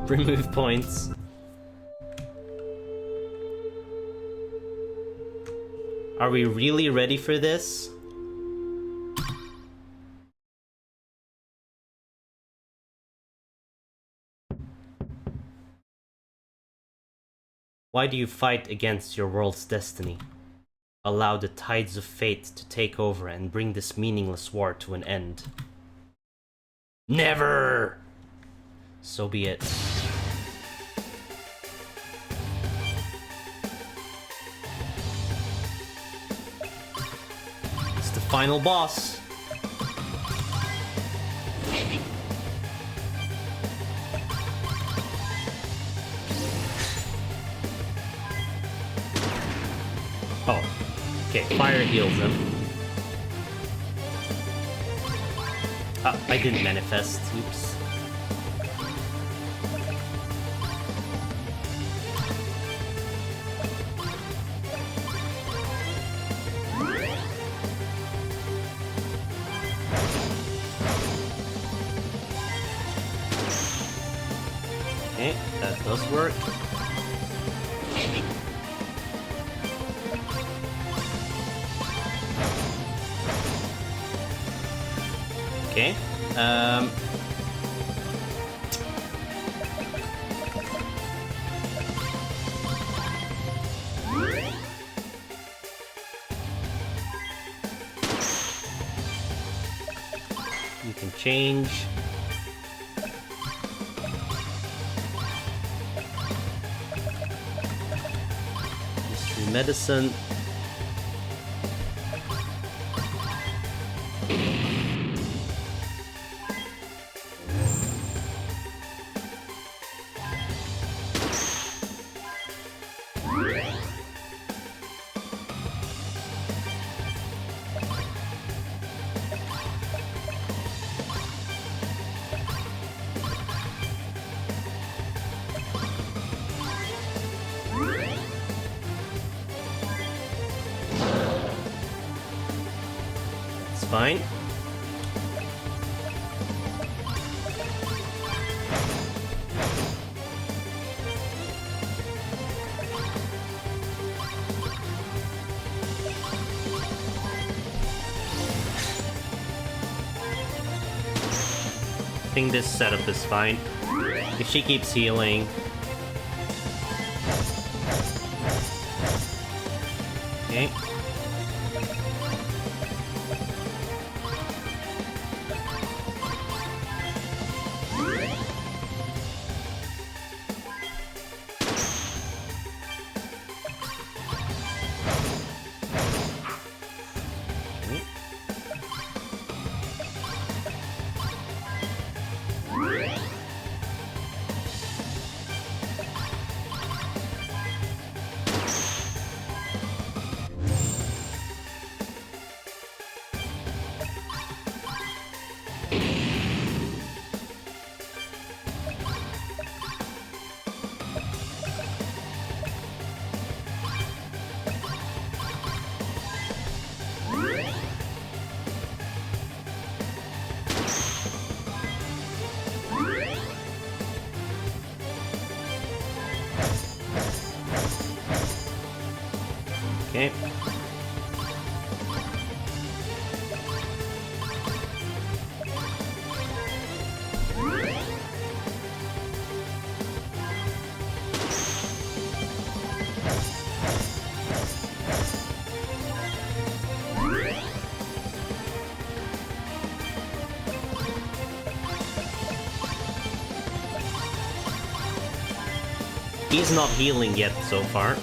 Remove points. Are we really ready for this? Why do you fight against your world's destiny? Allow the tides of fate to take over and bring this meaningless war to an end. Never! So be it. It's the final boss. Oh, okay, fire heals him. I didn't manifest, oops. Okay, that does work. Okay, you can change. Mystery medicine. Fine. I think this setup is fine. If she keeps healing. Okay. Okay. He's not healing yet so far.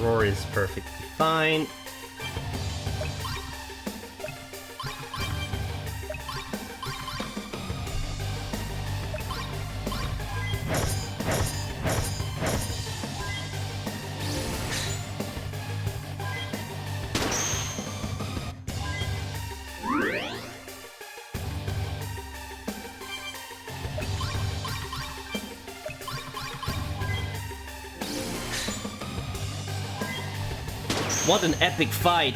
Roar is perfectly fine. What an epic fight!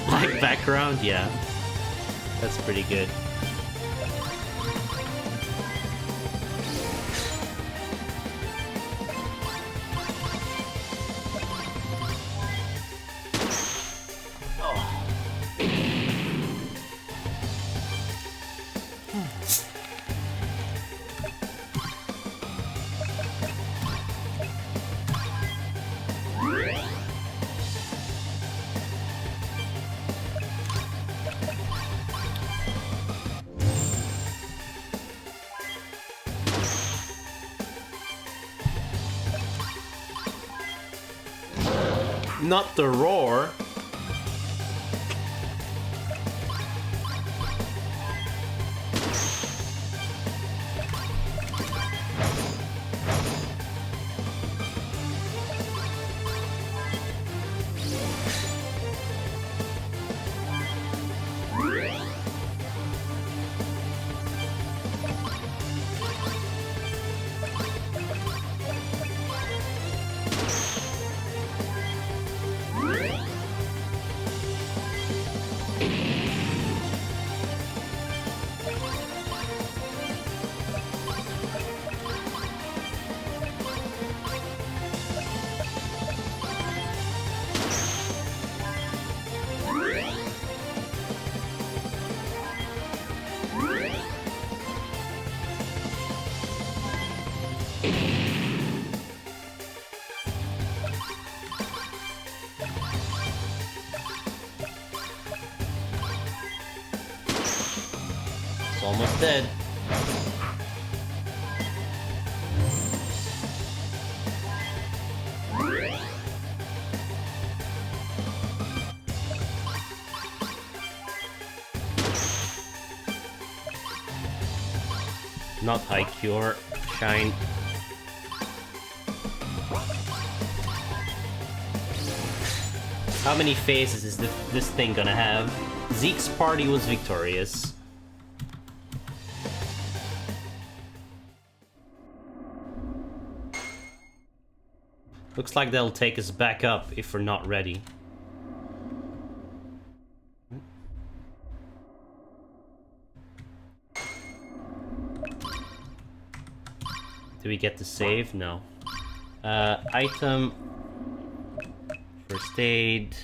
Black background, yeah. That's pretty good. Not the roar. Almost dead. Not high cure. Shine. How many phases is this thing gonna have? Zeke's party was victorious. Looks like they'll take us back up if we're not ready. Do we get to save? No. Item. First aid.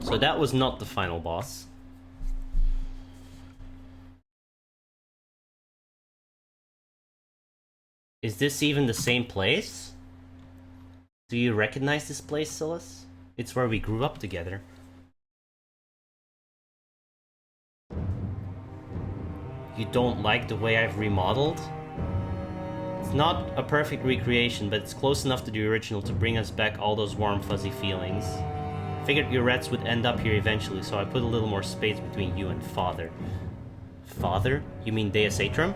So that was not the final boss. Is this even the same place? Do you recognize this place, Silas? It's where we grew up together. You don't like the way I've remodeled? It's not a perfect recreation, but it's close enough to the original to bring us back all those warm, fuzzy feelings. Figured your rats would end up here eventually, so I put a little more space between you and Father. Father? You mean Deus Atrum?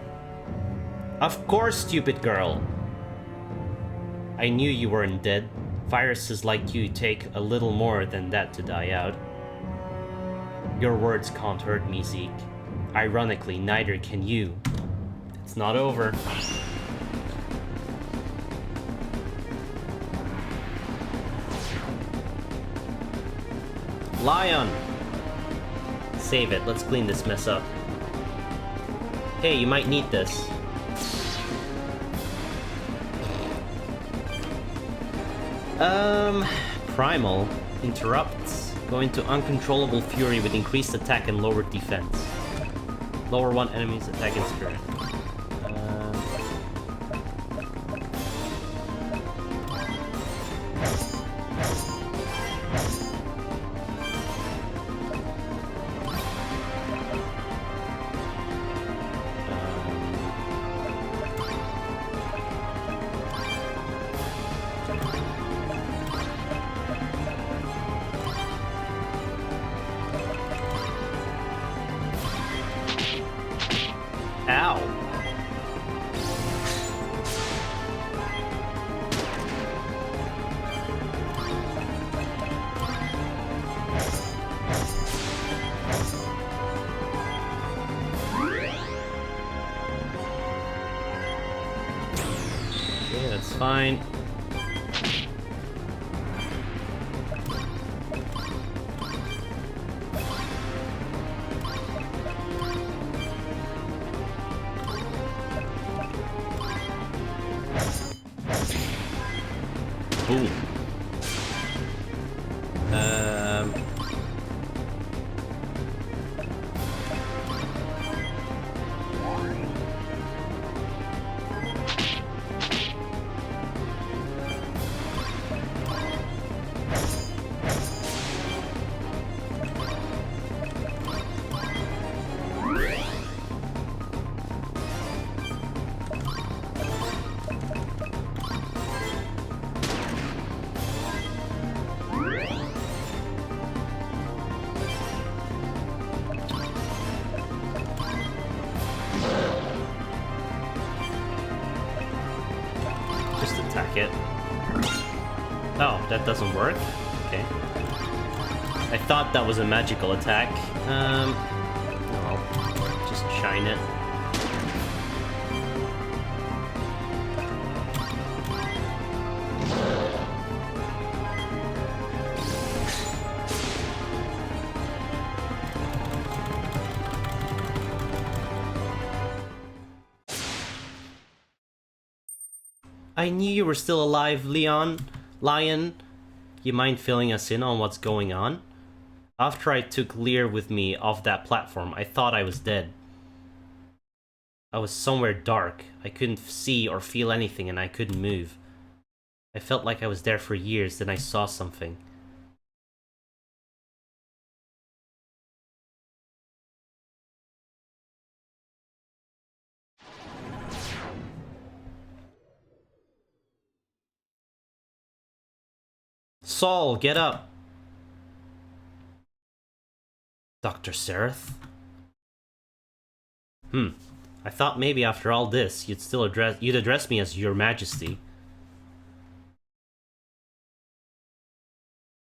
Of course, stupid girl! I knew you weren't dead. Viruses like you take a little more than that to die out. Your words can't hurt me, Zeke. Ironically, neither can you. It's not over. Lion! Save it. Let's clean this mess up. Hey, you might need this. Primal interrupts. Go into uncontrollable fury with increased attack and lowered defense. Lower one enemy's attack and spirit. Ow! Okay, that's fine. Boom. Just attack it. Oh, that doesn't work? Okay. I thought that was a magical attack. No, just shine it. I knew you were still alive, Lion. You mind filling us in on what's going on? After I took Lear with me off that platform, I thought I was dead. I was somewhere dark. I couldn't see or feel anything, and I couldn't move. I felt like I was there for years, then I saw something. Saul, get up! Dr. Sereth? I thought maybe after all this, you'd address me as Your Majesty.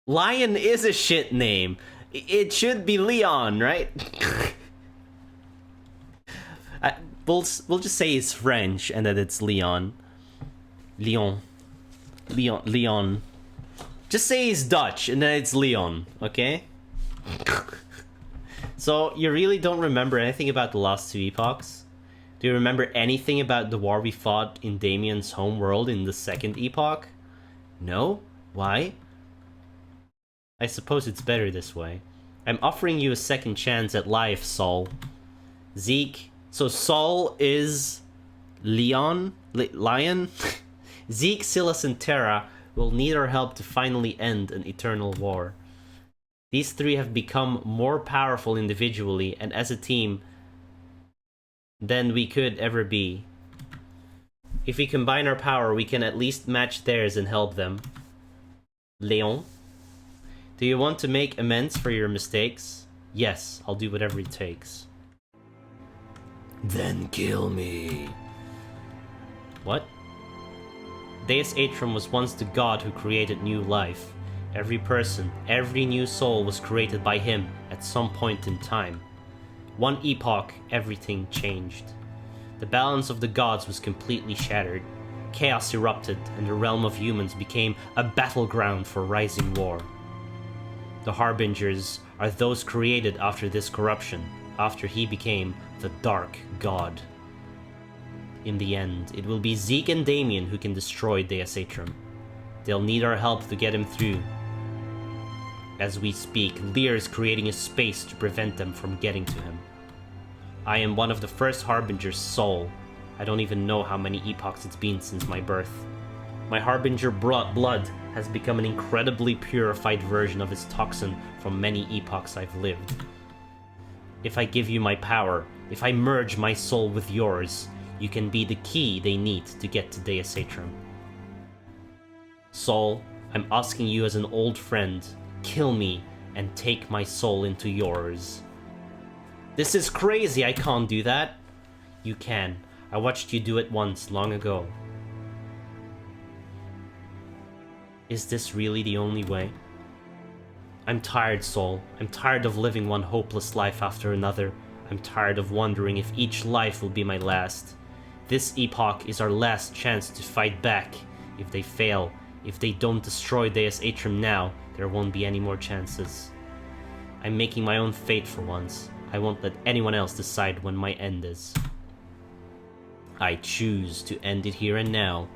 Lion is a shit name. It should be Leon, right? We'll just say it's French and that it's Leon. Leon. Just say he's Dutch and then it's Leon, okay? So, you really don't remember anything about the last two epochs? Do you remember anything about the war we fought in Damien's homeworld in the second epoch? No? Why? I suppose it's better this way. I'm offering you a second chance at life, Saul. Zeke. So Saul is Lion? Zeke, Silas, and Terra will need our help to finally end an eternal war. These three have become more powerful individually and as a team than we could ever be. If we combine our power, we can at least match theirs and help them. Leon? Do you want to make amends for your mistakes? Yes, I'll do whatever it takes. Then kill me. What? Deus Atrum was once the god who created new life. Every person, every new soul was created by him at some point in time. One epoch, everything changed. The balance of the gods was completely shattered. Chaos erupted, and the realm of humans became a battleground for rising war. The Harbingers are those created after this corruption, after he became the Dark God. In the end, it will be Zeke and Damien who can destroy Deus Atrum. They'll need our help to get him through. As we speak, Lear is creating a space to prevent them from getting to him. I am one of the first Harbinger's soul. I don't even know how many epochs it's been since my birth. My Harbinger blood has become an incredibly purified version of its toxin from many epochs I've lived. If I give you my power, if I merge my soul with yours, you can be the key they need to get to Deus Atrum. Soul, I'm asking you as an old friend, kill me and take my soul into yours. This is crazy, I can't do that. You can. I watched you do it once, long ago. Is this really the only way? I'm tired, Soul. I'm tired of living one hopeless life after another. I'm tired of wondering if each life will be my last. This epoch is our last chance to fight back. If they fail, if they don't destroy Deus Atrum now, there won't be any more chances. I'm making my own fate for once. I won't let anyone else decide when my end is. I choose to end it here and now.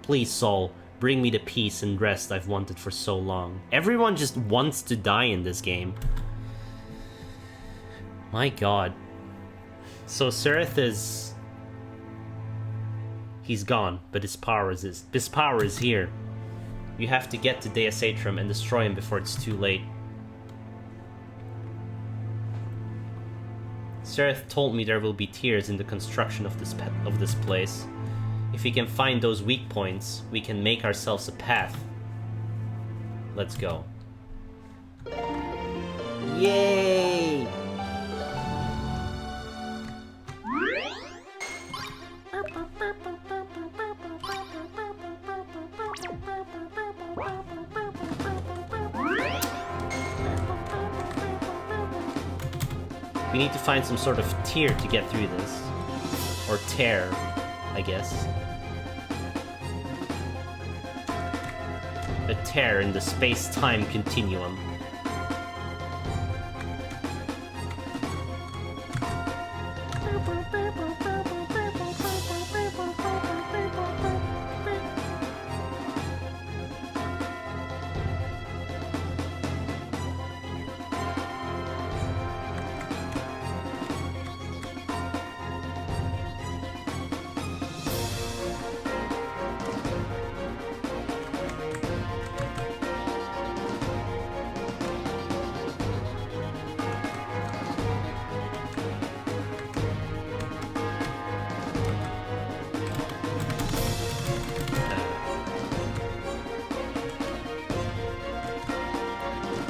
Please, Saul, bring me the peace and rest I've wanted for so long. Everyone just wants to die in this game. My god. So Sereth is... He's gone, but his power is here. You have to get to Deus Atrum and destroy him before it's too late. Sereth told me there will be tears in the construction of this place. If we can find those weak points, we can make ourselves a path. Let's go. Yay! We need to find some sort of tier to get through this. Or tear, I guess. A tear in the space-time continuum.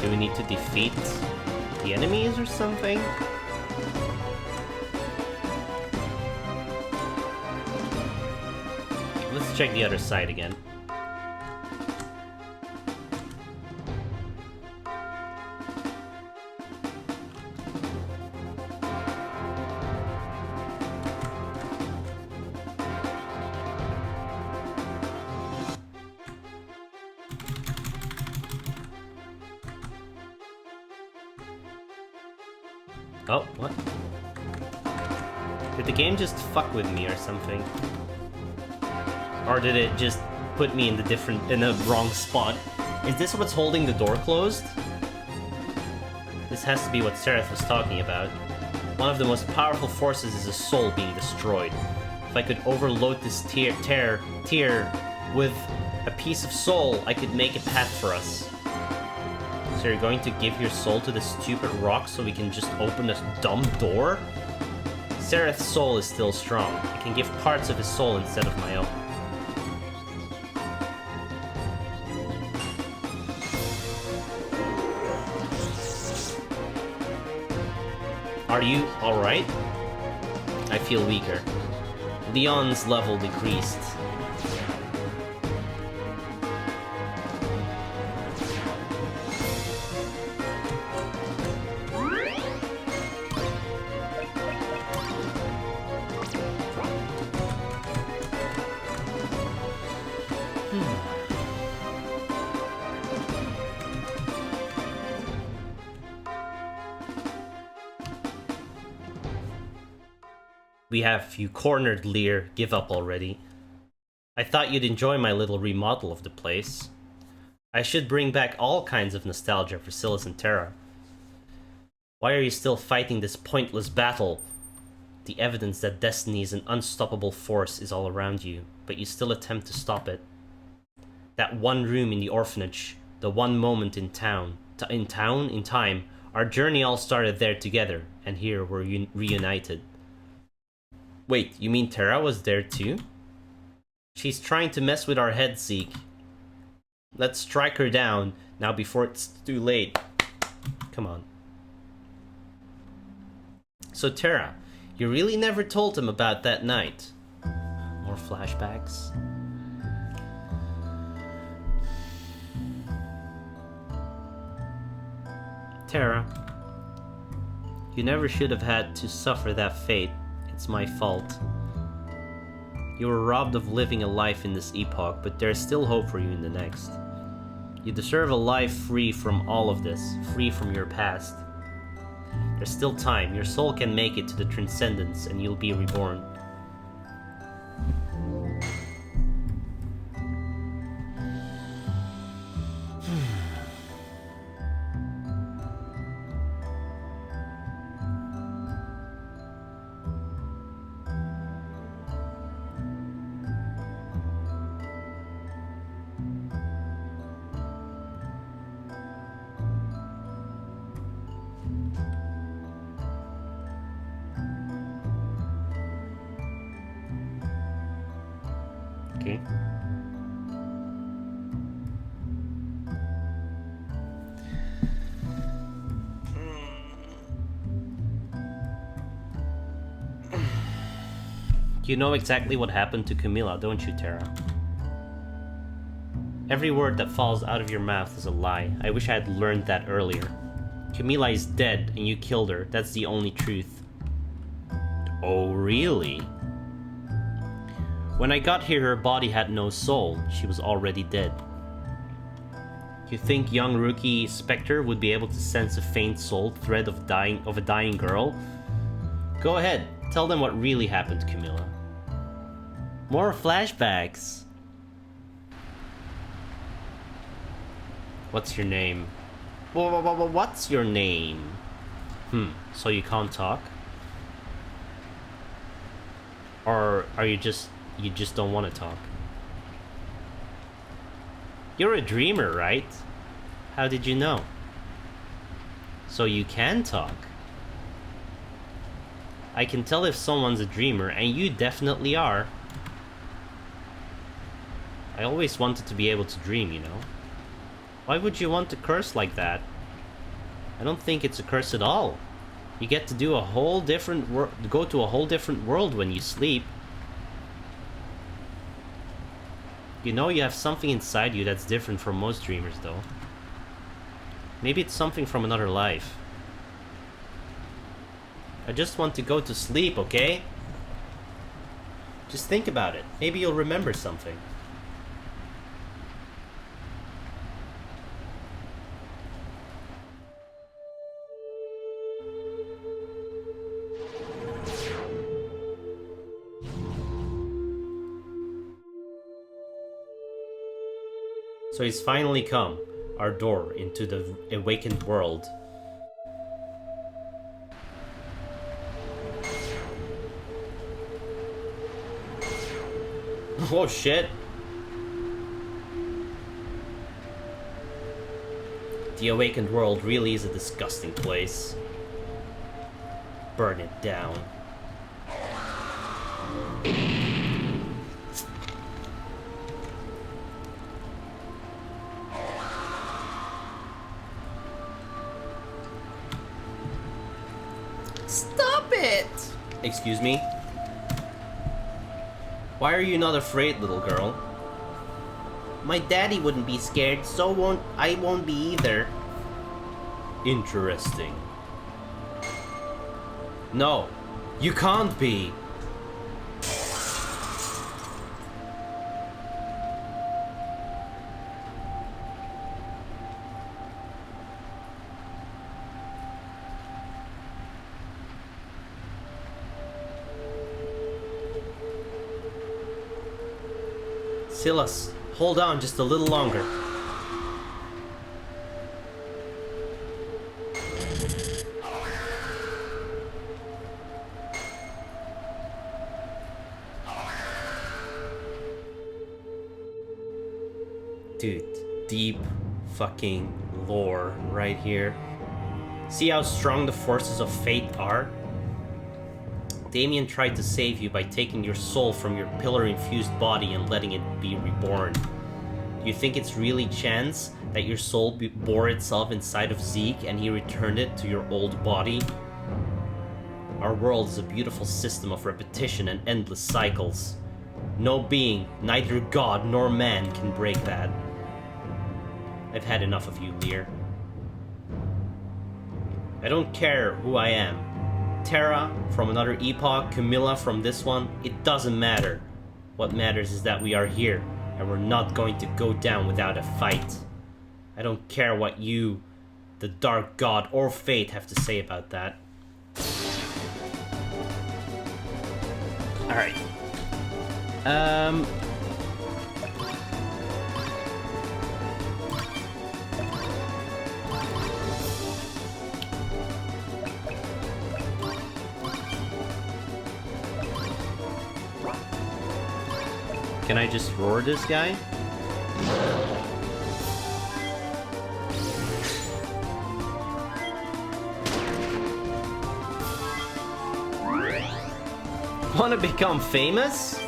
Do we need to defeat the enemies or something? Let's check the other side again. Oh, what? Did the game just fuck with me or something? Or did it just put me in the wrong spot? Is this what's holding the door closed? This has to be what Sereth was talking about. One of the most powerful forces is a soul being destroyed. If I could overload this tier with a piece of soul, I could make a path for us. So you're going to give your soul to this stupid rock so we can just open this dumb door? Sereth's soul is still strong. I can give parts of his soul instead of my own. Are you alright? I feel weaker. Leon's level decreased. We have you cornered, Lear. Give up already. I thought you'd enjoy my little remodel of the place. I should bring back all kinds of nostalgia for Silas and Terra. Why are you still fighting this pointless battle? The evidence that destiny is an unstoppable force is all around you, but you still attempt to stop it. That one room in the orphanage, the one moment in time, our journey all started there together, and here we're reunited. Wait, you mean Terra was there too? She's trying to mess with our head, Zeke. Let's strike her down, now before it's too late. Come on. So Terra, you really never told him about that night? More flashbacks? Terra, you never should have had to suffer that fate. It's my fault. You were robbed of living a life in this epoch, but there's still hope for you in the next. You deserve a life free from all of this, free from your past. There's still time. Your soul can make it to the transcendence, and you'll be reborn. Okay. You know exactly what happened to Camilla, don't you, Terra? Every word that falls out of your mouth is a lie. I wish I had learned that earlier. Camilla is dead, and you killed her. That's the only truth. Oh, really? When I got here, her body had no soul. She was already dead. You think young rookie Spectre would be able to sense a faint soul thread of a dying girl? Go ahead, tell them what really happened to Camilla. More flashbacks. What's your name? What's your name? So you can't talk? Or are you just don't want to talk? You're a dreamer, right? How did you know? So you can talk. I can tell if someone's a dreamer, and you definitely are. I always wanted to be able to dream, you know? Why would you want to curse like that? I don't think it's a curse at all. You get to do go to a whole different world when you sleep. You know you have something inside you that's different from most dreamers, though. Maybe it's something from another life. I just want to go to sleep, okay? Just think about it. Maybe you'll remember something. So he's finally come, our door into the awakened world. Oh shit! The awakened world really is a disgusting place. Burn it down. Stop it! Excuse me? Why are you not afraid, little girl? My daddy wouldn't be scared, so I won't be either. Interesting. No, you can't be. Silas, hold on just a little longer. Dude, deep fucking lore right here. See how strong the forces of fate are? Damien tried to save you by taking your soul from your pillar-infused body and letting it be reborn. Do you think it's really chance that your soul bore itself inside of Zeke and he returned it to your old body? Our world is a beautiful system of repetition and endless cycles. No being, neither God nor man, can break that. I've had enough of you, Lear. I don't care who I am. Terra from another epoch, Camilla from this one, it doesn't matter. What matters is that we are here, and we're not going to go down without a fight. I don't care what you, the Dark God, or Fate have to say about that. Alright. Can I just roar this guy? Wanna become famous?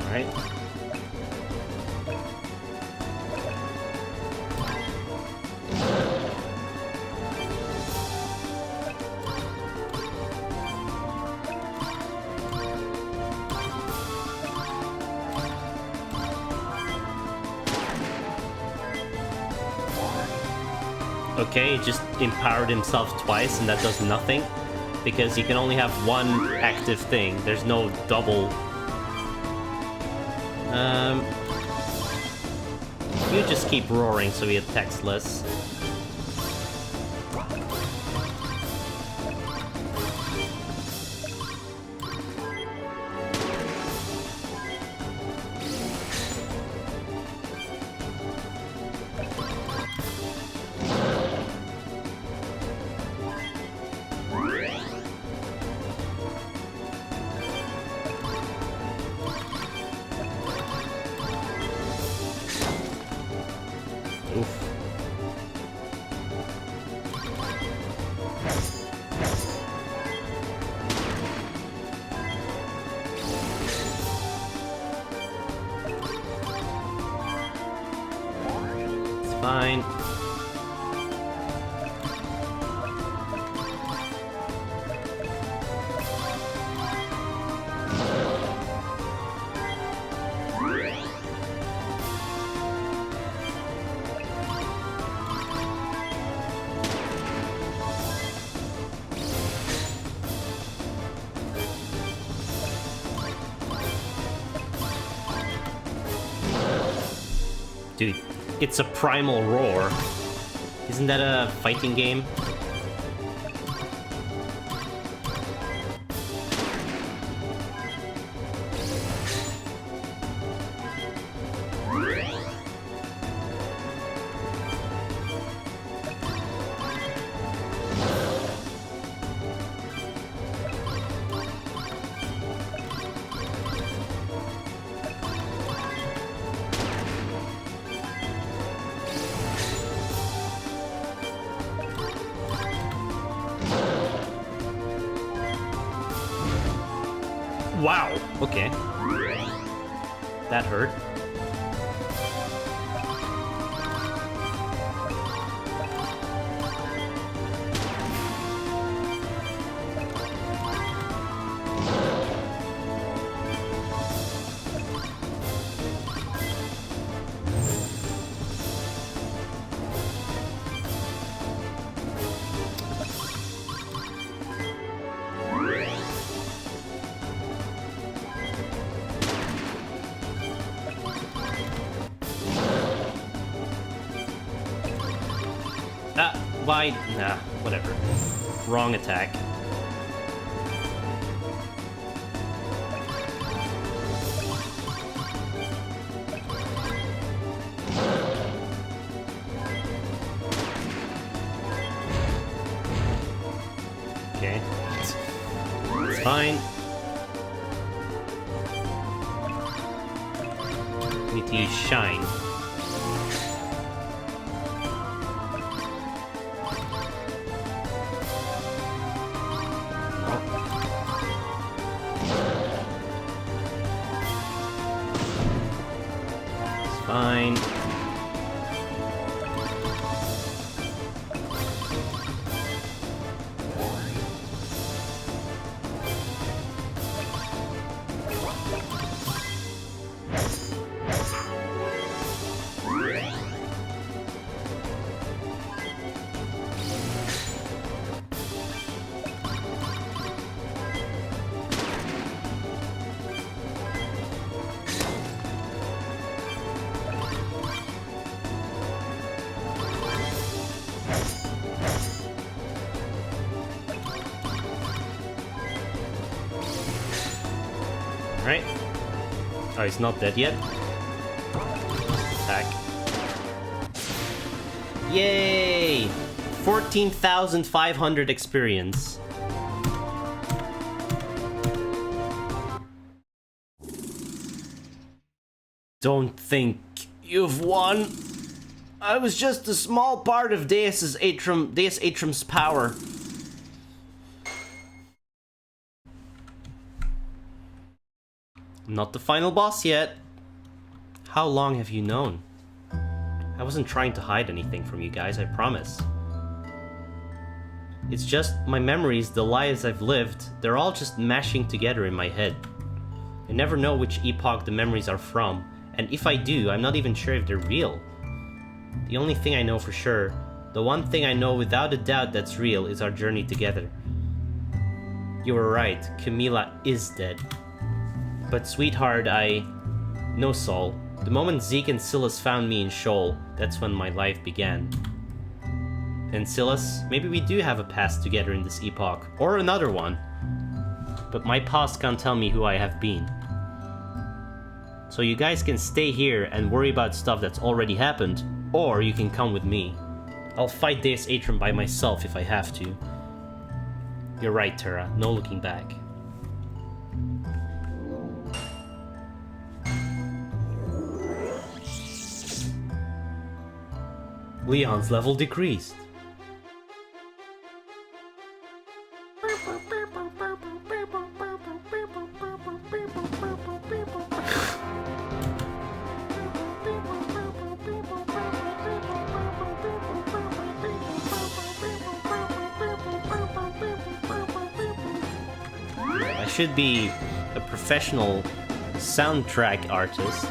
Alright. Okay, he just empowered himself twice and that does nothing. Because he can only have one active thing. There's no double. You just keep roaring so he attacks less. Fine. Dude, it's a primal roar. Isn't that a fighting game? Wow, okay. That hurt. Why? Nah, whatever. Wrong attack. Okay. It's fine. Need to use Shine. Fine. Alright. Oh, he's not dead yet. Attack. Yay! 14,500 experience. Don't think you've won. I was just a small part of Deus Atrum's power. Not the final boss yet. How long have you known? I wasn't trying to hide anything from you guys, I promise. It's just my memories, the lives I've lived, they're all just mashing together in my head. I never know which epoch the memories are from, and if I do, I'm not even sure if they're real. The only thing I know for sure, the one thing I know without a doubt that's real, is our journey together. You were right, Camila is dead. But sweetheart, No, Saul. The moment Zeke and Silas found me in Sheol, that's when my life began. And Silas, maybe we do have a past together in this epoch, or another one. But my past can't tell me who I have been. So you guys can stay here and worry about stuff that's already happened, or you can come with me. I'll fight Deus Atrum by myself if I have to. You're right, Terra, no looking back. Leon's level decreased. I should be a professional soundtrack artist.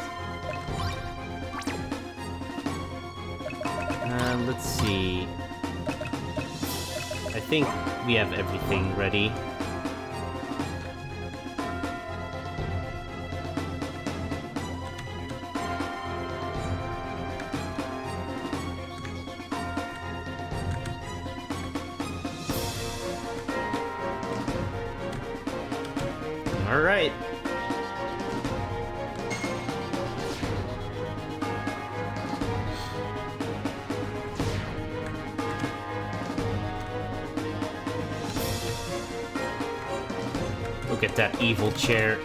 Let's see. I think we have everything ready. All right. Look at that evil chair.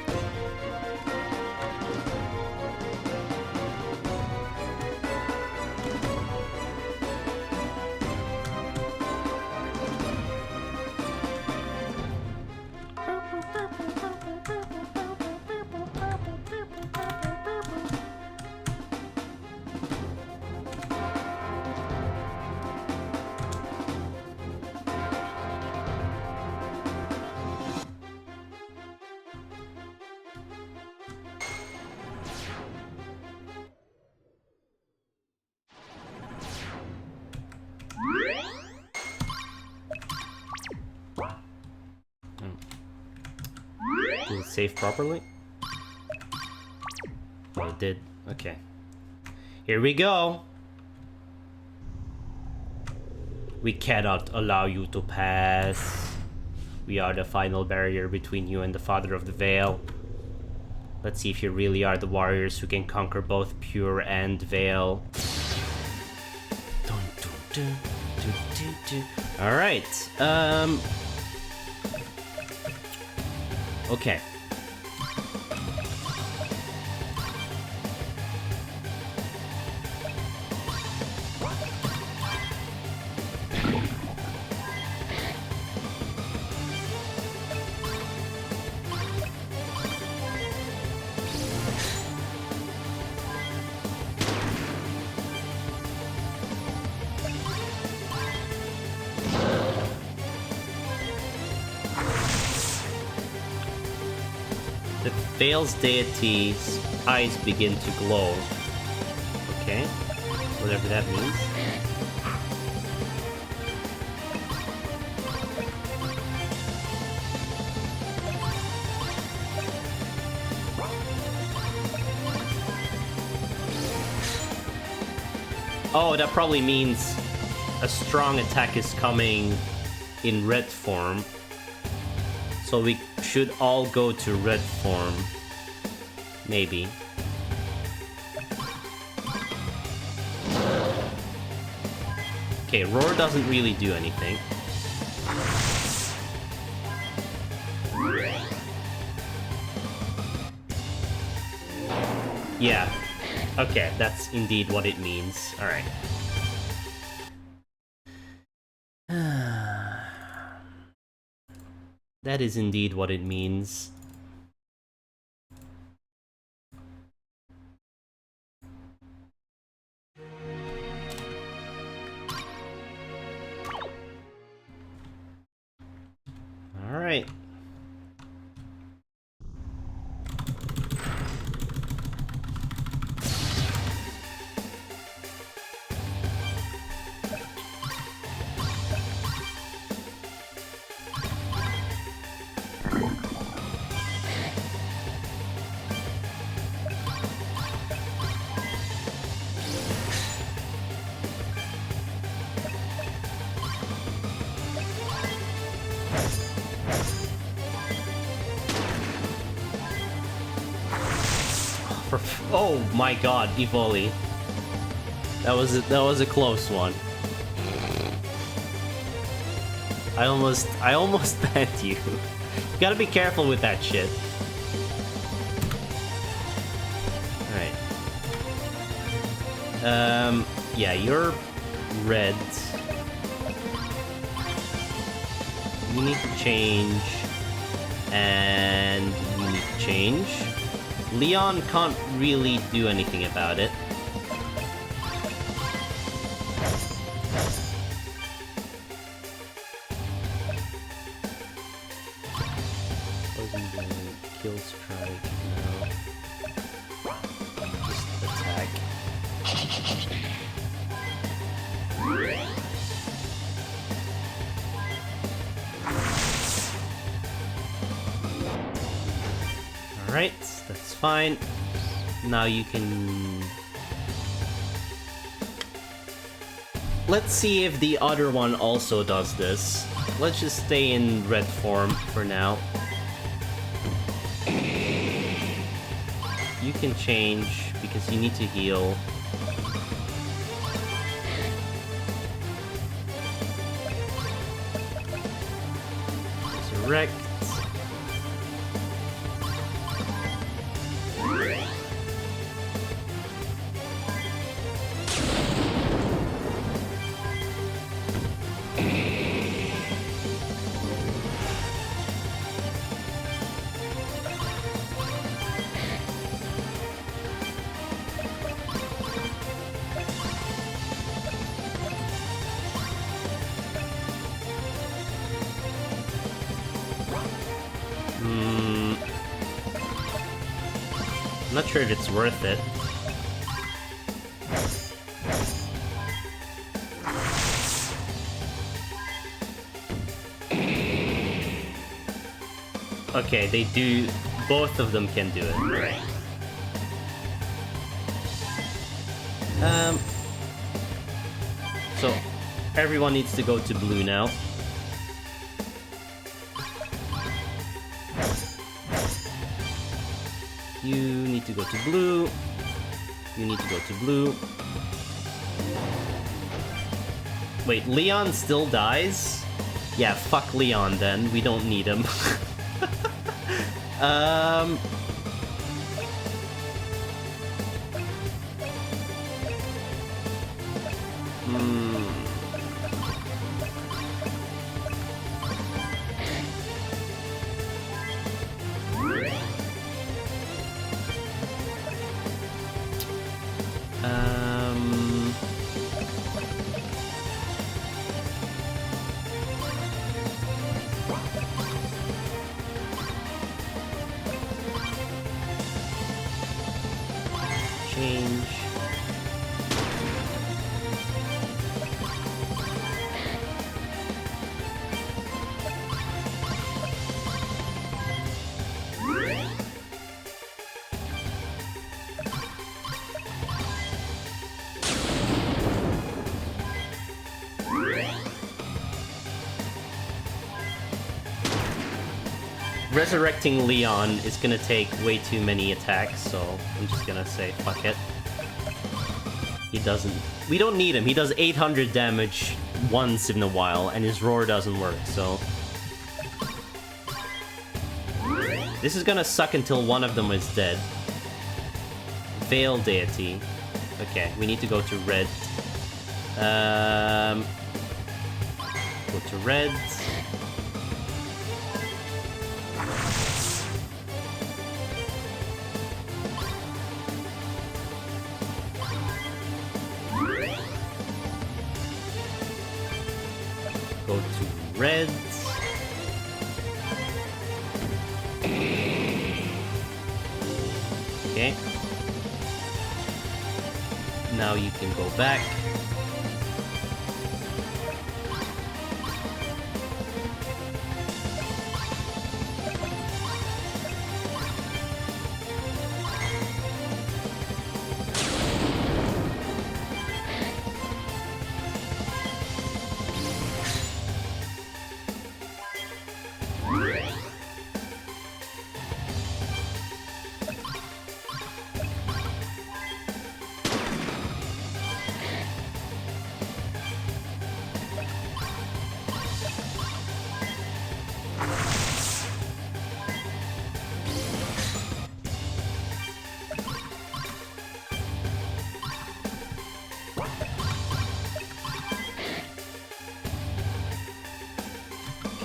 it save properly? Oh, it did. Okay. Here we go! We cannot allow you to pass. We are the final barrier between you and the Father of the Veil. Let's see if you really are the warriors who can conquer both Pure and Veil. Alright, okay. Veil's deity's eyes begin to glow. Okay, whatever that means. Oh, that probably means a strong attack is coming in red form. So we should all go to red form. Maybe. Okay, Roar doesn't really do anything. Yeah. Okay, that's indeed what it means. Alright. That is indeed what it means. Alright. Oh my god, Evoli. That was a close one. I almost banned you. You gotta be careful with that shit. Alright. Yeah, you're red. You need to change. And you need to change. Leon can't really do anything about it. Poison Blade, Kill Strike, no. Just attack. Alright, that's fine. Now you can... Let's see if the other one also does this. Let's just stay in red form for now. You can change because you need to heal. Resurrect. I'm not sure if it's worth it. Okay, they Both of them can do it. So everyone needs to go to blue now. You need to go to blue. You need to go to blue. Wait, Leon still dies? Yeah, fuck Leon then. We don't need him. Change. Resurrecting Leon is gonna take way too many attacks, so I'm just gonna say fuck it. He doesn't... We don't need him. He does 800 damage once in a while, and his roar doesn't work, so... This is gonna suck until one of them is dead. Veil Deity. Okay, we need to go to red. Go to red. Go to red. Okay. Now you can go back.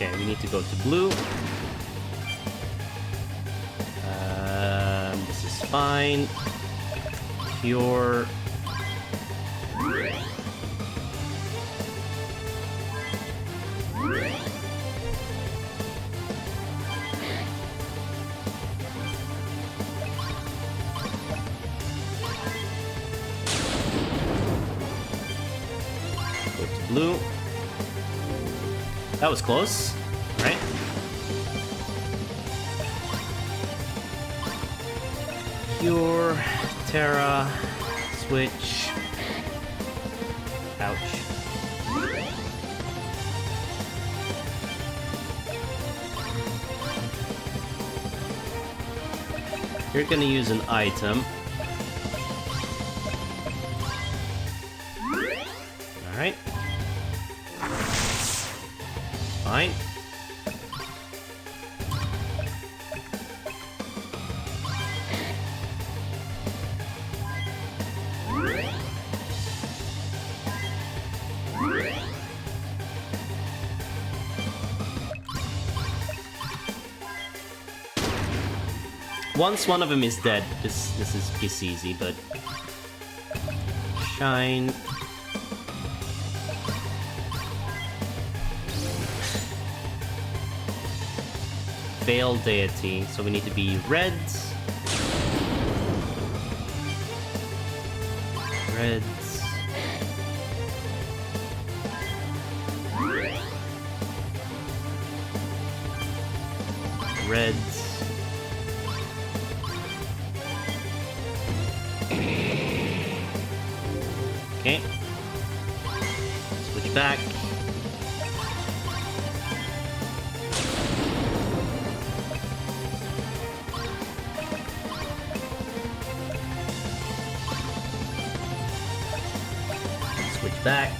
Okay, we need to go to blue. This is fine. Cure. Go to blue. That was close, right? Cure, Terra, switch. Ouch. You're gonna use an item. Alright. Fine. Once one of them is dead, this is easy, but shine. Veil Deity, so we need to be red. Red. Red. back. Switch back.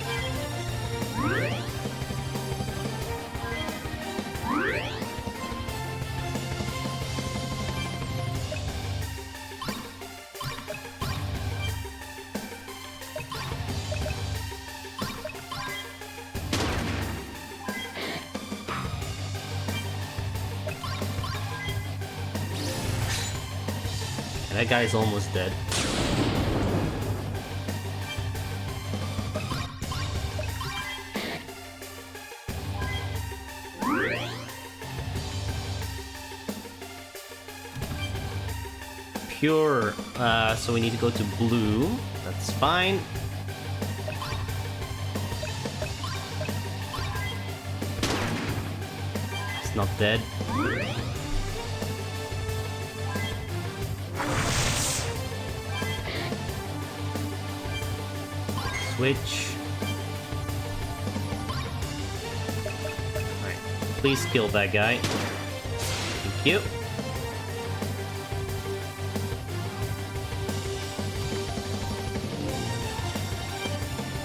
That guy's almost dead. Pure, so we need to go to blue. That's fine. It's not dead. Switch. Alright, please kill that guy. Thank you.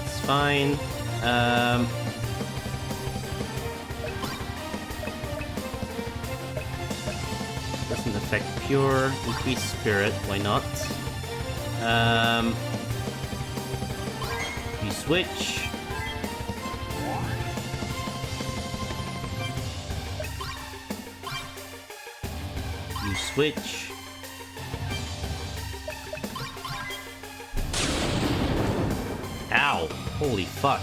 It's fine. Doesn't affect pure. Increase spirit, why not? You switch. You switch. Ow! Holy fuck.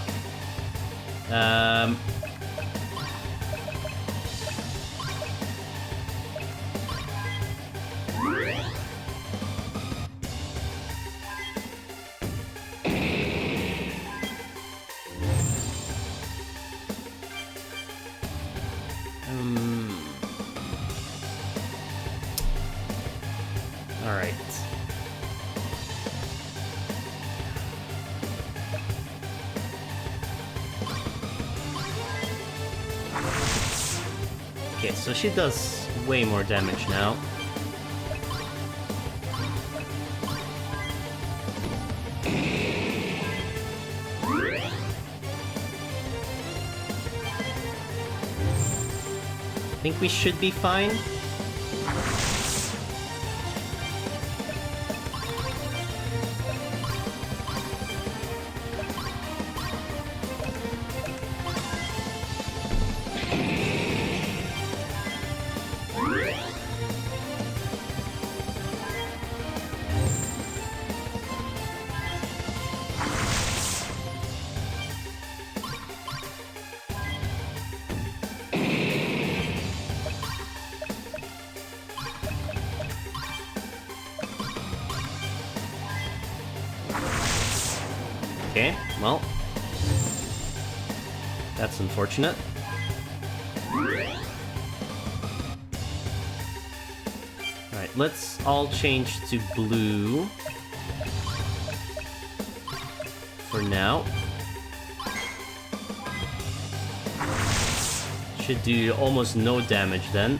Alright. Okay, so she does way more damage now. I think we should be fine. Okay, well, that's unfortunate. Alright, let's all change to blue for now. Should do almost no damage then.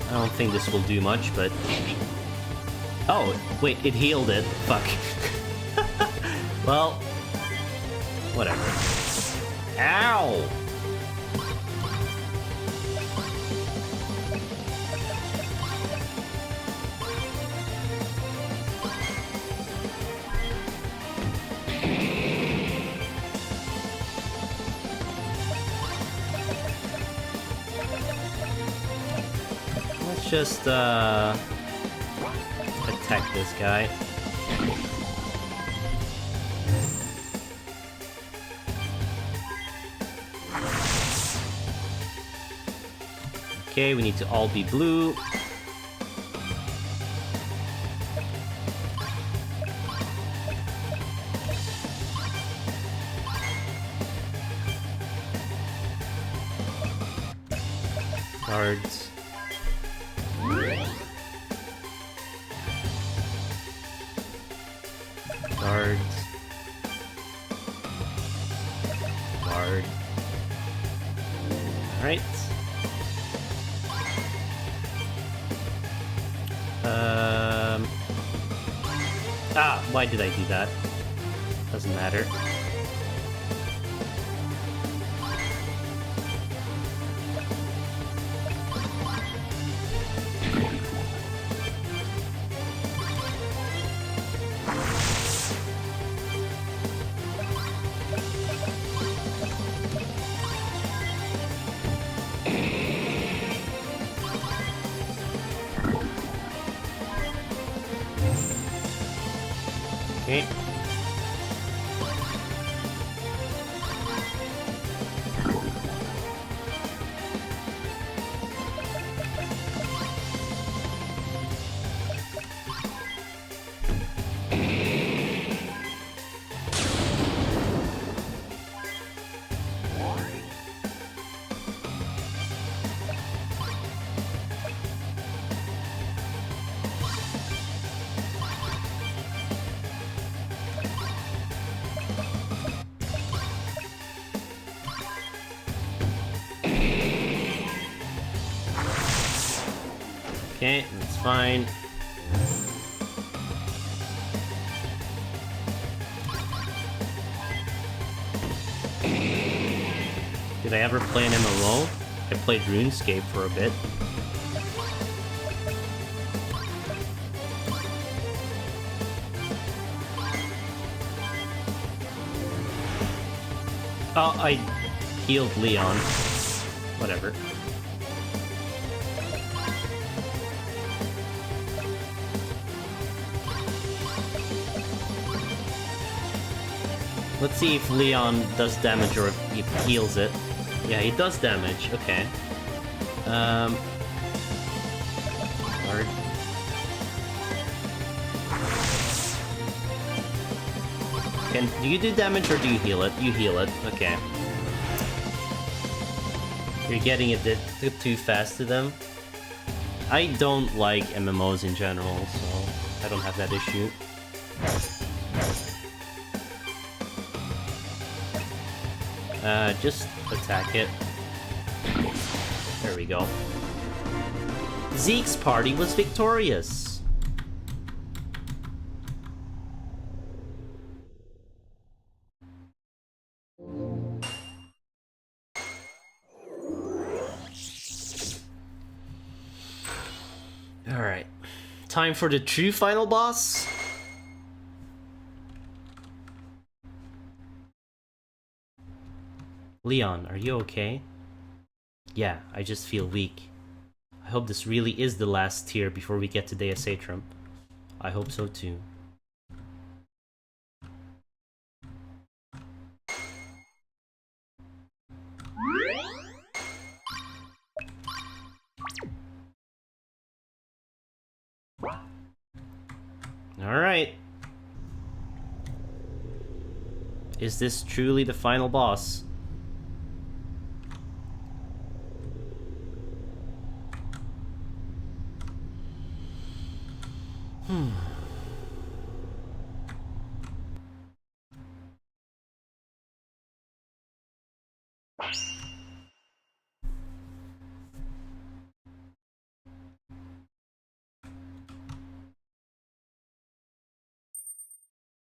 I don't think this will do much, but... Oh, wait, it healed it. Fuck. Well... whatever. Ow! Just attack this guy. Okay, we need to all be blue. Guards. Guards. Guard. Alright. Why did I do that? Doesn't matter. Okay. Okay, that's fine. Did I ever play an MMO? I played RuneScape for a bit. Oh, I healed Leon. Whatever. Let's see if Leon does damage or if he heals it. Yeah, he does damage. Okay. Hard. Do you do damage or do you heal it? You heal it. Okay. You're getting it too fast to them. I don't like MMOs in general, so I don't have that issue. Just attack it. There we go. Zeke's party was victorious. Alright. Time for the true final boss. Leon, are you okay? Yeah, I just feel weak. I hope this really is the last tier before we get to Deus Atrum. I hope so too. Alright. Is this truly the final boss?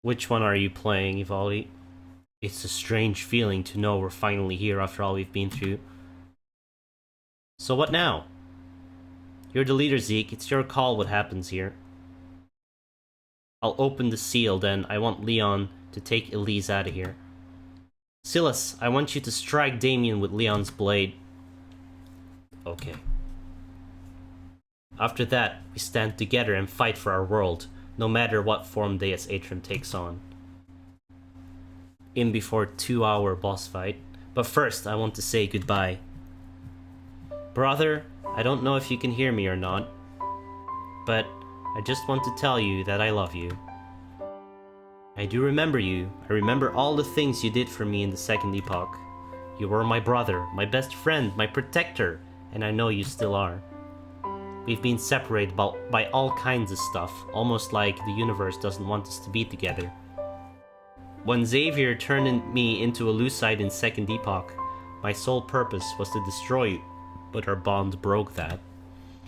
Which one are you playing, Ivali? It's a strange feeling to know we're finally here after all we've been through. So what now? You're the leader, Zeke. It's your call what happens here. I'll open the seal, then I want Leon to take Elise out of here. Silas, I want you to strike Damien with Leon's blade. Okay. After that, we stand together and fight for our world, no matter what form Deus Atrum takes on. In before 2-hour boss fight, but first I want to say goodbye. Brother, I don't know if you can hear me or not, but I just want to tell you that I love you. I do remember you. I remember all the things you did for me in the Second Epoch. You were my brother, my best friend, my protector, and I know you still are. We've been separated by all kinds of stuff, almost like the universe doesn't want us to be together. When Xavier turned me into a Lucid in Second Epoch, my sole purpose was to destroy you, but our bond broke that.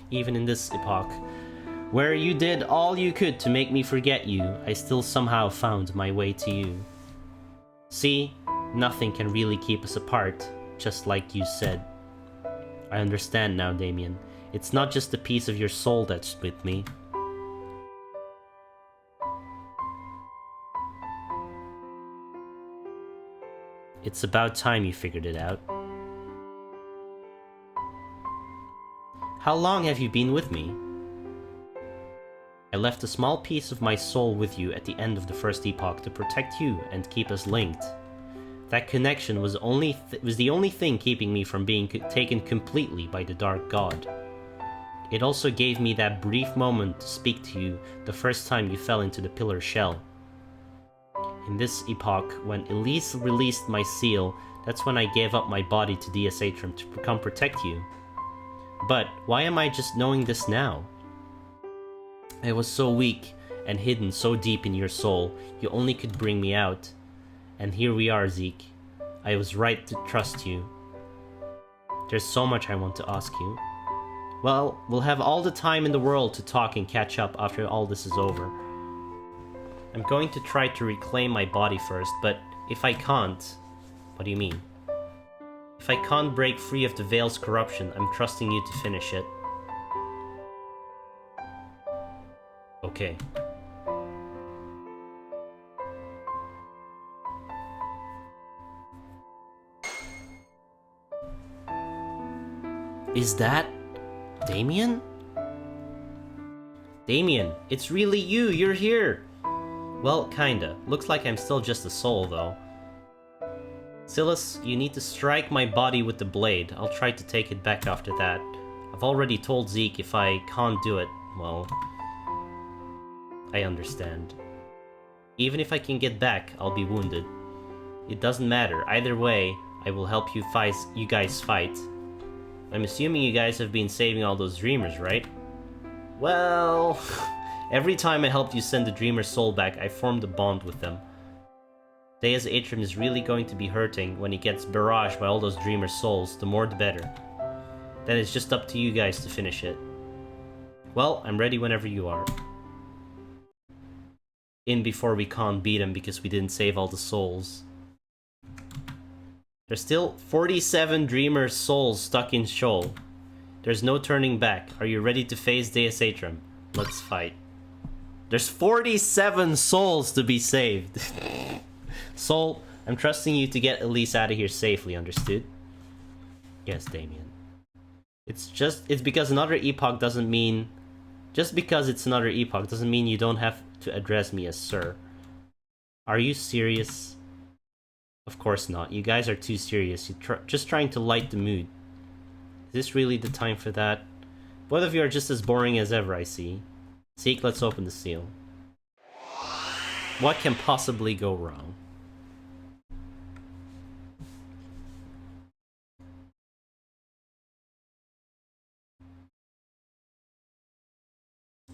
Even in this epoch, where you did all you could to make me forget you, I still somehow found my way to you. See, nothing can really keep us apart, just like you said. I understand now, Damien. It's not just a piece of your soul that's with me. It's about time you figured it out. How long have you been with me? I left a small piece of my soul with you at the end of the first epoch to protect you and keep us linked. That connection was the only thing keeping me from being taken completely by the Dark God. It also gave me that brief moment to speak to you the first time you fell into the pillar shell. In this epoch, when Elise released my seal, that's when I gave up my body to DS Atrum to come protect you. But why am I just knowing this now? I was so weak and hidden so deep in your soul, you only could bring me out. And here we are, Zeke. I was right to trust you. There's so much I want to ask you. Well, we'll have all the time in the world to talk and catch up after all this is over. I'm going to try to reclaim my body first, but if I can't... What do you mean? If I can't break free of the Veil's corruption, I'm trusting you to finish it. Okay. Is that... Damien? Damien, it's really you! You're here! Well, kinda. Looks like I'm still just a soul, though. Silas, you need to strike my body with the blade. I'll try to take it back after that. I've already told Zeke if I can't do it, well... I understand. Even if I can get back, I'll be wounded. It doesn't matter. Either way, I will help you guys fight. I'm assuming you guys have been saving all those dreamers, right? Well... every time I helped you send the dreamer's soul back, I formed a bond with them. Deus Atrum is really going to be hurting when he gets barraged by all those dreamer souls, the more the better. Then it's just up to you guys to finish it. Well, I'm ready whenever you are. In before we can't beat him because we didn't save all the souls. There's still 47 dreamer souls stuck in Sheol. There's no turning back. Are you ready to face Deus Atrum? Let's fight. There's 47 souls to be saved. Soul, I'm trusting you to get Elise out of here safely, understood? Yes, Damien. It's because another epoch doesn't mean... Just because it's another epoch doesn't mean you don't have to address me as sir. Are you serious? Of course not. You guys are too serious. You're just trying to light the mood. Is this really the time for that? Both of you are just as boring as ever, I see. Zeke, let's open the seal. What can possibly go wrong?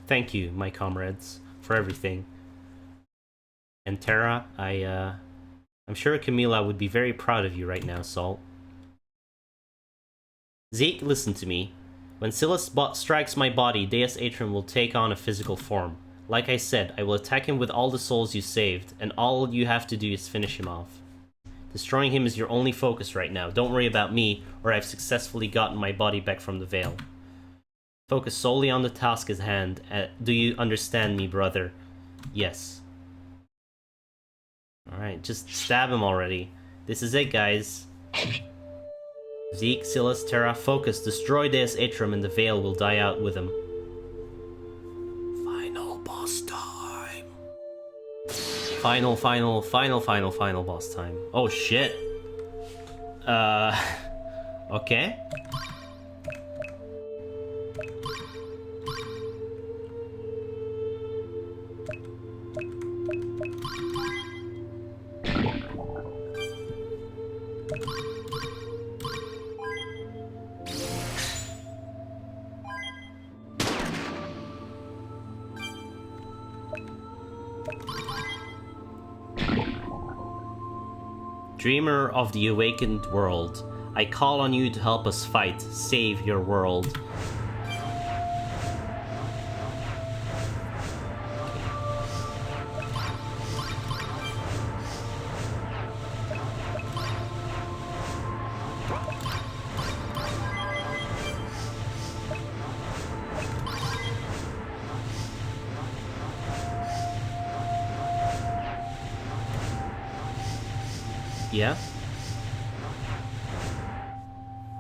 Thank you, my comrades, for everything. And Terra, I'm sure Camila would be very proud of you right now, Salt. Zeke, listen to me. When Silas strikes my body, Deus Atrum will take on a physical form. Like I said, I will attack him with all the souls you saved, and all you have to do is finish him off. Destroying him is your only focus right now. Don't worry about me, or I've successfully gotten my body back from the Veil. Focus solely on the task at hand. Do you understand me, brother? Yes. Alright, just stab him already. This is it, guys. Zeke, Silas, Terra, focus. Destroy Deus Atrum and the Veil will die out with him. Final boss time. Final boss time. Oh, shit. Okay. Dreamer of the awakened world, I call on you to help us fight, save your world. Yeah?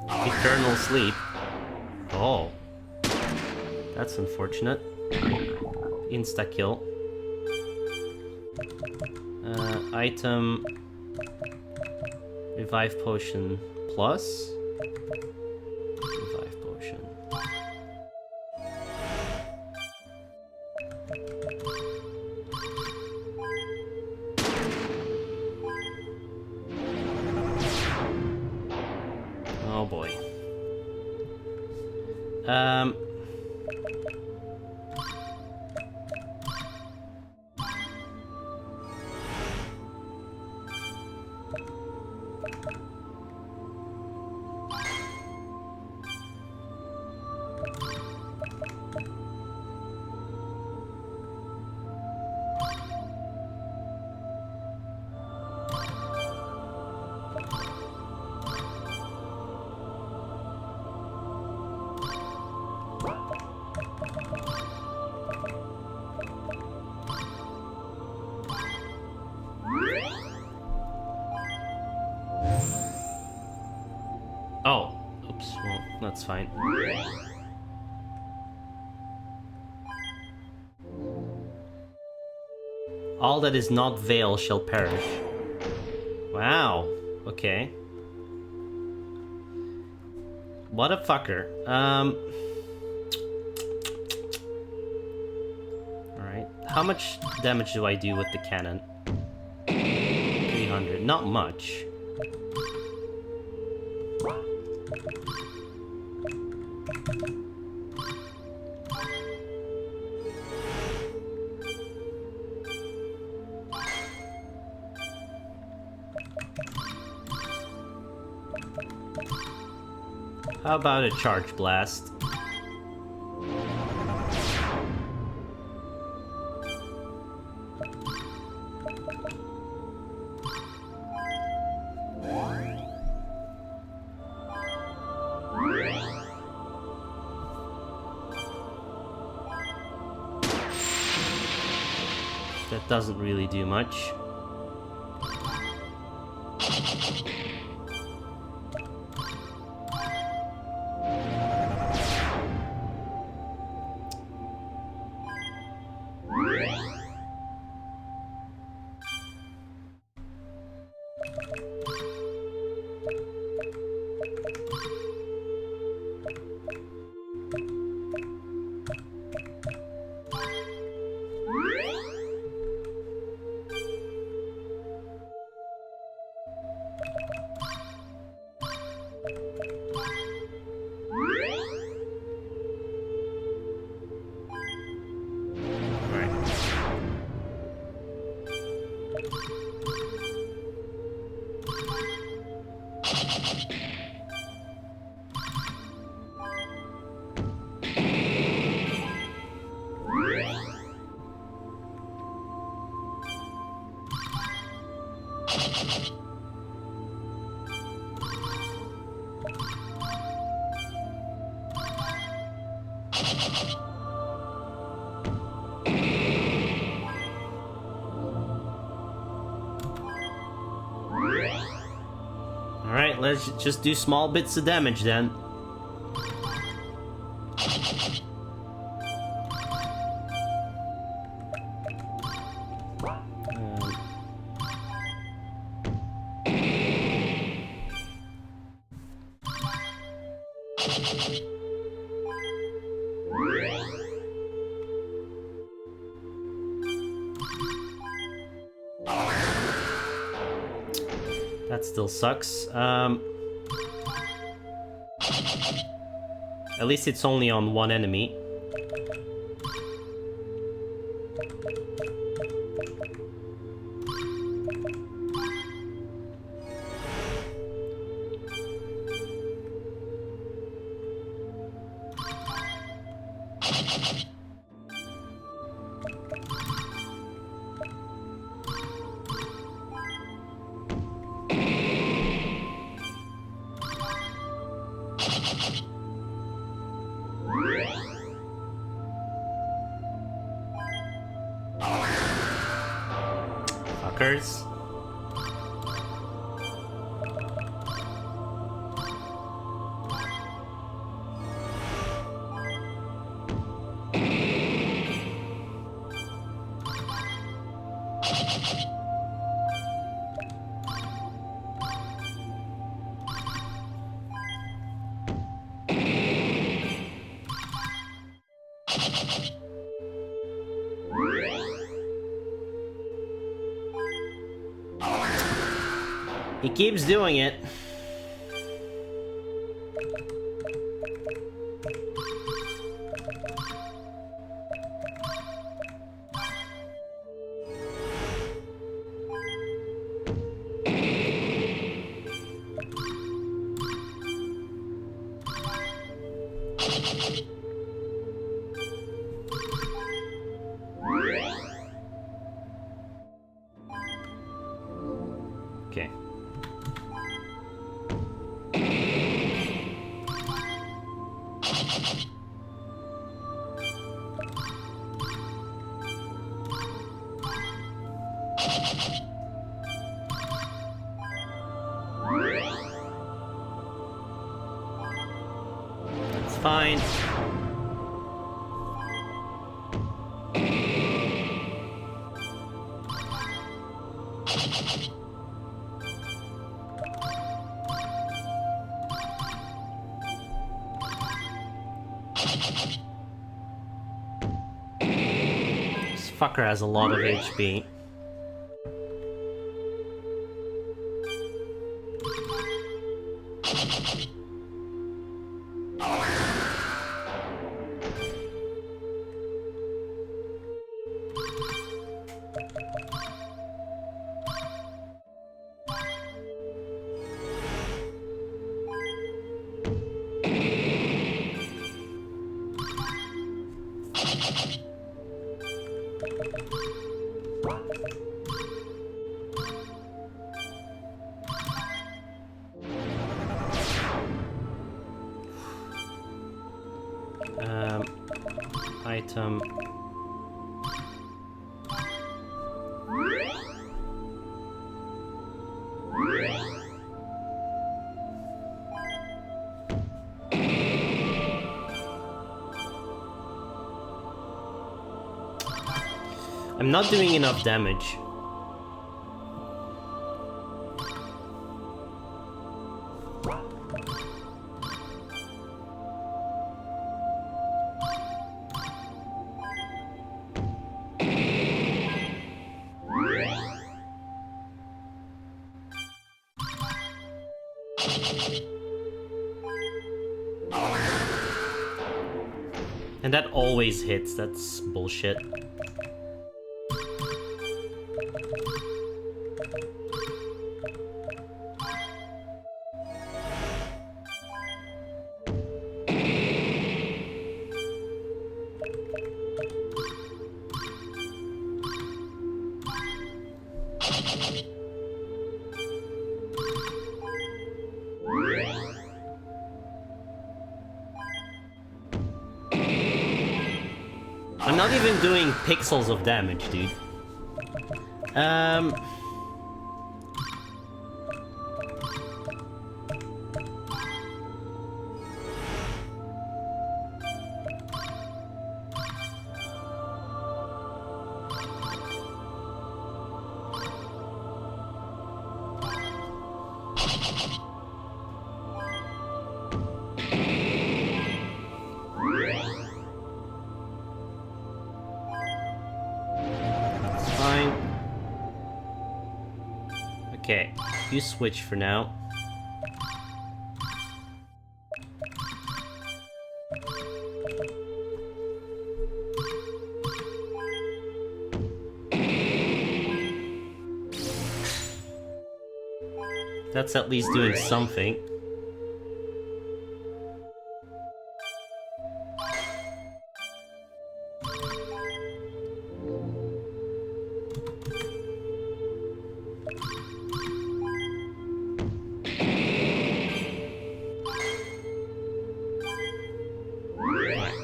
Eternal sleep. Oh. That's unfortunate. Insta-kill. Item... Revive potion plus... Revive potion. Oh boy. Oh, oops, well, that's fine. All that is not veil shall perish. Wow, okay. What a fucker. Alright, how much damage do I do with the cannon? 300, not much. How about a charge blast? That doesn't really do much. Alright, let's just do small bits of damage then. That still sucks. At least it's only on one enemy. Fuckers. He keeps doing it. Okay. That's fine. This fucker has a lot of HP. Item. I'm not doing enough damage. And that always hits, that's bullshit. I'm not even doing pixels of damage, dude. Okay, you switch for now. That's at least doing something.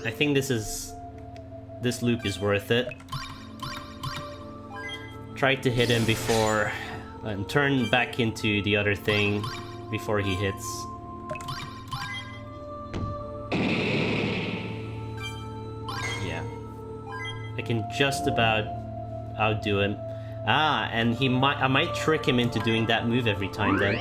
I think this loop is worth it. Try to hit him before and turn back into the other thing before he hits. Yeah. I can just about outdo him. Ah, and I might trick him into doing that move every time then.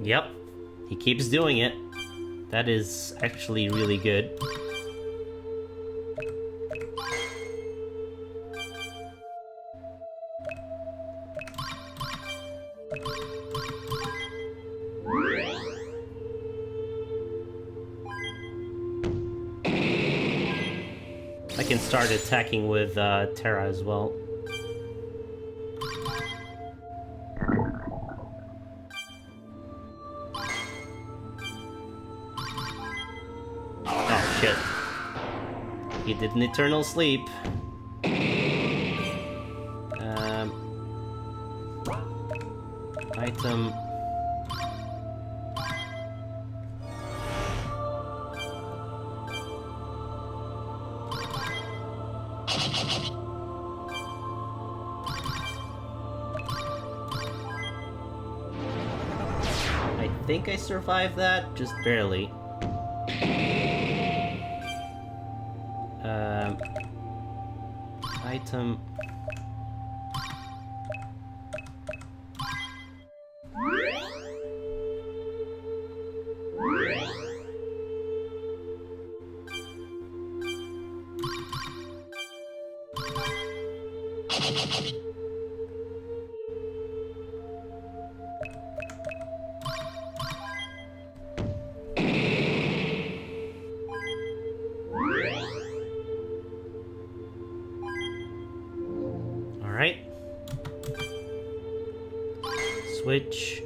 Yep, he keeps doing it. That is actually really good. I can start attacking with Terra as well. He did an eternal sleep. Item. I think I survived that, just barely. Item. Alright. Switch.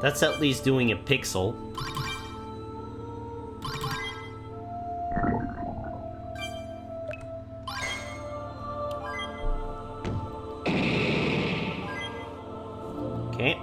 That's at least doing a pixel. Okay.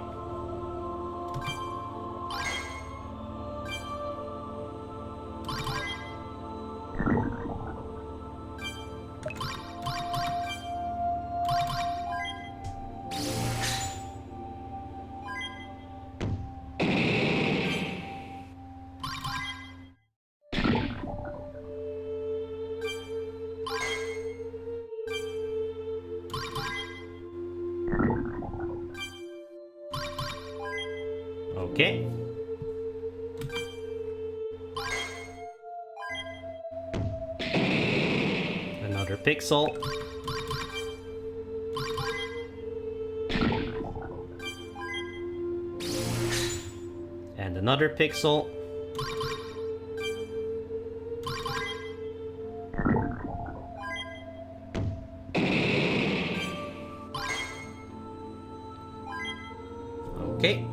Okay. Another pixel. And another pixel. Okay.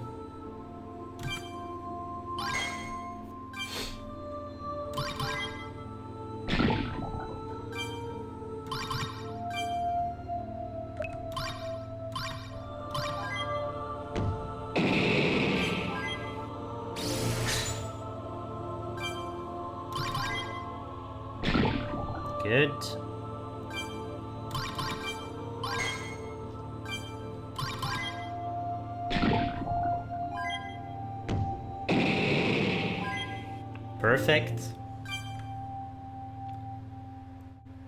Good. Perfect.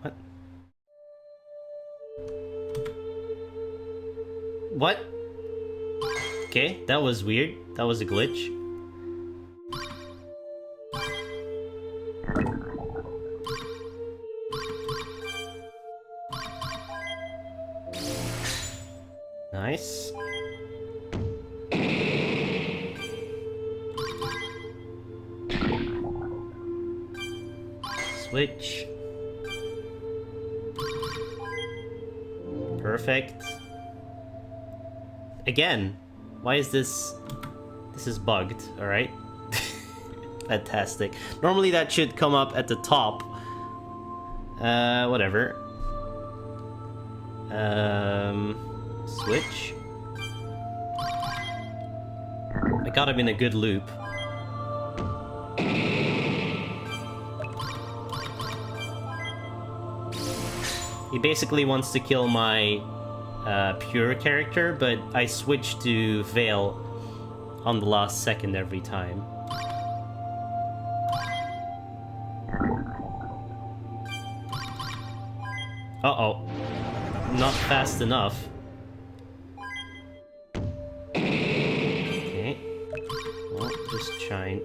What? What? Okay, that was weird. That was a glitch. Nice. Switch. Perfect. Again, why is this... This is bugged, alright? Fantastic. Normally that should come up at the top. Whatever. Switch. I got him in a good loop. He basically wants to kill my pure character, but I switch to Veil on the last second every time. Uh-oh. Not fast enough. Okay. Well, just shine.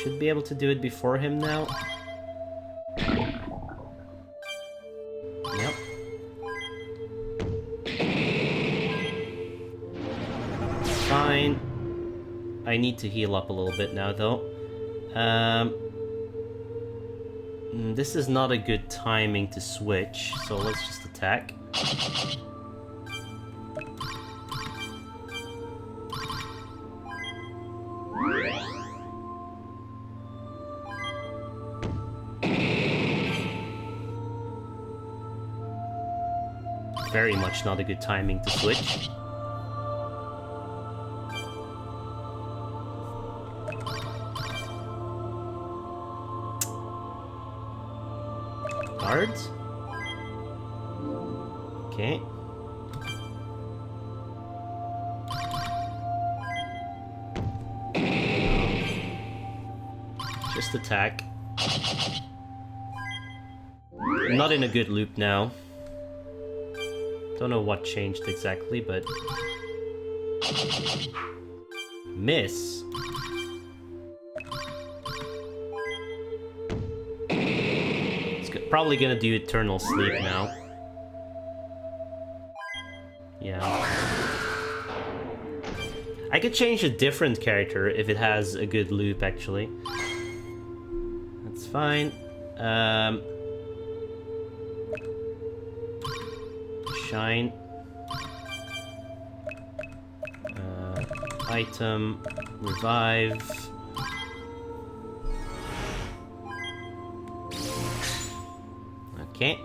Should be able to do it before him now. Yep. Fine. I need to heal up a little bit now, though. This is not a good timing to switch, so let's just attack. Very much not a good timing to switch. Guards? Okay. Just attack. I'm not in a good loop now. Don't know what changed exactly, but... Miss. It's probably gonna do Eternal Sleep now. Yeah. I could change a different character if it has a good loop, actually. That's fine. Shine. Item. Revive. Okay.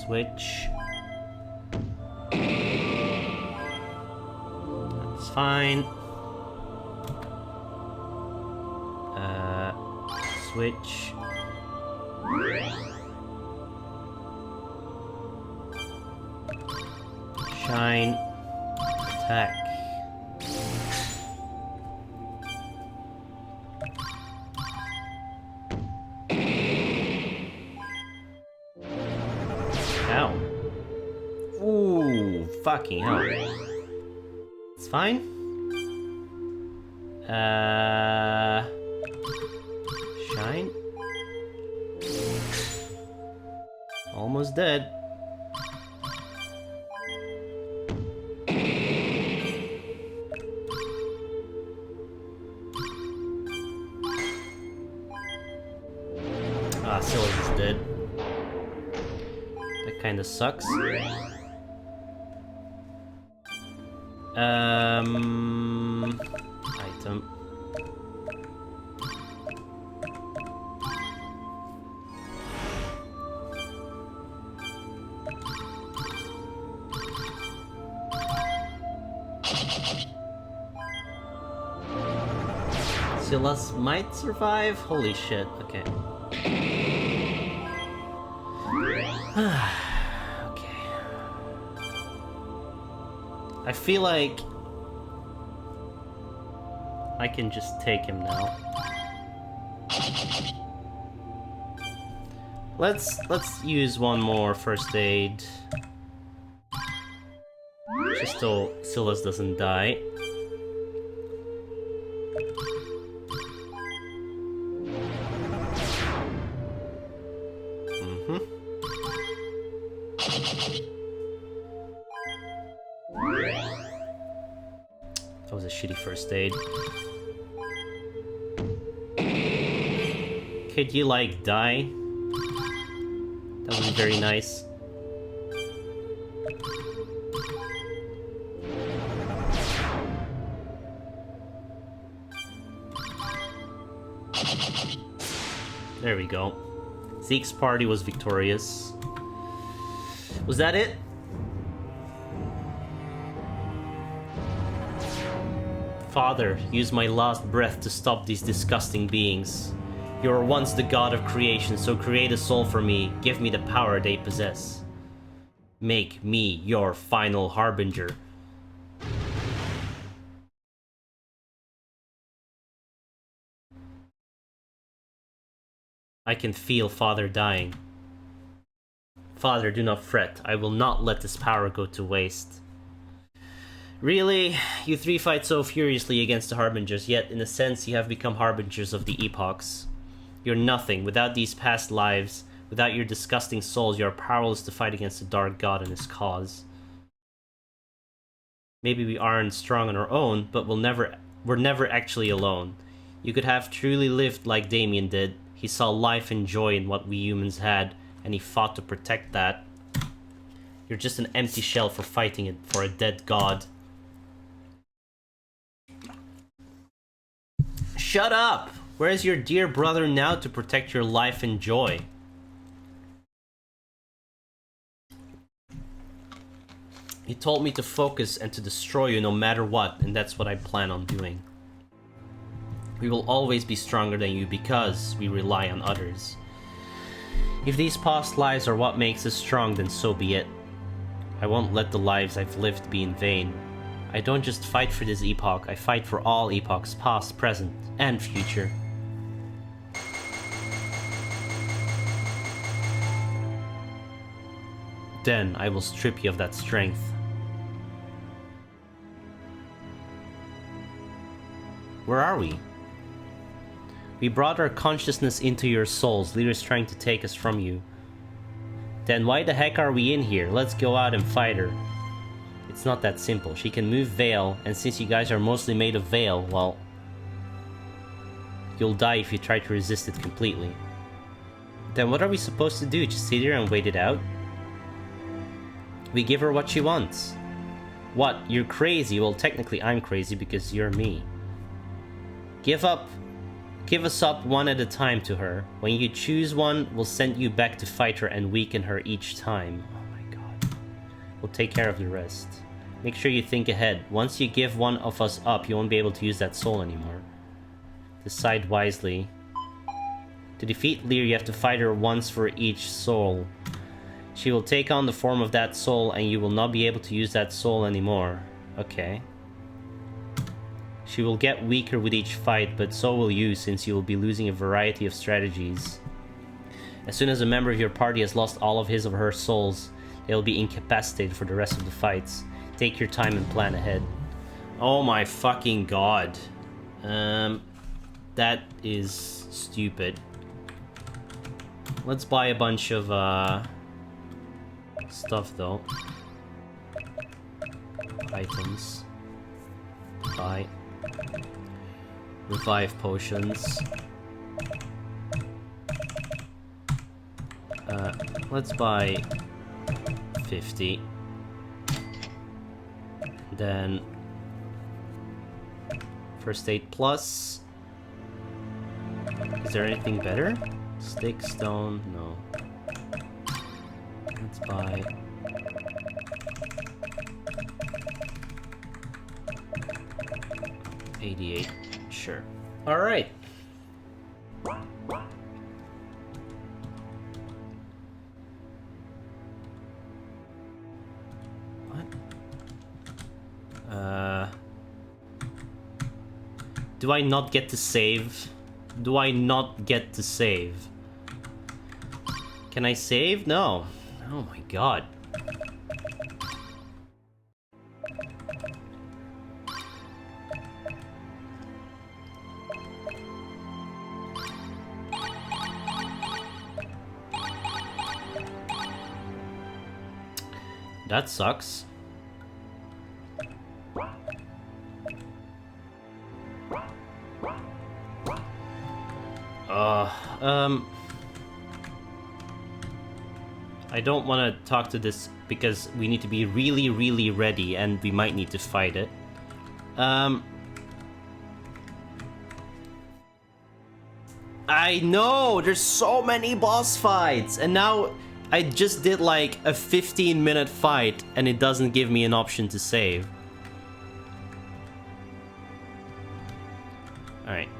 Switch. That's fine. Switch. Shine. Attack. Ow. Ooh, fucking hell. It's fine. Shine. Almost dead. Ah, Silas is dead. That kinda sucks. Item. Silas might survive? Holy shit, okay. Okay. I feel like I can just take him now. Let's use one more first aid. Just so Silas doesn't die. That was a shitty first aid. Could you, like, die? That would be very nice. There we go. Zeke's party was victorious. Was that it? Father, use my last breath to stop these disgusting beings. You were once the god of creation, so create a soul for me. Give me the power they possess. Make me your final harbinger. I can feel Father dying. Father, do not fret. I will not let this power go to waste. Really? You three fight so furiously against the Harbingers, yet in a sense you have become Harbingers of the epochs. You're nothing. Without these past lives, without your disgusting souls, you are powerless to fight against the Dark God and his cause. Maybe we aren't strong on our own, but we're never actually alone. You could have truly lived like Damien did. He saw life and joy in what we humans had, and he fought to protect that. You're just an empty shell for fighting it for a dead god. Shut up! Where's your dear brother now to protect your life and joy? He told me to focus and to destroy you no matter what, and that's what I plan on doing. We will always be stronger than you because we rely on others. If these past lives are what makes us strong, then so be it. I won't let the lives I've lived be in vain. I don't just fight for this epoch, I fight for all epochs, past, present, and future. Then I will strip you of that strength. Where are we? We brought our consciousness into your souls, leaders trying to take us from you. Then why the heck are we in here? Let's go out and fight her. It's not that simple. She can move Veil, and since you guys are mostly made of Veil, well, you'll die if you try to resist it completely. Then what are we supposed to do? Just sit here and wait it out? We give her what she wants. What? You're crazy? Well, technically I'm crazy because you're me. Give us up one at a time to her. When you choose one, we'll send you back to fight her and weaken her each time. Oh my god. We'll take care of the rest. Make sure you think ahead. Once you give one of us up, you won't be able to use that soul anymore. Decide wisely. To defeat Lear, you have to fight her once for each soul. She will take on the form of that soul and you will not be able to use that soul anymore. Okay. She will get weaker with each fight, but so will you, since you will be losing a variety of strategies. As soon as a member of your party has lost all of his or her souls, they will be incapacitated for the rest of the fights. Take your time and plan ahead. Oh my fucking god. That is stupid. Let's buy a bunch of stuff though. Items. Buy. Revive potions. Let's buy 50. Then first aid plus. Is there anything better? Stick, stone, no. Let's buy 88. Sure. Alright. Do I not get to save? Do I not get to save? Can I save? No. Oh my god. That sucks. I don't want to talk to this because we need to be really, really ready and we might need to fight it. I know! There's so many boss fights! And now I just did like a 15-minute fight and it doesn't give me an option to save. Alright.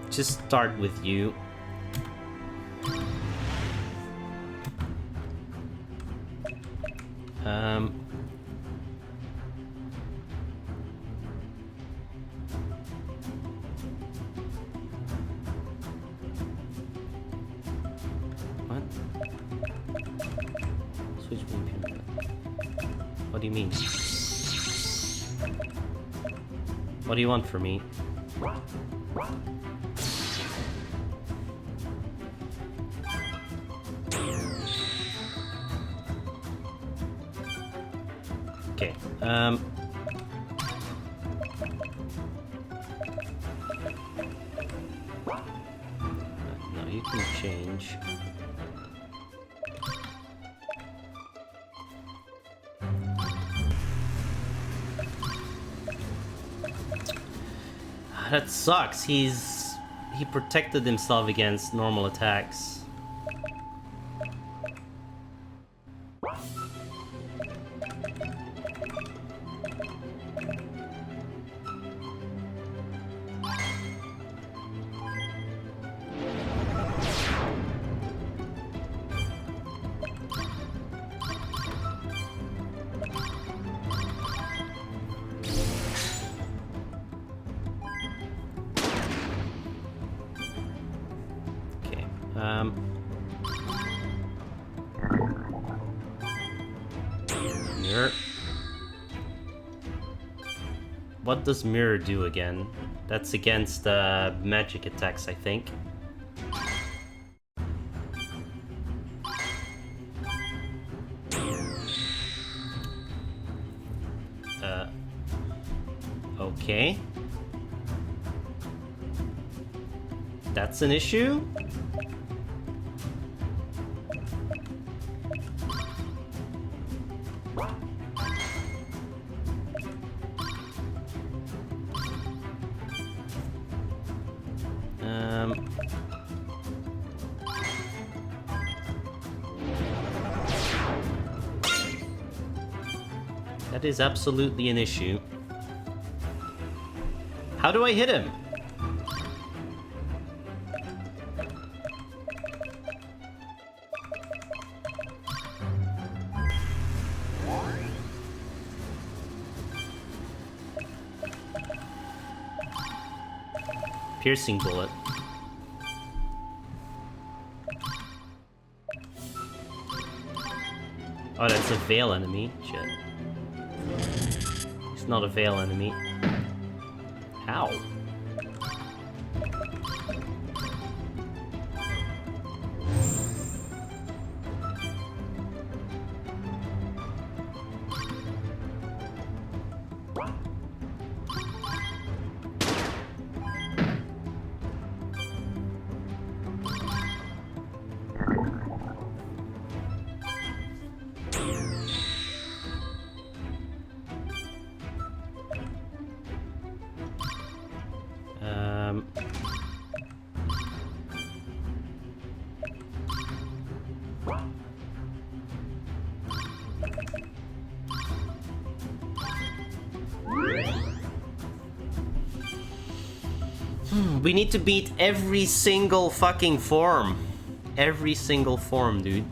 Just start with you. What? Switch between. What do you mean? What do you want from me? Okay, no, you can change. That sucks. He protected himself against normal attacks. Mirror. What does mirror do again? That's against magic attacks, I think. Okay. That's an issue? That is absolutely an issue. How do I hit him? Piercing bullet. Oh, that's a veil enemy. Shit. It's not a veil enemy. Ow. We need to beat every single fucking form. Every single form, dude.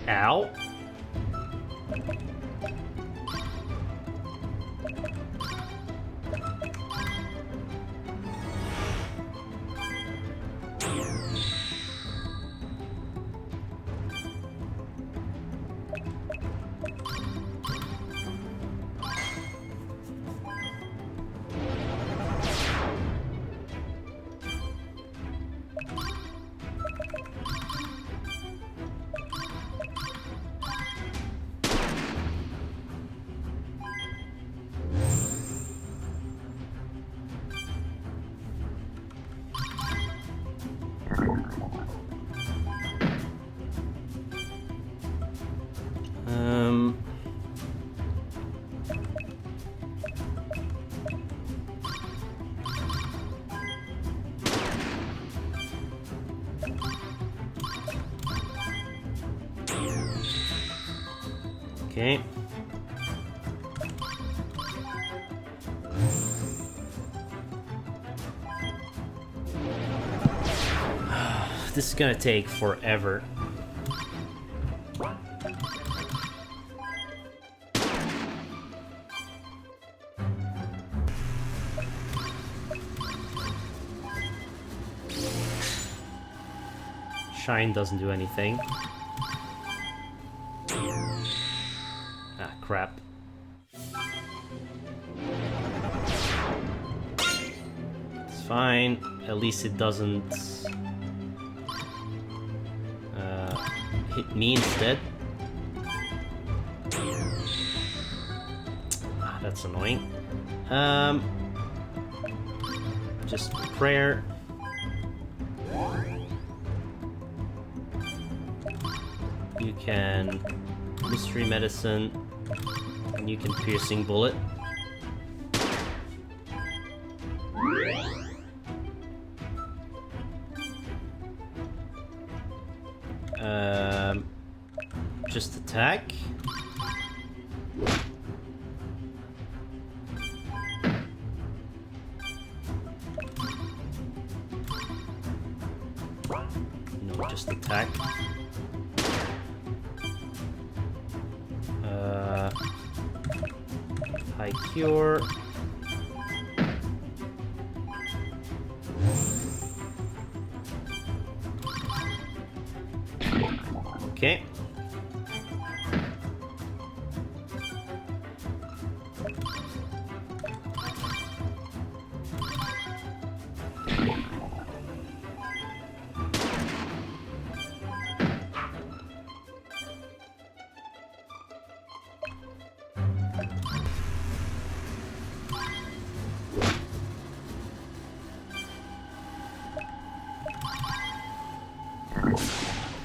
Ow. Okay. This is gonna take forever. Shine doesn't do anything. Ah, crap. It's fine. At least it doesn't hit me instead. Ah, that's annoying. Just prayer. You can mystery medicine, and you can piercing bullet. Just attack. No, just attack. High cure. Okay.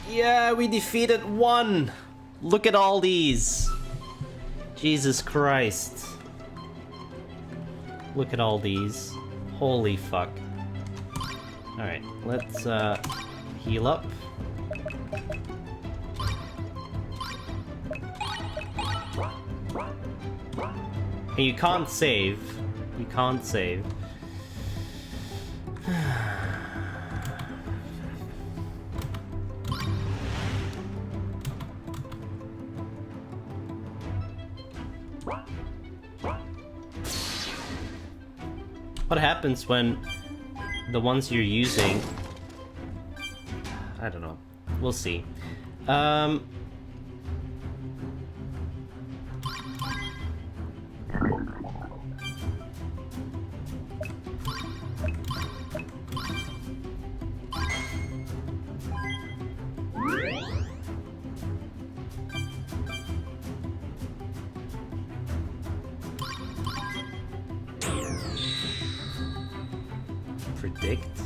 Yeah, we defeated one! Look at all these! Jesus Christ. Look at all these. Holy fuck. Alright, let's heal up. And you can't save. You can't save. What happens when the ones you're using... I don't know. We'll see. Predict?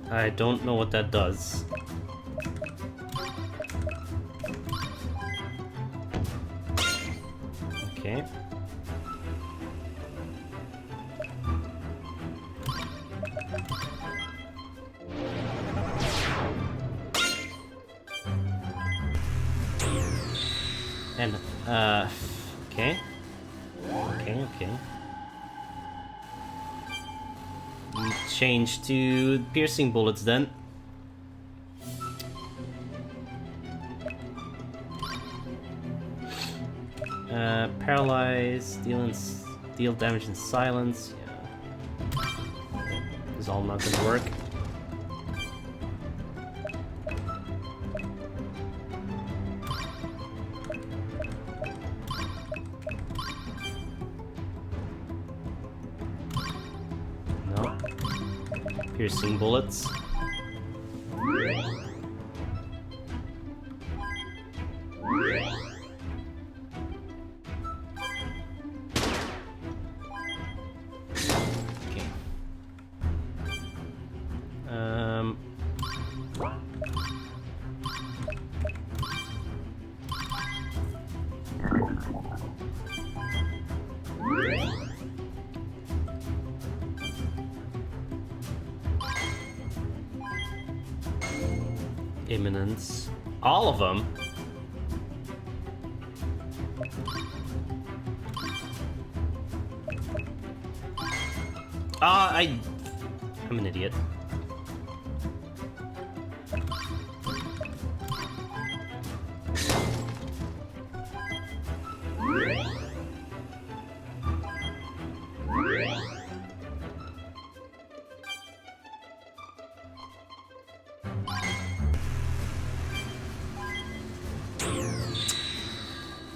I don't know what that does. Okay. And, okay. Okay. Change to piercing bullets then. Paralyze, deal damage in silence. Yeah. It's all not gonna work. No. Piercing bullets. Imminence. All of them? I'm an idiot.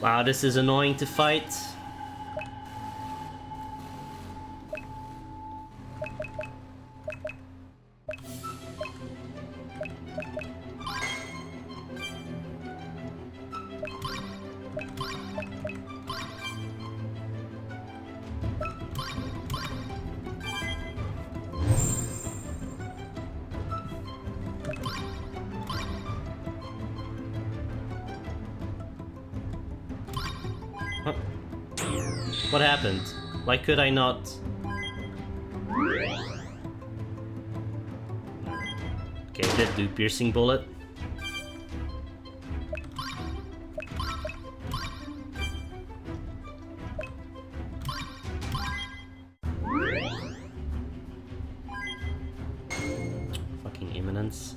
Wow, this is annoying to fight. Huh. What happened? Why could I not? Okay, did do piercing bullet. Fucking imminence.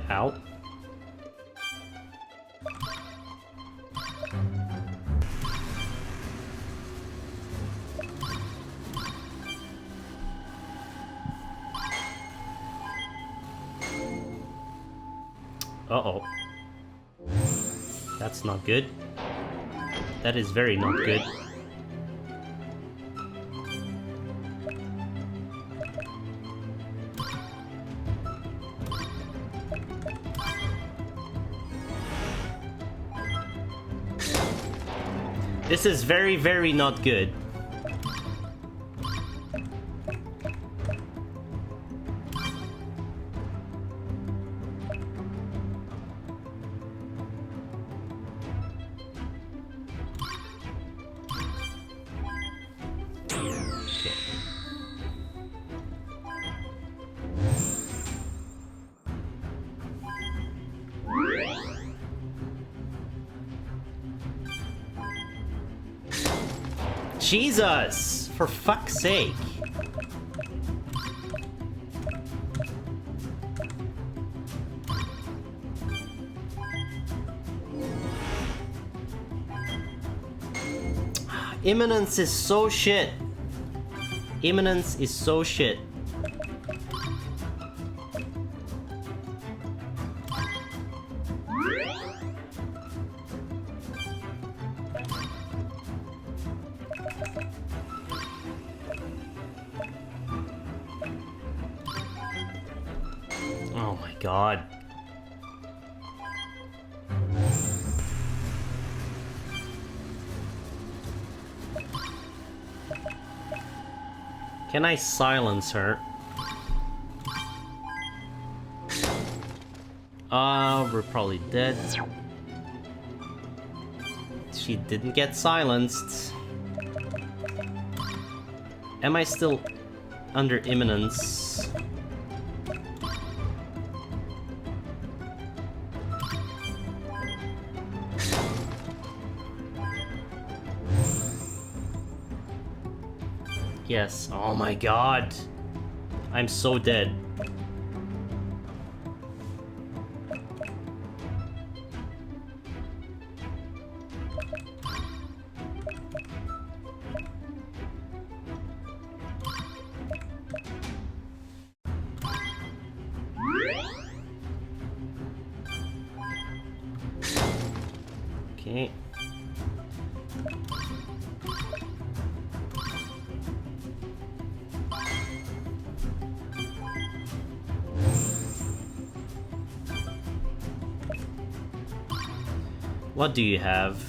Ow. Uh-oh. That's not good. That is very not good. This is very, very not good. Jesus! For fuck's sake. Imminence is so shit. Imminence is so shit. god. Can I silence her? We're probably dead. She didn't get silenced. Am I still under imminence? Yes. Oh my god. I'm so dead. Okay. What do you have?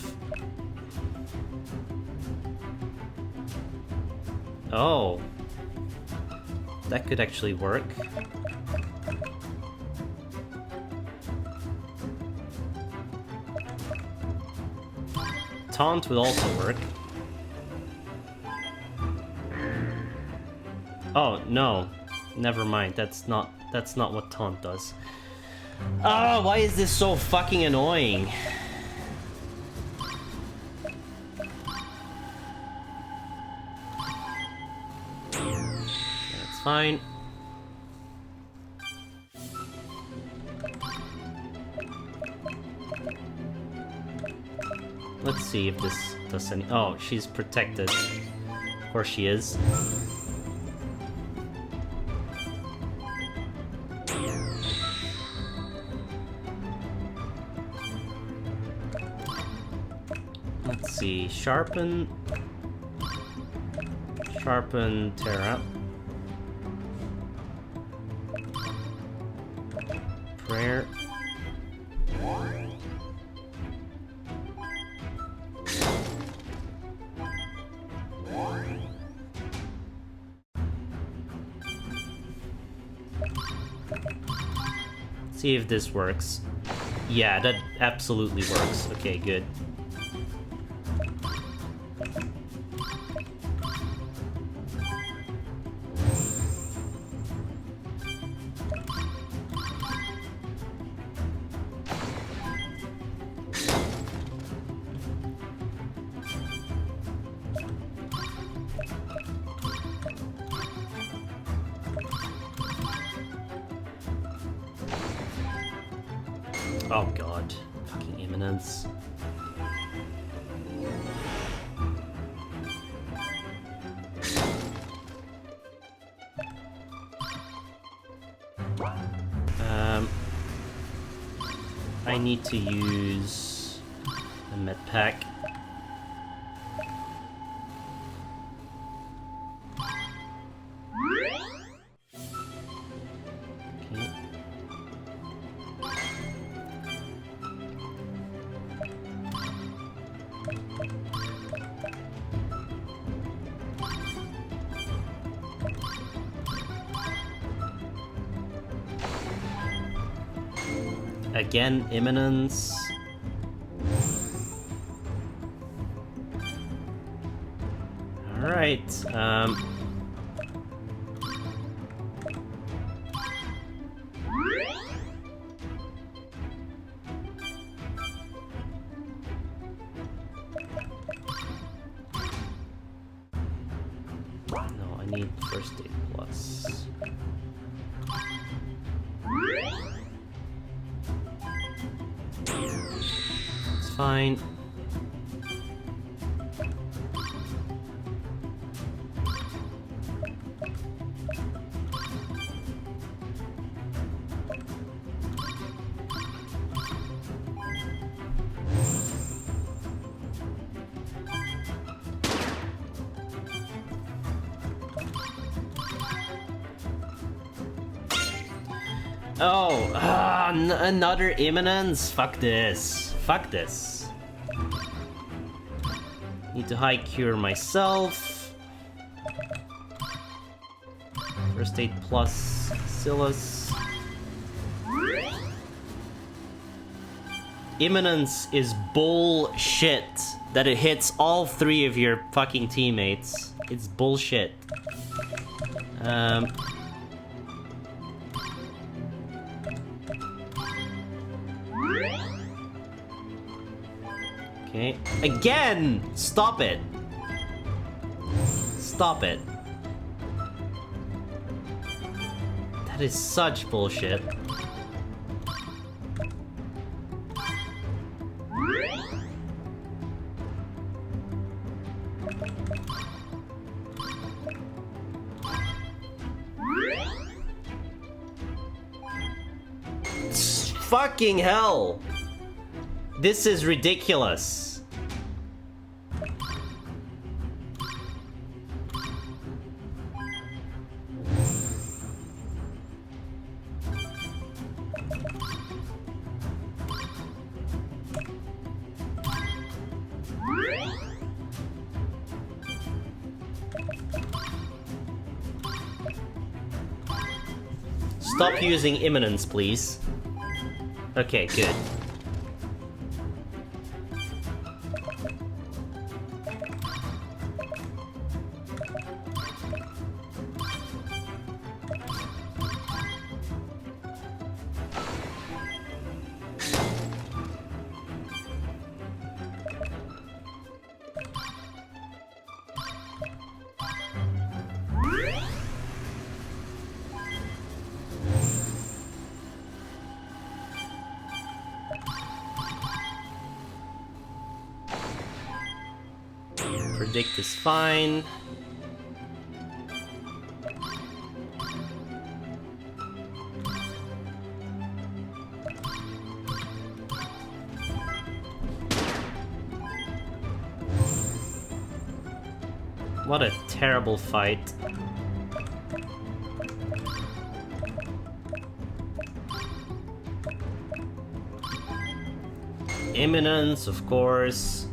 Oh. That could actually work. Taunt would also work. Oh, no. Never mind. That's not what taunt does. Ah, why is this so fucking annoying? That's fine. Let's see if this does any... Oh, she's protected. Of course she is. Let's see. Sharpen, tear up. Prayer. See if this works. Yeah, that absolutely works. Okay, good. Oh god, fucking imminence. I need to use a med pack. Okay. Again, imminence. Alright, no, I need first aid plus. It's fine. Oh, another imminence? Fuck this. Fuck this. Need to high cure myself. First aid plus Silas. Imminence is bullshit. That it hits all three of your fucking teammates. It's bullshit. Okay. Again! Stop it! Stop it. That is such bullshit. Fucking hell! This is ridiculous. Stop using imminence, please. Okay, good. Predict is fine. What a terrible fight. Imminence, of course.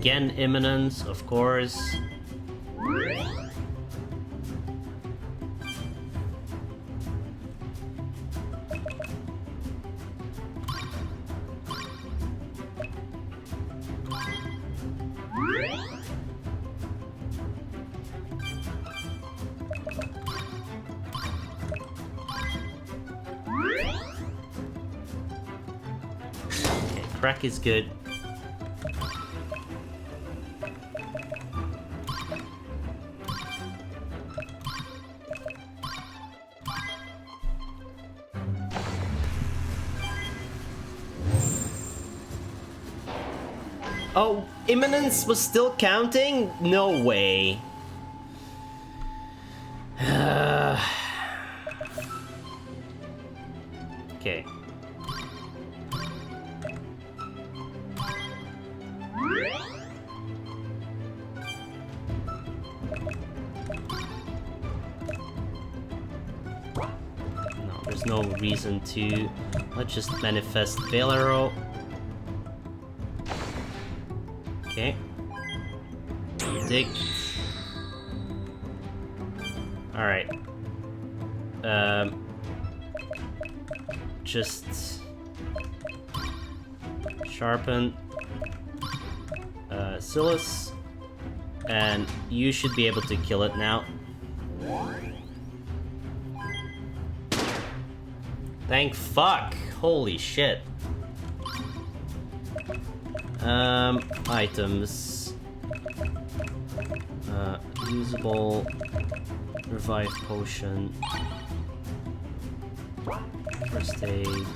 Again, imminence, of course. Okay, crack is good. Oh, imminence was still counting? No way. Okay. No, there's no reason to. Let's just manifest Veil Arrow. Okay. Predict. Alright. Just sharpen Silas, and you should be able to kill it now. Thank fuck! Holy shit. Items. Usable revive potion. First aid.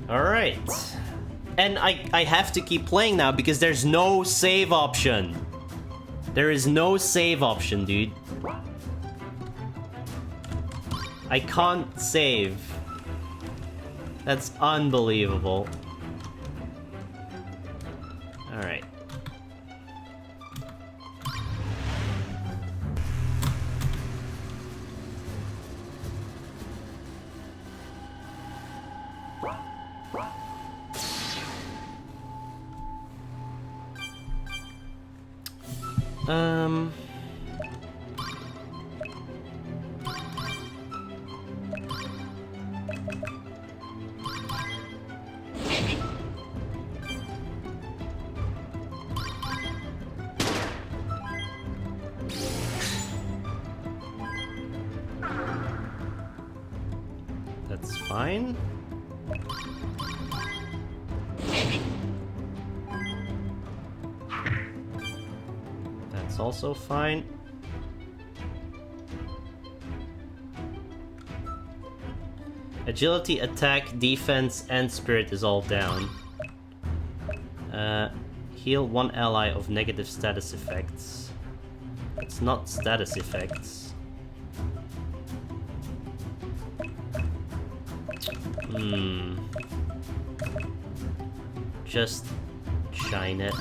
Alright. And I have to keep playing now because there's no save option. There is no save option, dude. I can't save. That's unbelievable. Alright. That's fine. That's also fine. Agility, attack, defense, and spirit is all down. Heal one ally of negative status effects. It's not status effects. Just shine it.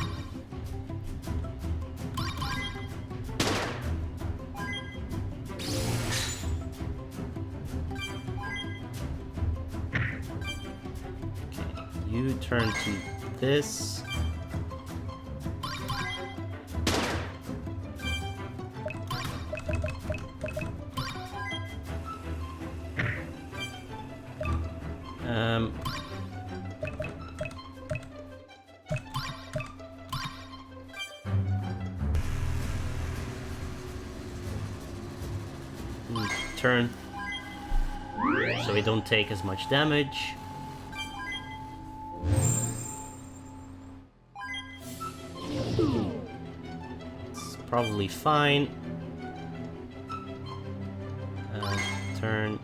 You turn to this. Turn. So we don't take as much damage. It's probably fine. Turn.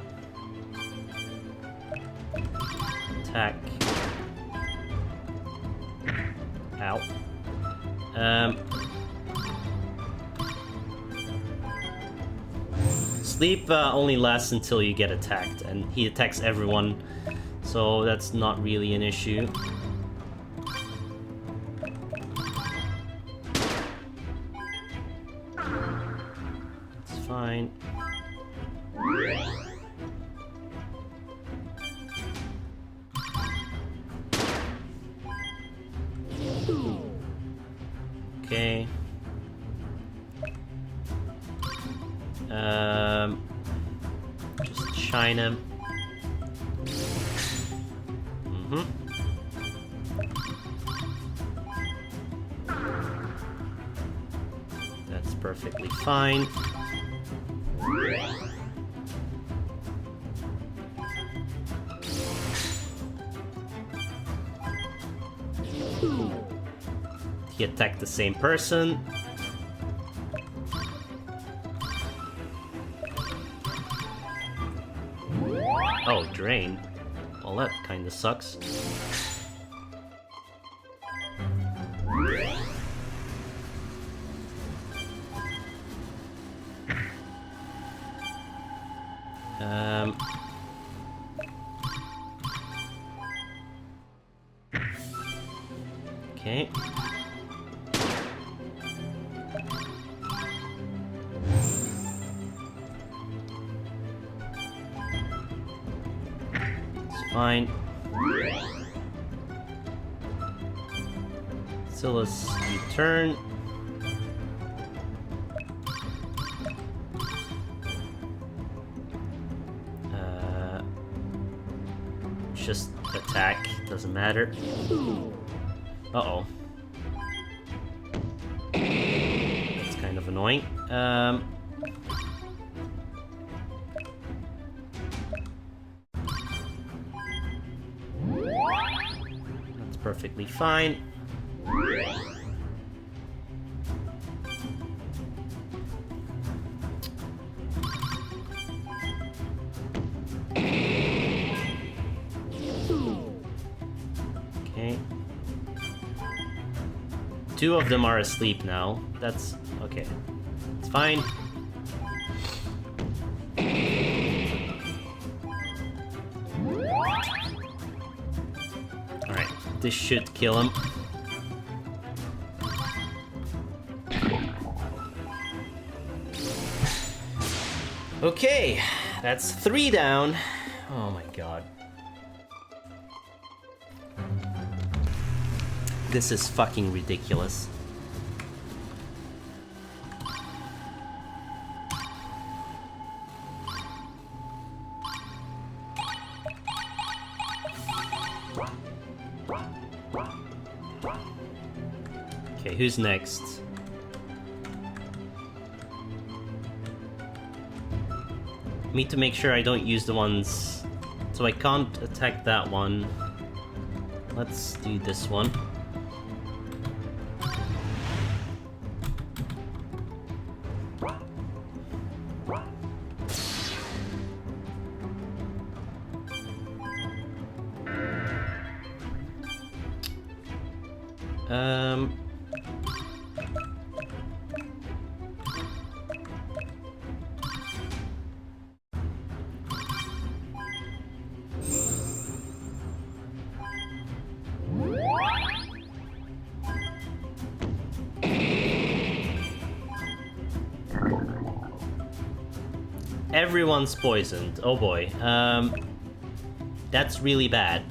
Attack. Ow. Sleep only lasts until you get attacked, and he attacks everyone, so that's not really an issue. It's fine. Okay. Just shine him. That's perfectly fine. He attacked the same person. Oh, drain. Well, that kinda sucks. Okay. Fine. Silas, you turn. Just attack, doesn't matter. Uh-oh. That's kind of annoying. That's perfectly fine. Okay. 2 of them are asleep now. That's okay. It's fine. Alright, this should kill him. Okay, that's 3 down. Oh my god. This is fucking ridiculous. Okay, who's next? Need to make sure I don't use the ones... So I can't attack that one. Let's do this one. Everyone's poisoned. Oh boy. That's really bad.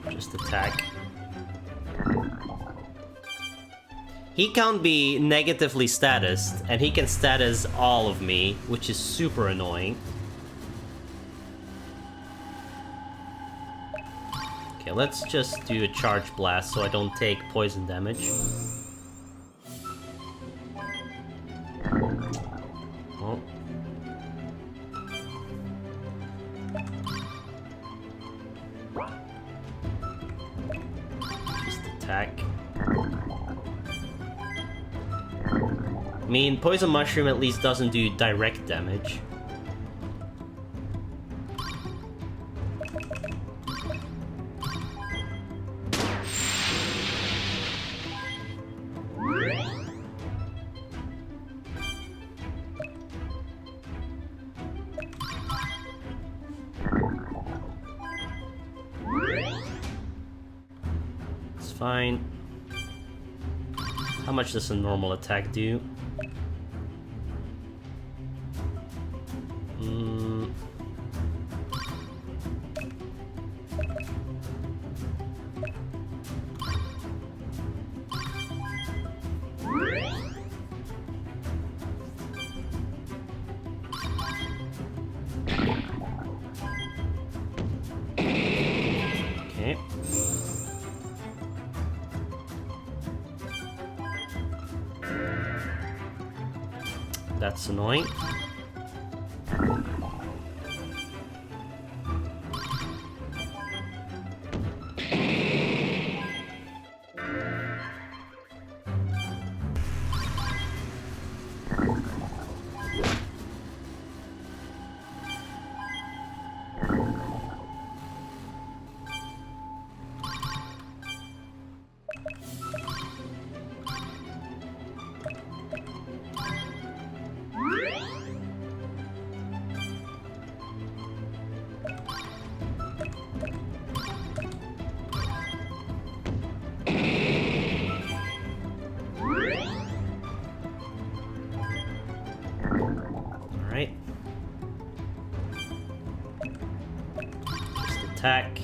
Just attack. He can't be negatively statused, and he can status all of me, which is super annoying. Okay, let's just do a charge blast so I don't take poison damage. Oh. Just attack. I mean, Poison Mushroom at least doesn't do direct damage. It's fine. How much does a normal attack do? Okay. That's annoying. Alright. Just attack.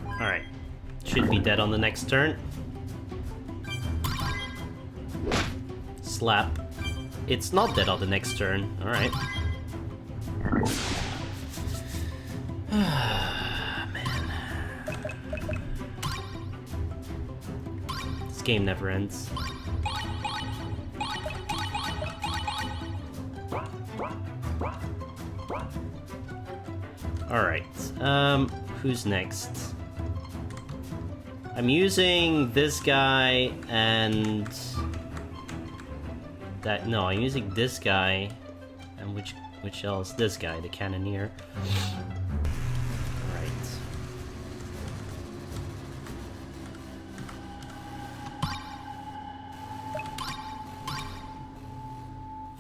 Alright. Should be dead on the next turn. slap. It's not dead on the next turn. Alright. Man. This game never ends. Alright, who's next? I'm using this guy and... that... no, I'm using this guy and which else? This guy, the Cannoneer. Alright.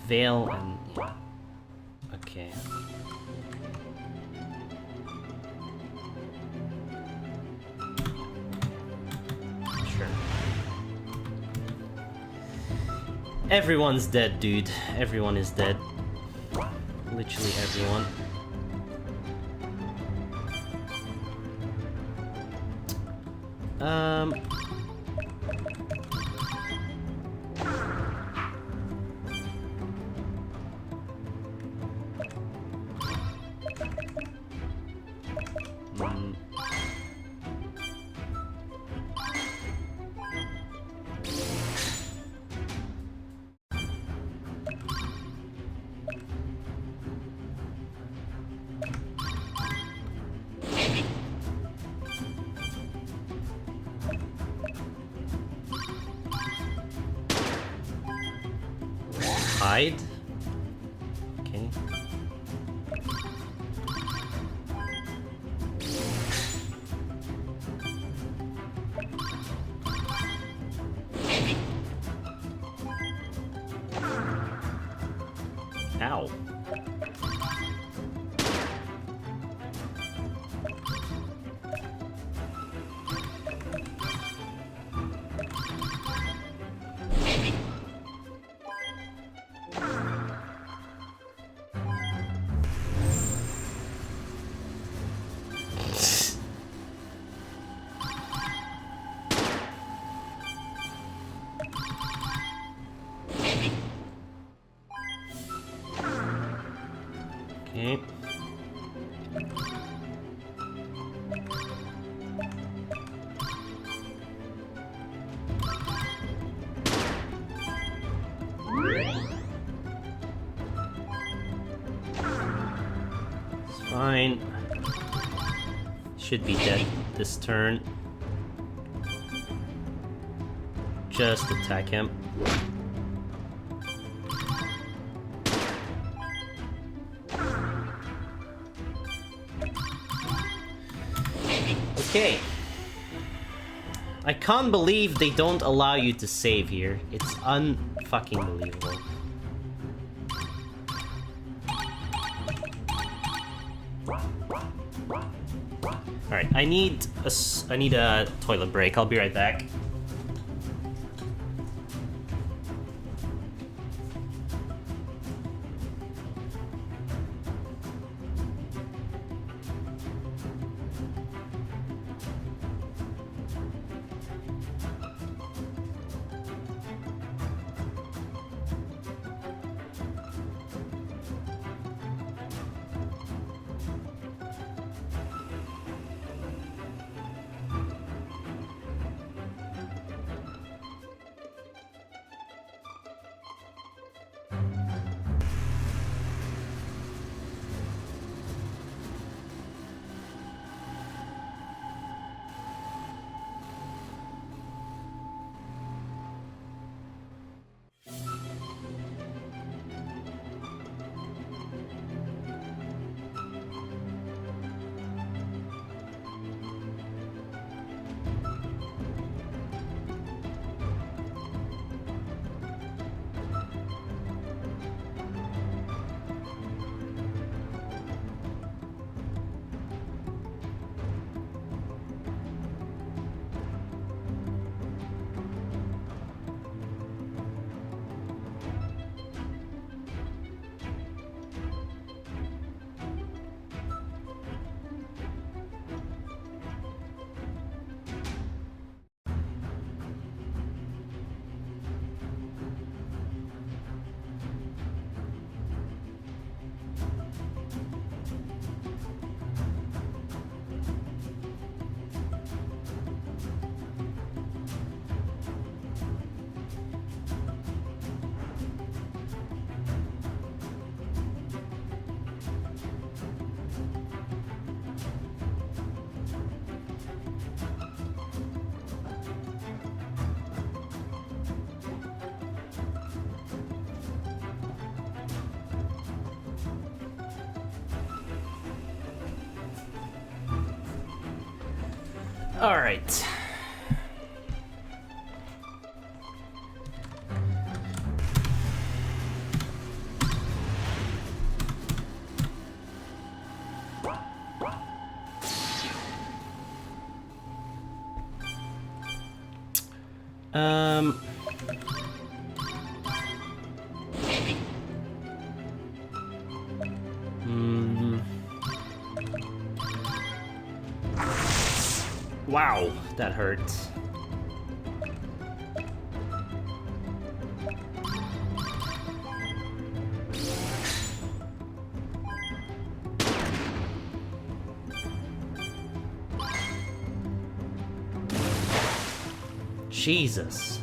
Veil and... yeah. Okay. Everyone's dead, dude. Everyone is dead. Literally everyone. Hide? Okay. Ow. Okay. It's fine. Should be dead this turn. Just attack him. Okay. I can't believe they don't allow you to save here. It's unfucking believable. Alright, I need a toilet break. I'll be right back. All right. Wow, that hurts. Jesus.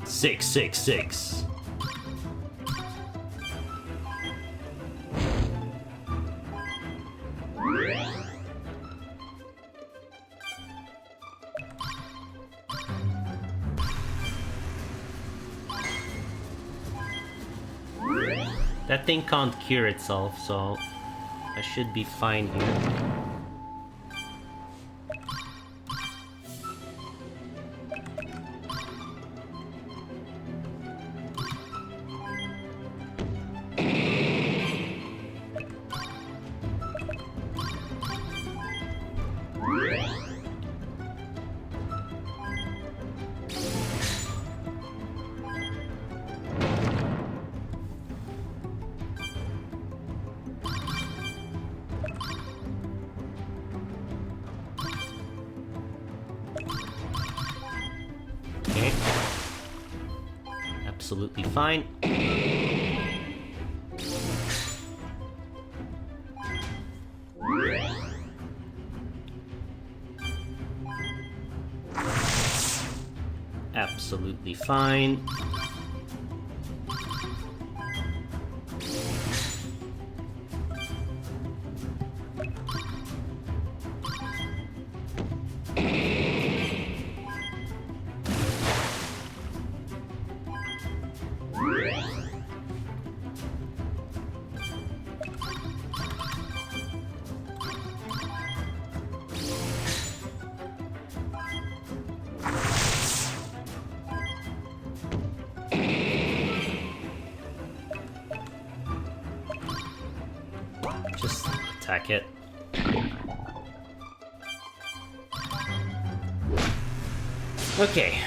Six, six, six. That thing can't cure itself, so I should be fine here. Okay. Absolutely fine. Absolutely fine. Just attack it. Okay,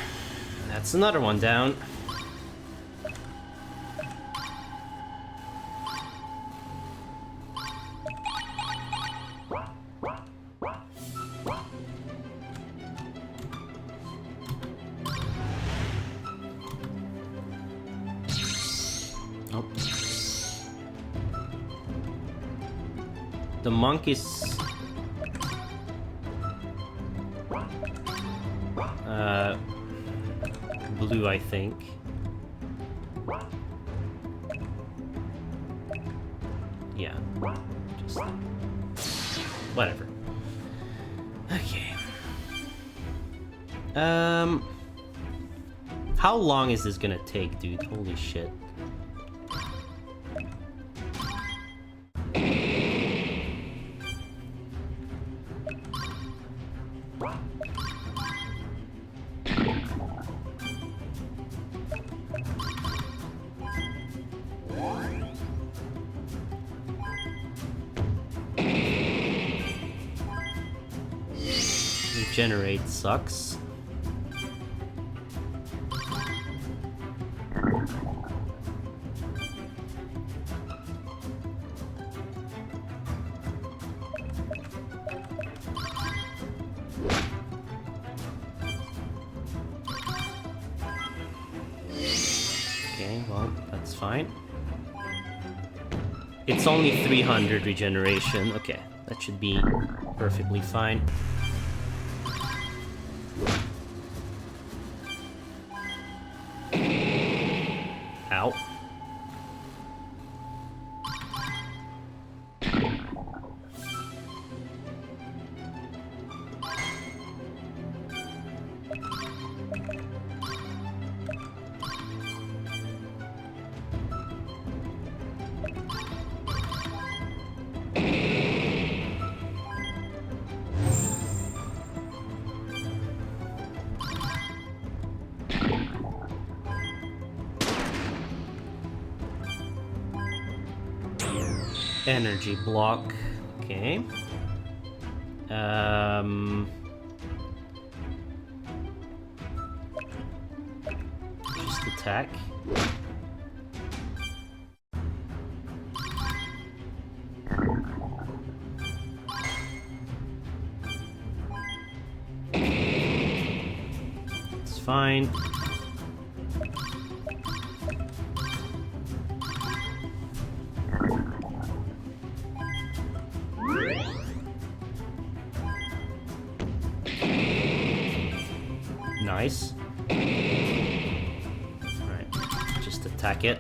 that's another one down. The monk is... blue, I think. Yeah. Just... whatever. Okay. How long is this gonna take, dude? Holy shit. Regenerate sucks. That's fine. It's only 300 regeneration. Okay, that should be perfectly fine. Ow. Energy block. Okay. Just attack. It's fine. Nice. Alright, just attack it.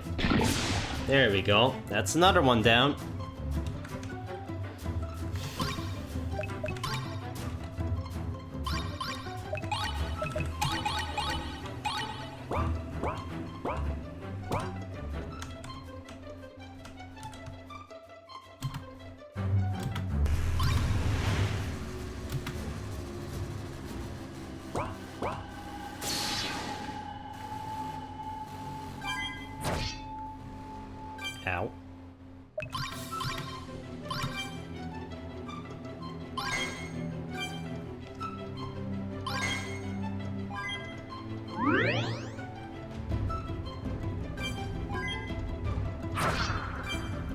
There we go. That's another one down. Ow.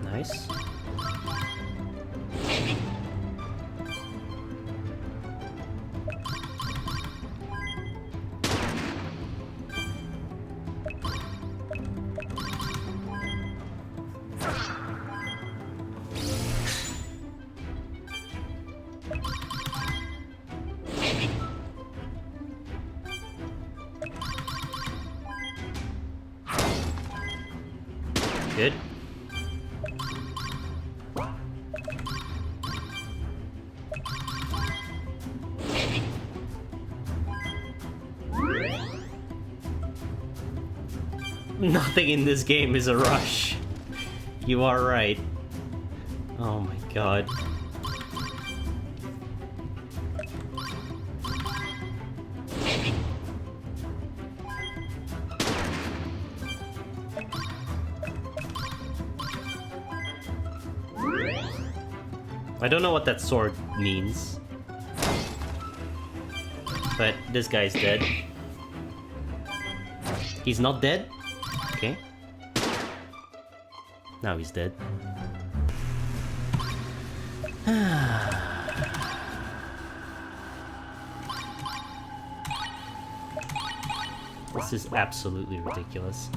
Nice. Good. Nothing in this game is a rush. You are right. Oh my god. I don't know what that sword means. But this guy's dead. He's not dead? Okay. Now he's dead. This is absolutely ridiculous.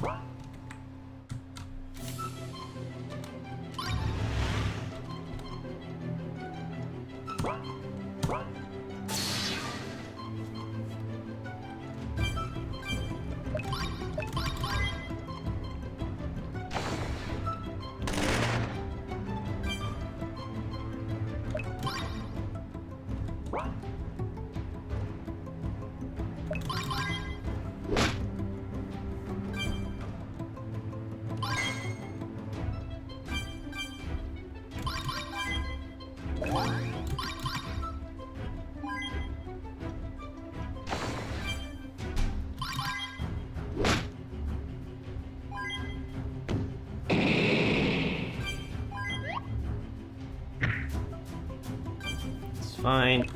Fine.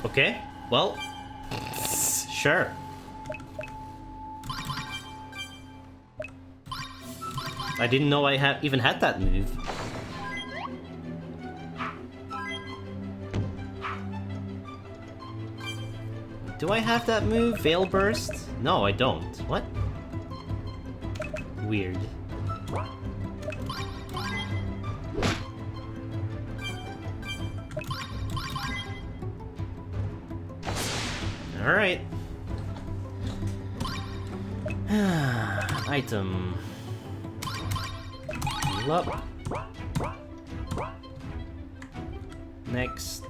Okay, well, sure. I didn't know I even had that move. Do I have that move? Veil Burst? No, I don't. What? Weird. Alright. Item. Heal up. Next.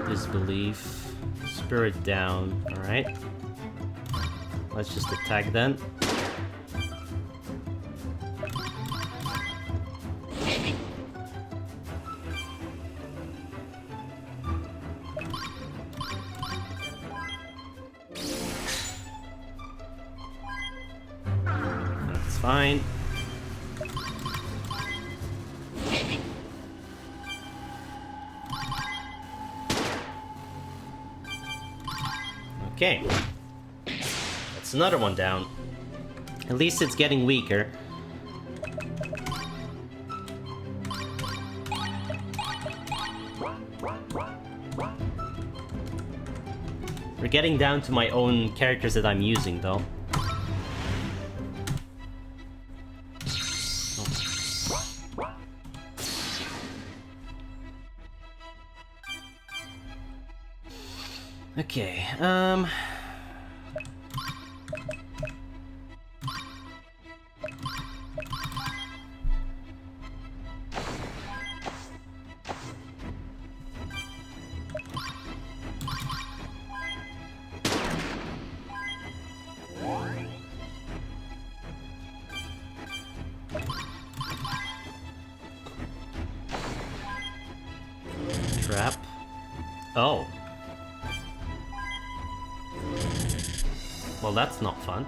Disbelief. Spirit down. Alright. Let's just attack then. That's fine. Okay. That's another one down. At least it's getting weaker. We're getting down to my own characters that I'm using, though. Okay, trap. Oh. Well, that's not fun.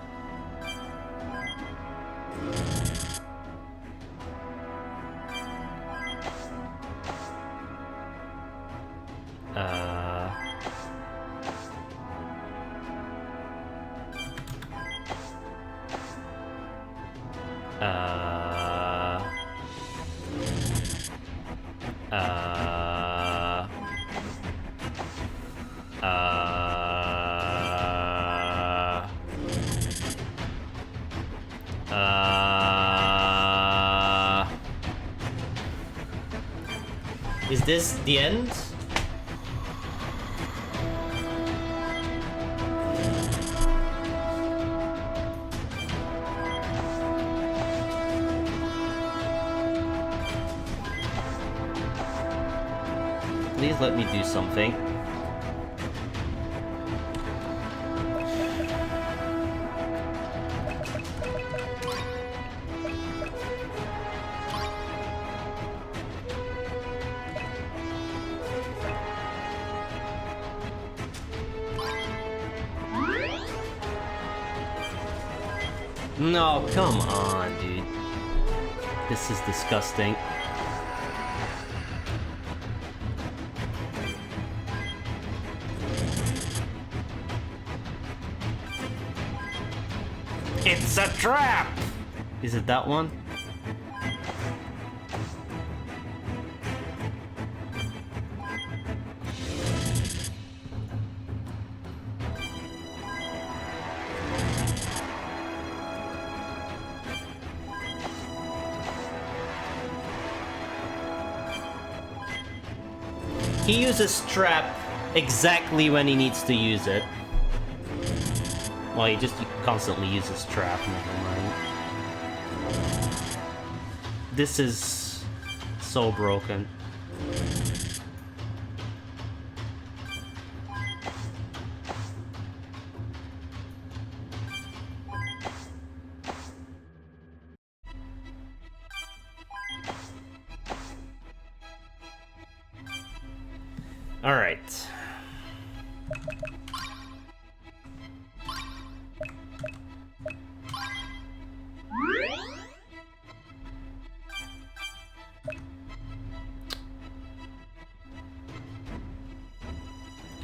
Is this the end? Please let me do something. No, come on, dude. This is disgusting. It's a trap! Is it that one? He uses trap exactly when he needs to use it. Well, he just constantly uses trap, never mind. This is so broken. All right.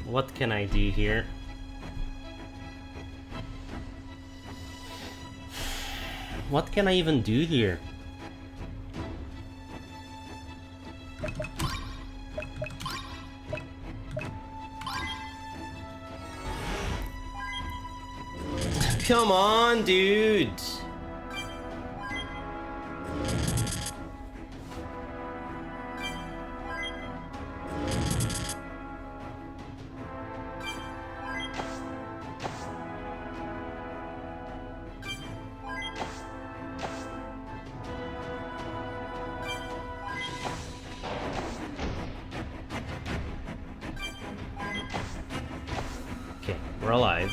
What can I do here? What can I even do here? Come on, dude! Okay, we're alive.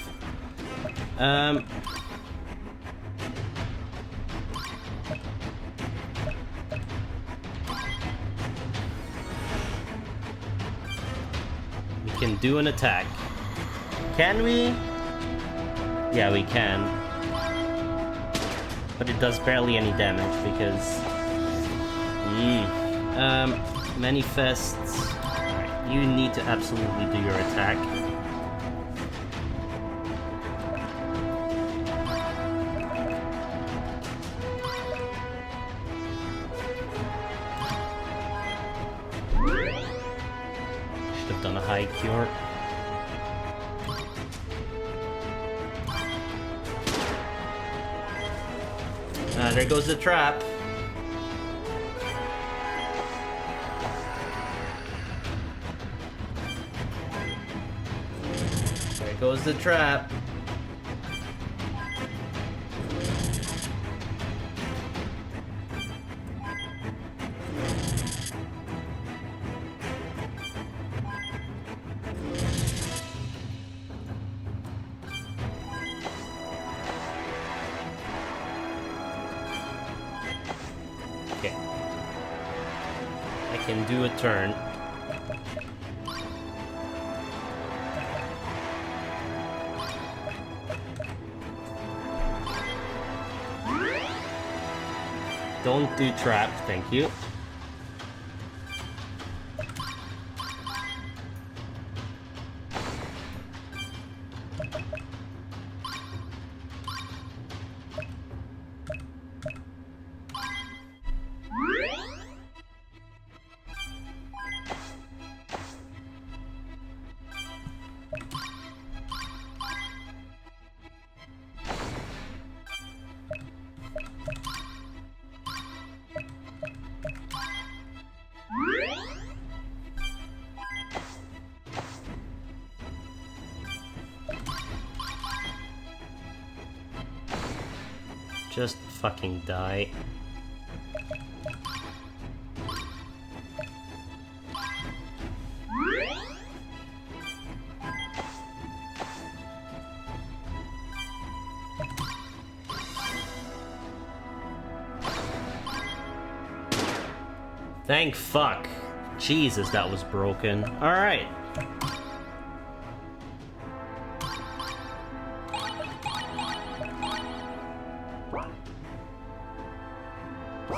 We can do an attack. Can we? Yeah, we can. But it does barely any damage because... Manifests. Alright, you need to absolutely do your attack. Should have done a high cure. There goes the trap. There goes the trap. Okay. I can do a turn. Don't do trap, thank you. Just fucking die. Thank fuck. Jesus, that was broken. Alright.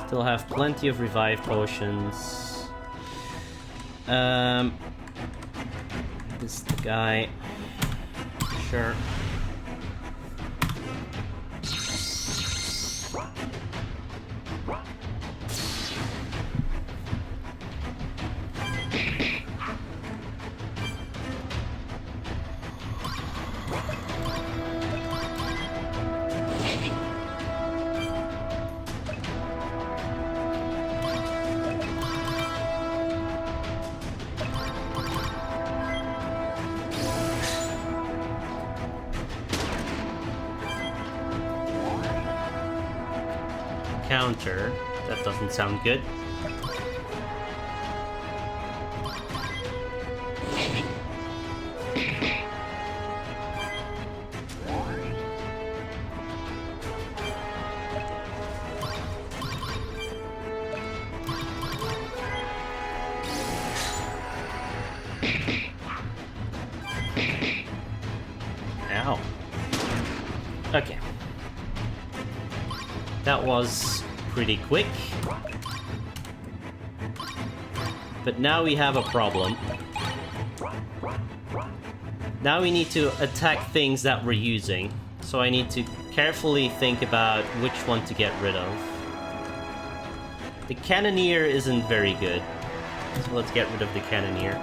Still have plenty of revive potions. This guy. Sure. counter. That doesn't sound good. Ow. Okay. That was pretty quick. But now we have a problem. Now we need to attack things that we're using. So I need to carefully think about which one to get rid of. The Cannoneer isn't very good. So let's get rid of the Cannoneer.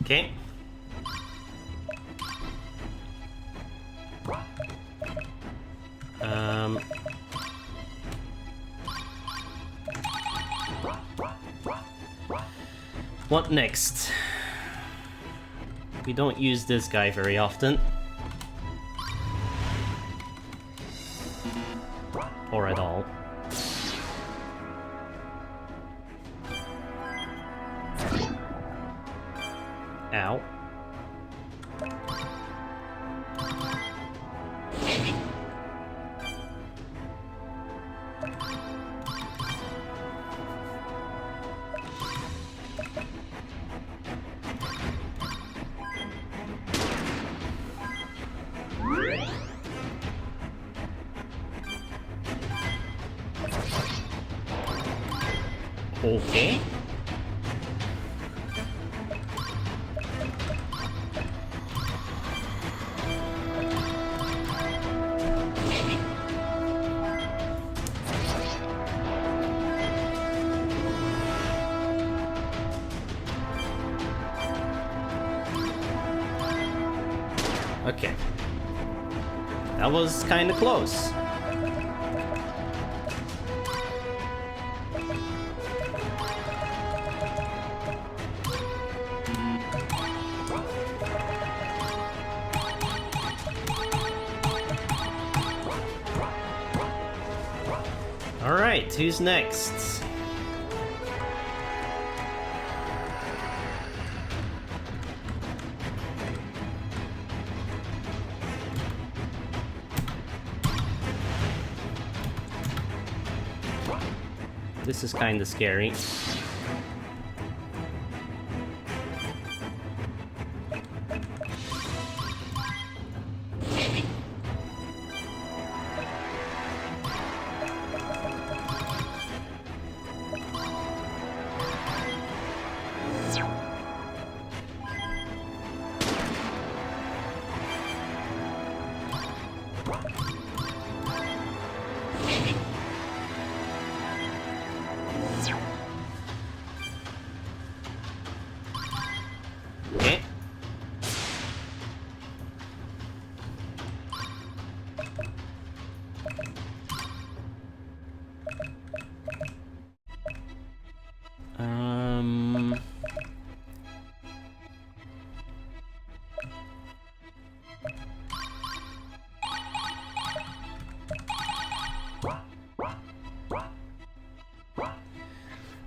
Okay. What next? We don't use this guy very often. Or at all. Ow. Okay. Okay. That was kind of close. All right, who's next? This is kind of scary. Okay.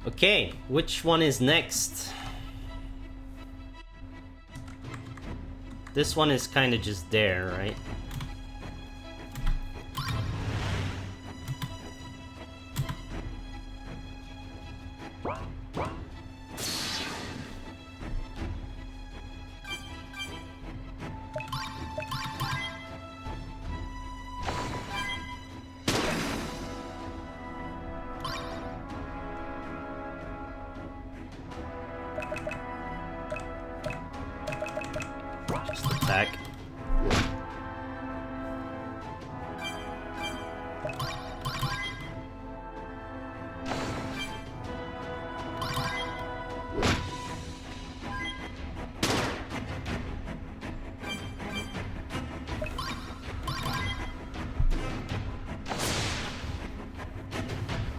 Okay, which one is next? This one is kind of just there, right?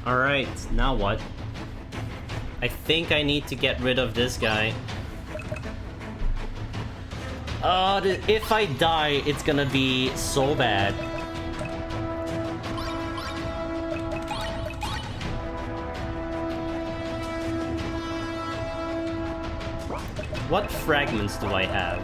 Alright, now what? I think I need to get rid of this guy. If I die, it's gonna be so bad. What fragments do I have?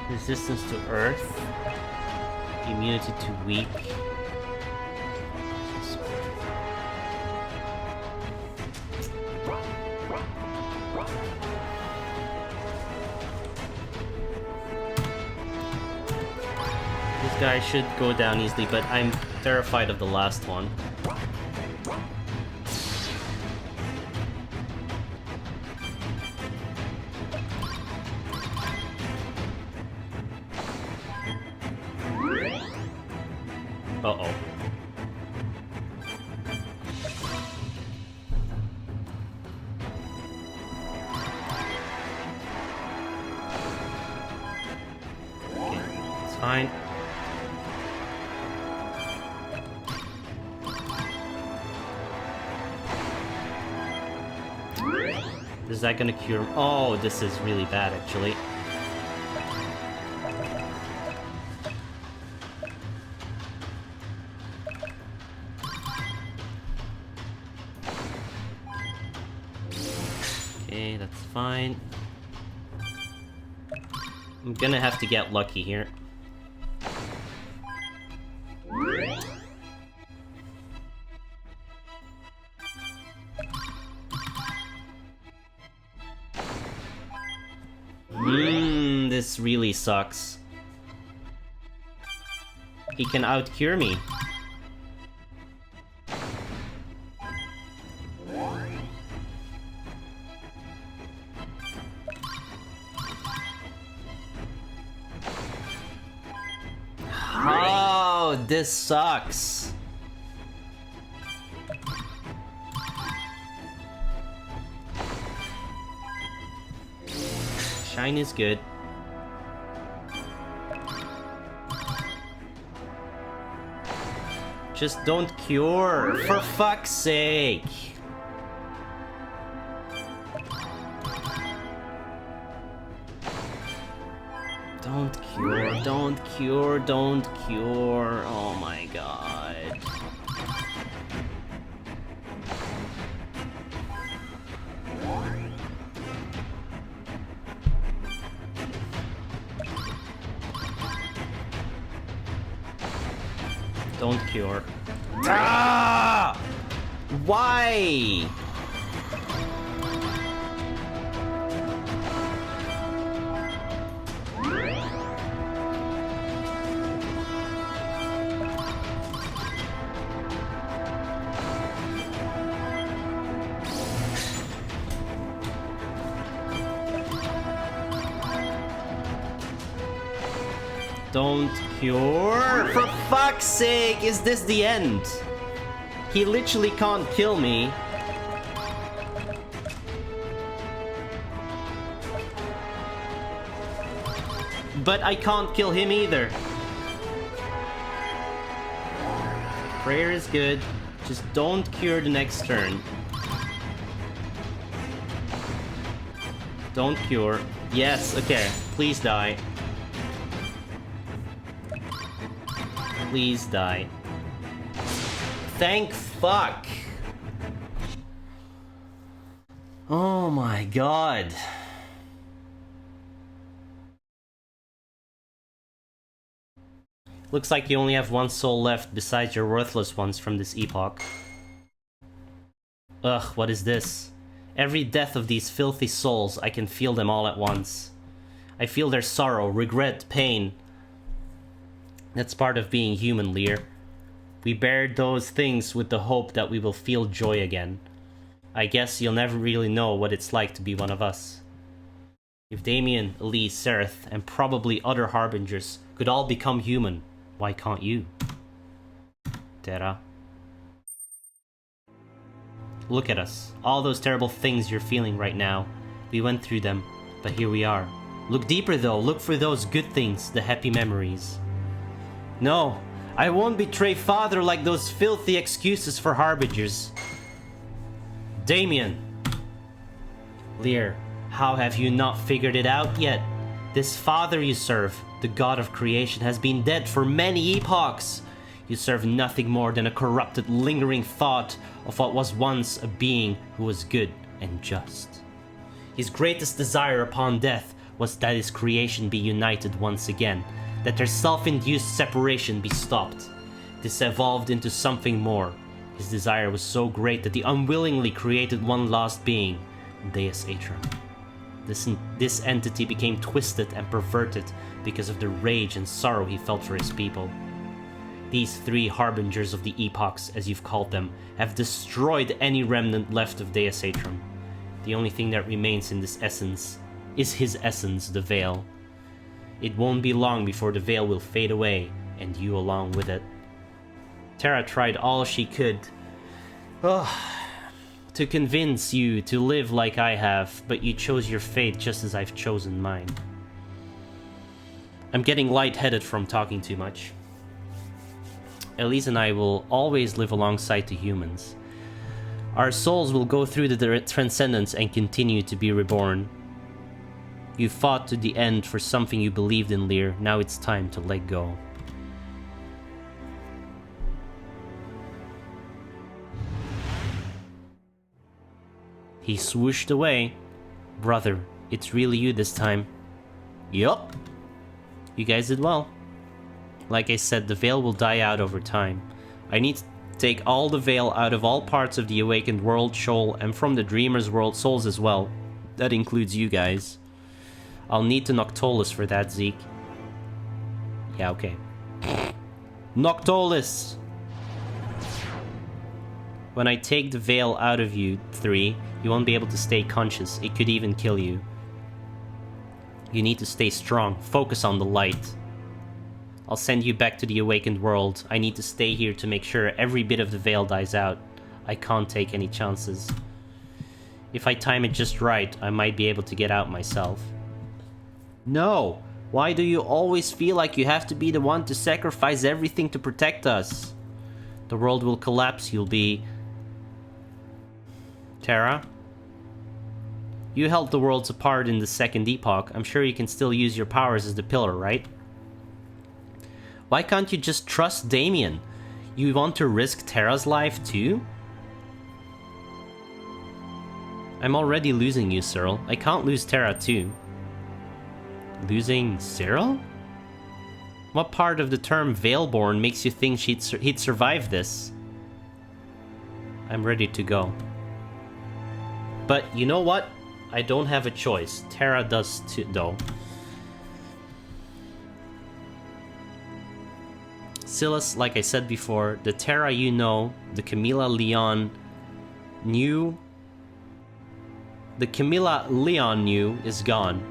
Resistance to earth. Immunity to weak. This guy should go down easily, but I'm terrified of the last one. Uh-oh. Okay, it's fine. Is that gonna cure? Oh, this is really bad, actually. Okay, that's fine. I'm gonna have to get lucky here. This really sucks. He can outcure me. Oh, this sucks. Shine is good. Just don't cure, for fuck's sake! Don't cure, don't cure, don't cure. Oh my god. Don't cure. Ah! Why? Don't cure? For fuck's sake, is this the end? He literally can't kill me. But I can't kill him either. Prayer is good. Just don't cure the next turn. Don't cure. Yes, okay. Please die. Please die. Thank fuck. Oh my god. Looks like you only have one soul left besides your worthless ones from this epoch. Ugh, what is this? Every death of these filthy souls, I can feel them all at once. I feel their sorrow, regret, pain. That's part of being human, Lear. We bear those things with the hope that we will feel joy again. I guess you'll never really know what it's like to be one of us. If Damien, Elise, Sereth, and probably other Harbingers could all become human, why can't you? Terra. Look at us. All those terrible things you're feeling right now. We went through them, but here we are. Look deeper though, look for those good things, the happy memories. No, I won't betray father like those filthy excuses for harbingers. Damien! Lear, how have you not figured it out yet? This father you serve, the god of creation, has been dead for many epochs. You serve nothing more than a corrupted, lingering thought of what was once a being who was good and just. His greatest desire upon death was that his creation be united once again, that their self-induced separation be stopped. This evolved into something more. His desire was so great that he unwillingly created one last being, Deus Atrum. This entity became twisted and perverted because of the rage and sorrow he felt for his people. These three harbingers of the epochs, as you've called them, have destroyed any remnant left of Deus Atrum. The only thing that remains in this essence is his essence, the Veil. It won't be long before the Veil will fade away, and you along with it. Terra tried all she could to convince you to live like I have, but you chose your fate just as I've chosen mine. I'm getting lightheaded from talking too much. Elise and I will always live alongside the humans. Our souls will go through the transcendence and continue to be reborn. You fought to the end for something you believed in, Lear. Now it's time to let go. He swooshed away. Brother, it's really you this time. Yup. You guys did well. Like I said, the Veil will die out over time. I need to take all the Veil out of all parts of the Awakened World, Shoal, and from the Dreamer's World souls as well. That includes you guys. I'll need to Noctolis for that, Zeke. Yeah, okay. Noctolis! When I take the Veil out of you three, you won't be able to stay conscious. It could even kill you. You need to stay strong. Focus on the light. I'll send you back to the Awakened World. I need to stay here to make sure every bit of the Veil dies out. I can't take any chances. If I time it just right, I might be able to get out myself. No! Why do you always feel like you have to be the one to sacrifice everything to protect us? The world will collapse, you'll be... Terra? You held the worlds apart in the second epoch. I'm sure you can still use your powers as the pillar, right? Why can't you just trust Damien? You want to risk Terra's life too? I'm already losing you, Cyril. I can't lose Terra too. Losing Cyril? What part of the term Veilborn makes you think he'd survive this? I'm ready to go. But you know what? I don't have a choice. Terra does too, though. Silas, like I said before, the Terra you know, the Camilla Leon knew... The Camilla Leon knew is gone.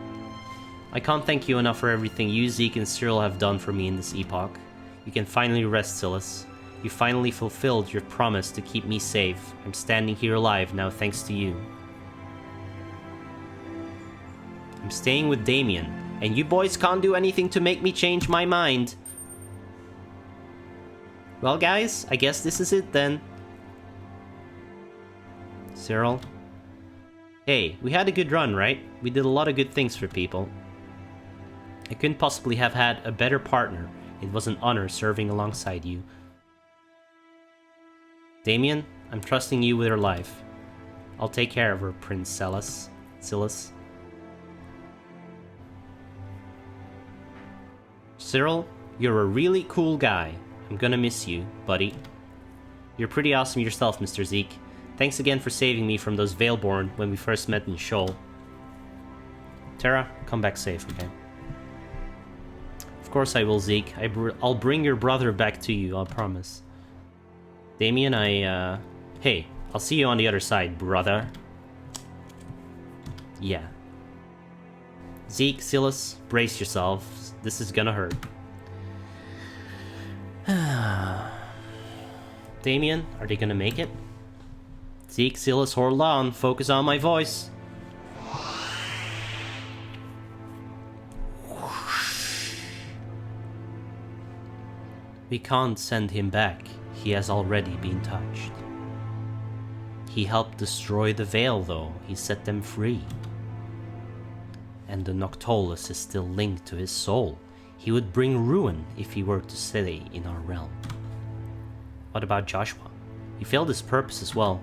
I can't thank you enough for everything you, Zeke, and Cyril have done for me in this epoch. You can finally rest, Silas. You finally fulfilled your promise to keep me safe. I'm standing here alive now thanks to you. I'm staying with Damien, and you boys can't do anything to make me change my mind. Well, guys, I guess this is it then. Cyril? Hey, we had a good run, right? We did a lot of good things for people. I couldn't possibly have had a better partner. It was an honor serving alongside you. Damien, I'm trusting you with her life. I'll take care of her, Prince Silas. Cyril, you're a really cool guy. I'm gonna miss you, buddy. You're pretty awesome yourself, Mr. Zeke. Thanks again for saving me from those Veilborn when we first met in Shoal. Terra, come back safe, okay? Of course I will, Zeke. I'll bring your brother back to you, I'll promise. Damien, hey, I'll see you on the other side, brother. Yeah. Zeke, Silas, brace yourselves. This is gonna hurt. Damien, are they gonna make it? Zeke, Silas, hold on. Focus on my voice. We can't send him back. He has already been touched. He helped destroy the Veil, though. He set them free. And the Noctolus is still linked to his soul. He would bring ruin if he were to stay in our realm. What about Joshua? He failed his purpose as well.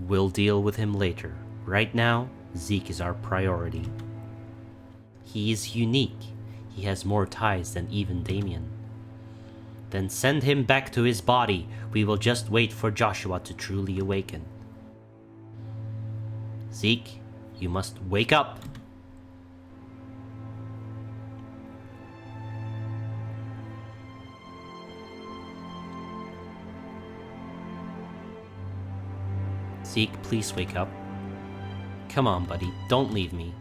We'll deal with him later. Right now, Zeke is our priority. He is unique. He has more ties than even Damien. Then send him back to his body. We will just wait for Joshua to truly awaken. Zeke, you must wake up. Zeke, please wake up. Come on, buddy, don't leave me.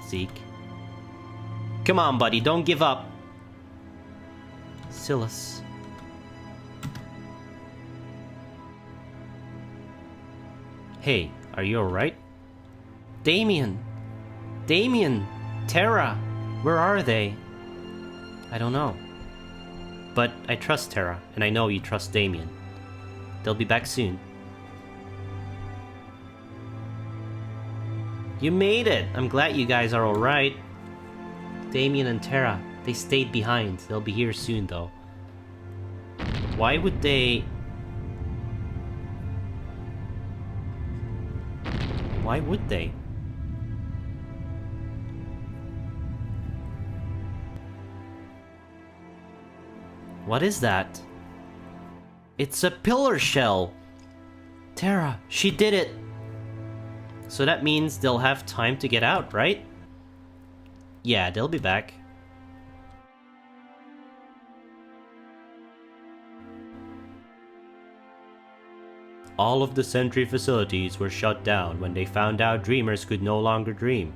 Zeke. Come on, buddy, don't give up. Silas. Hey, are you alright? Damien! Damien! Terra! Where are they? I don't know. But I trust Terra, and I know you trust Damien. They'll be back soon. You made it! I'm glad you guys are alright. Damien and Terra, they stayed behind. They'll be here soon, though. Why would they... Why would they? What is that? It's a pillar shell! Terra, she did it! So that means they'll have time to get out, right? Yeah, they'll be back. All of the Sentry facilities were shut down when they found out dreamers could no longer dream.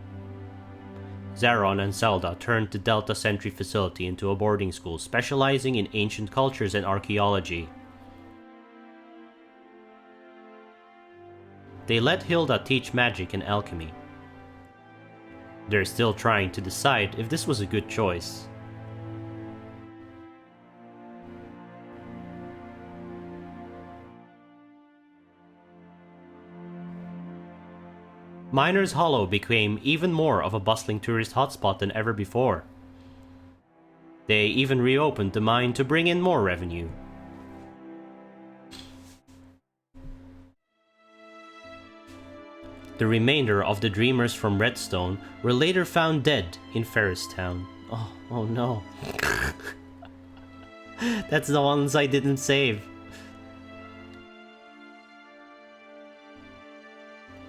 Zaron and Zelda turned the Delta Sentry facility into a boarding school specializing in ancient cultures and archaeology. They let Hilda teach magic and alchemy. They're still trying to decide if this was a good choice. Miners Hollow became even more of a bustling tourist hotspot than ever before. They even reopened the mine to bring in more revenue. The remainder of the dreamers from Redstone were later found dead in Ferristown. Oh no. That's the ones I didn't save.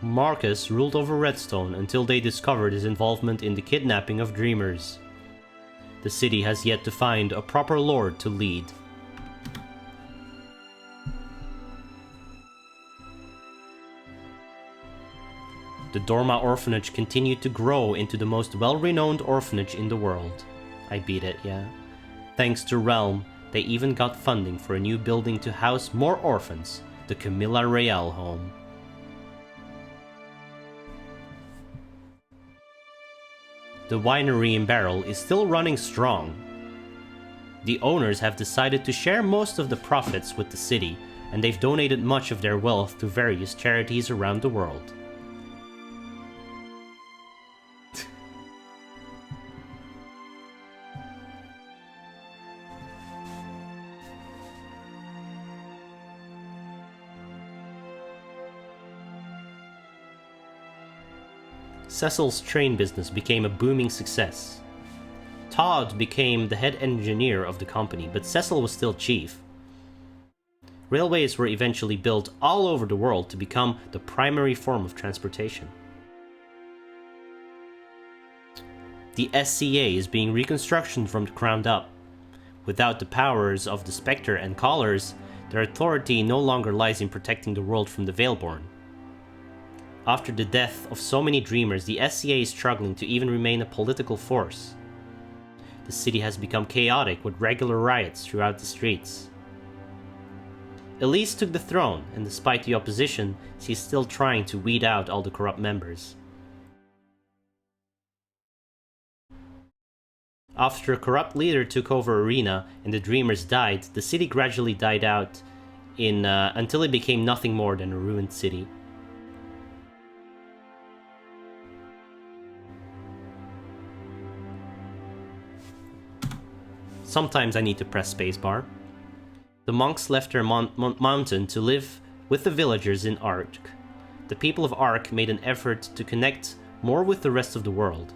Marcus ruled over Redstone until they discovered his involvement in the kidnapping of dreamers. The city has yet to find a proper lord to lead. The Dorma orphanage continued to grow into the most well-renowned orphanage in the world. I beat it, yeah. Thanks to Realm, they even got funding for a new building to house more orphans, the Camilla Real home. The winery in Barrel is still running strong. The owners have decided to share most of the profits with the city, and they've donated much of their wealth to various charities around the world. Cecil's train business became a booming success. Todd became the head engineer of the company, but Cecil was still chief. Railways were eventually built all over the world to become the primary form of transportation. The SCA is being reconstructed from the ground up. Without the powers of the Spectre and Callers, their authority no longer lies in protecting the world from the Veilborn. After the death of so many dreamers, the SCA is struggling to even remain a political force. The city has become chaotic with regular riots throughout the streets. Elise took the throne, and despite the opposition, she's still trying to weed out all the corrupt members. After a corrupt leader took over Arena and the Dreamers died, the city gradually died out until it became nothing more than a ruined city. Sometimes I need to press spacebar. The monks left their mountain to live with the villagers in Ark. The people of Ark made an effort to connect more with the rest of the world.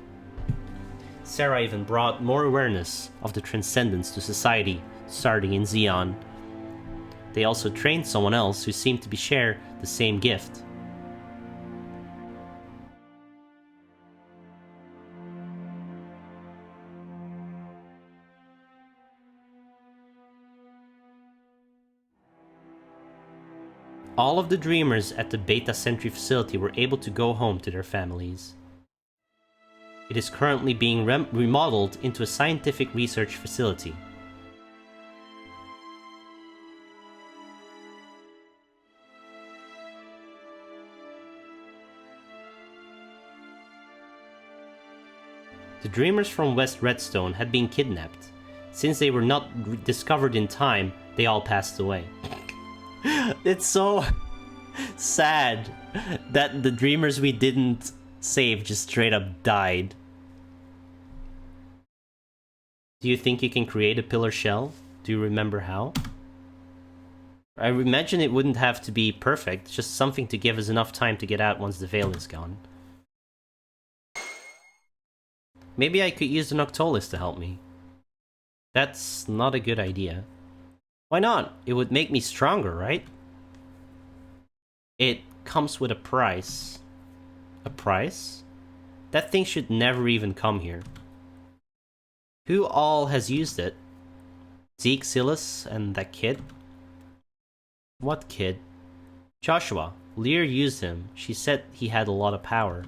Sarah even brought more awareness of the transcendence to society, starting in Xeon. They also trained someone else who seemed to share the same gift. All of the Dreamers at the Beta Sentry facility were able to go home to their families. It is currently being remodeled into a scientific research facility. The Dreamers from West Redstone had been kidnapped. Since they were not discovered in time, they all passed away. It's so sad that the Dreamers we didn't save just straight up died. Do you think you can create a pillar shell? Do you remember how? I imagine it wouldn't have to be perfect, just something to give us enough time to get out once the veil is gone. Maybe I could use the Noctolis to help me. That's not a good idea. Why not? It would make me stronger, right? It comes with a price. A price? That thing should never even come here. Who all has used it? Zeke, Silas, and that kid? What kid? Joshua. Lear used him. She said he had a lot of power.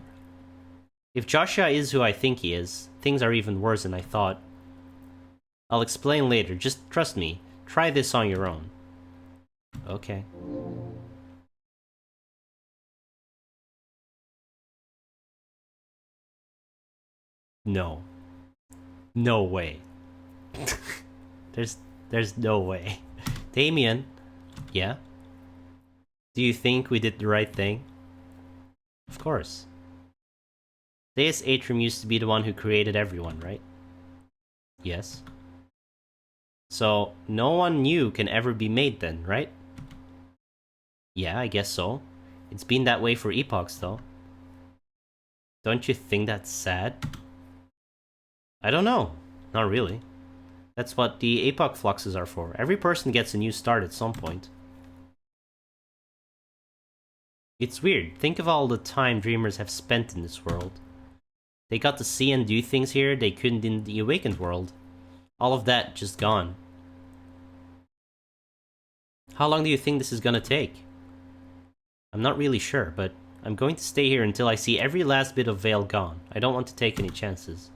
If Joshua is who I think he is, things are even worse than I thought. I'll explain later, just trust me. Try this on your own. Okay. No. No way. There's no way. Damien. Yeah? Do you think we did the right thing? Of course. Deus Atrium used to be the one who created everyone, right? Yes. So, no one new can ever be made then, right? Yeah, I guess so. It's been that way for epochs, though. Don't you think that's sad? I don't know. Not really. That's what the epoch fluxes are for. Every person gets a new start at some point. It's weird. Think of all the time Dreamers have spent in this world. They got to see and do things here they couldn't in the Awakened world. All of that just gone. How long do you think this is gonna take? I'm not really sure, but I'm going to stay here until I see every last bit of Veil gone. I don't want to take any chances.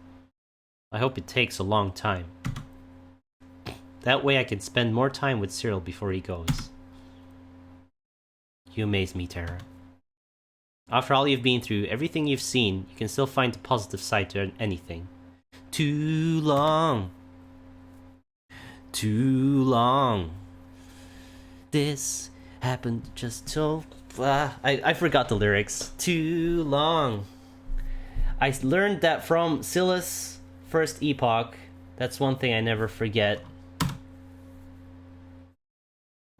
I hope it takes a long time. That way I can spend more time with Cyril before he goes. You amaze me, Tara. After all you've been through, everything you've seen, you can still find the positive side to anything. Too long. Too long. This happened just so... I forgot the lyrics. Too long. I learned that from Silas' first epoch. That's one thing I never forget.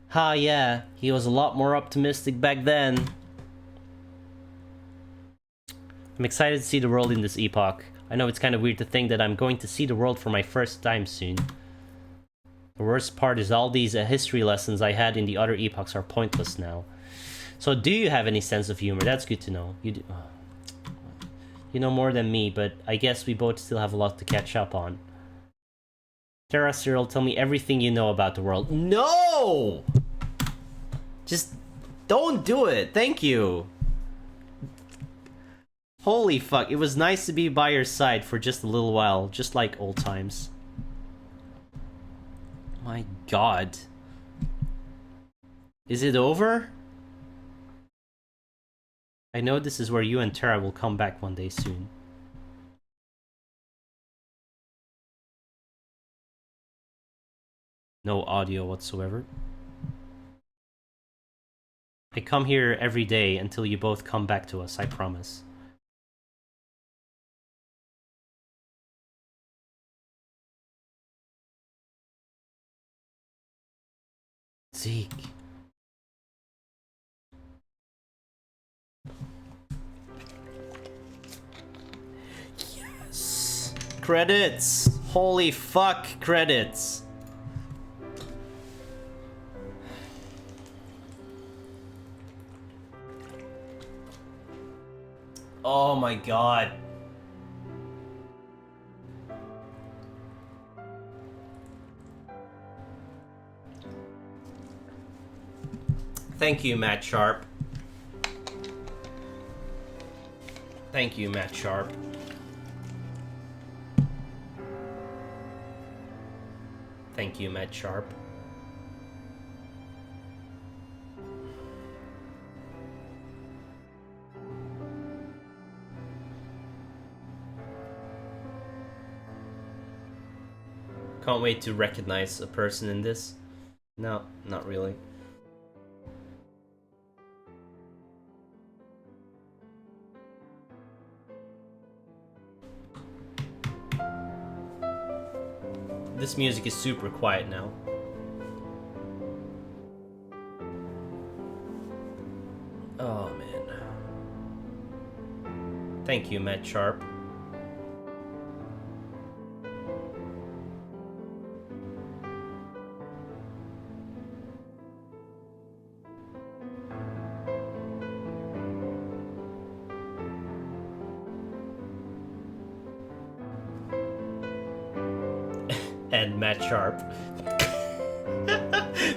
Ha, yeah, he was a lot more optimistic back then. I'm excited to see the world in this epoch. I know it's kind of weird to think that I'm going to see the world for my first time soon. The worst part is all these history lessons I had in the other epochs are pointless now. So do you have any sense of humor? That's good to know. You do. You know more than me, but I guess we both still have a lot to catch up on. Terra, Cyril, tell me everything you know about the world. No! Just don't do it. Thank you. Holy fuck, it was nice to be by your side for just a little while, just like old times. My god. Is it over? I know this is where you and Tara will come back one day soon. No audio whatsoever. I come here every day until you both come back to us, I promise. Zeke. Yes! Credits! Holy fuck, credits! Oh my god. Thank you, Matt Sharp. Thank you, Matt Sharp. Thank you, Matt Sharp. Can't wait to recognize a person in this. No, not really. This music is super quiet now. Oh man. Thank you, Matt Sharp. And Matt Sharp.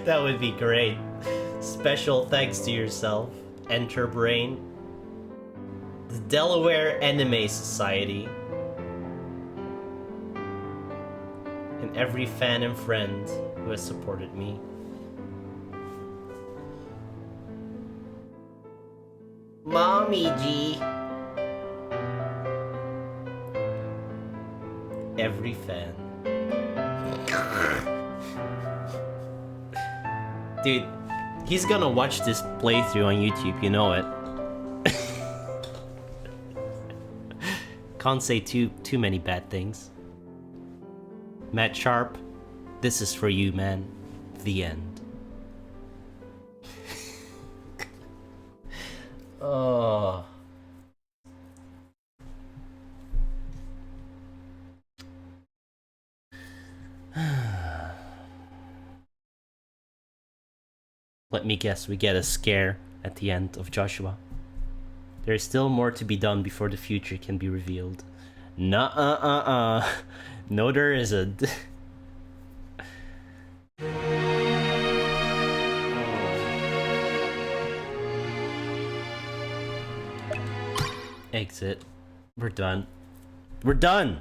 That would be great. Special thanks to yourself, Enterbrain, the Delaware Anime Society, and every fan and friend who has supported me. Mommy G. Every fan. Dude, he's gonna watch this playthrough on YouTube, you know it. Can't say too many bad things. Matt Sharp, this is for you, man. The end. Oh. Let me guess, we get a scare at the end of Joshua. There is still more to be done before the future can be revealed. Nuh-uh-uh-uh. No, there isn't. Exit. We're done. We're done!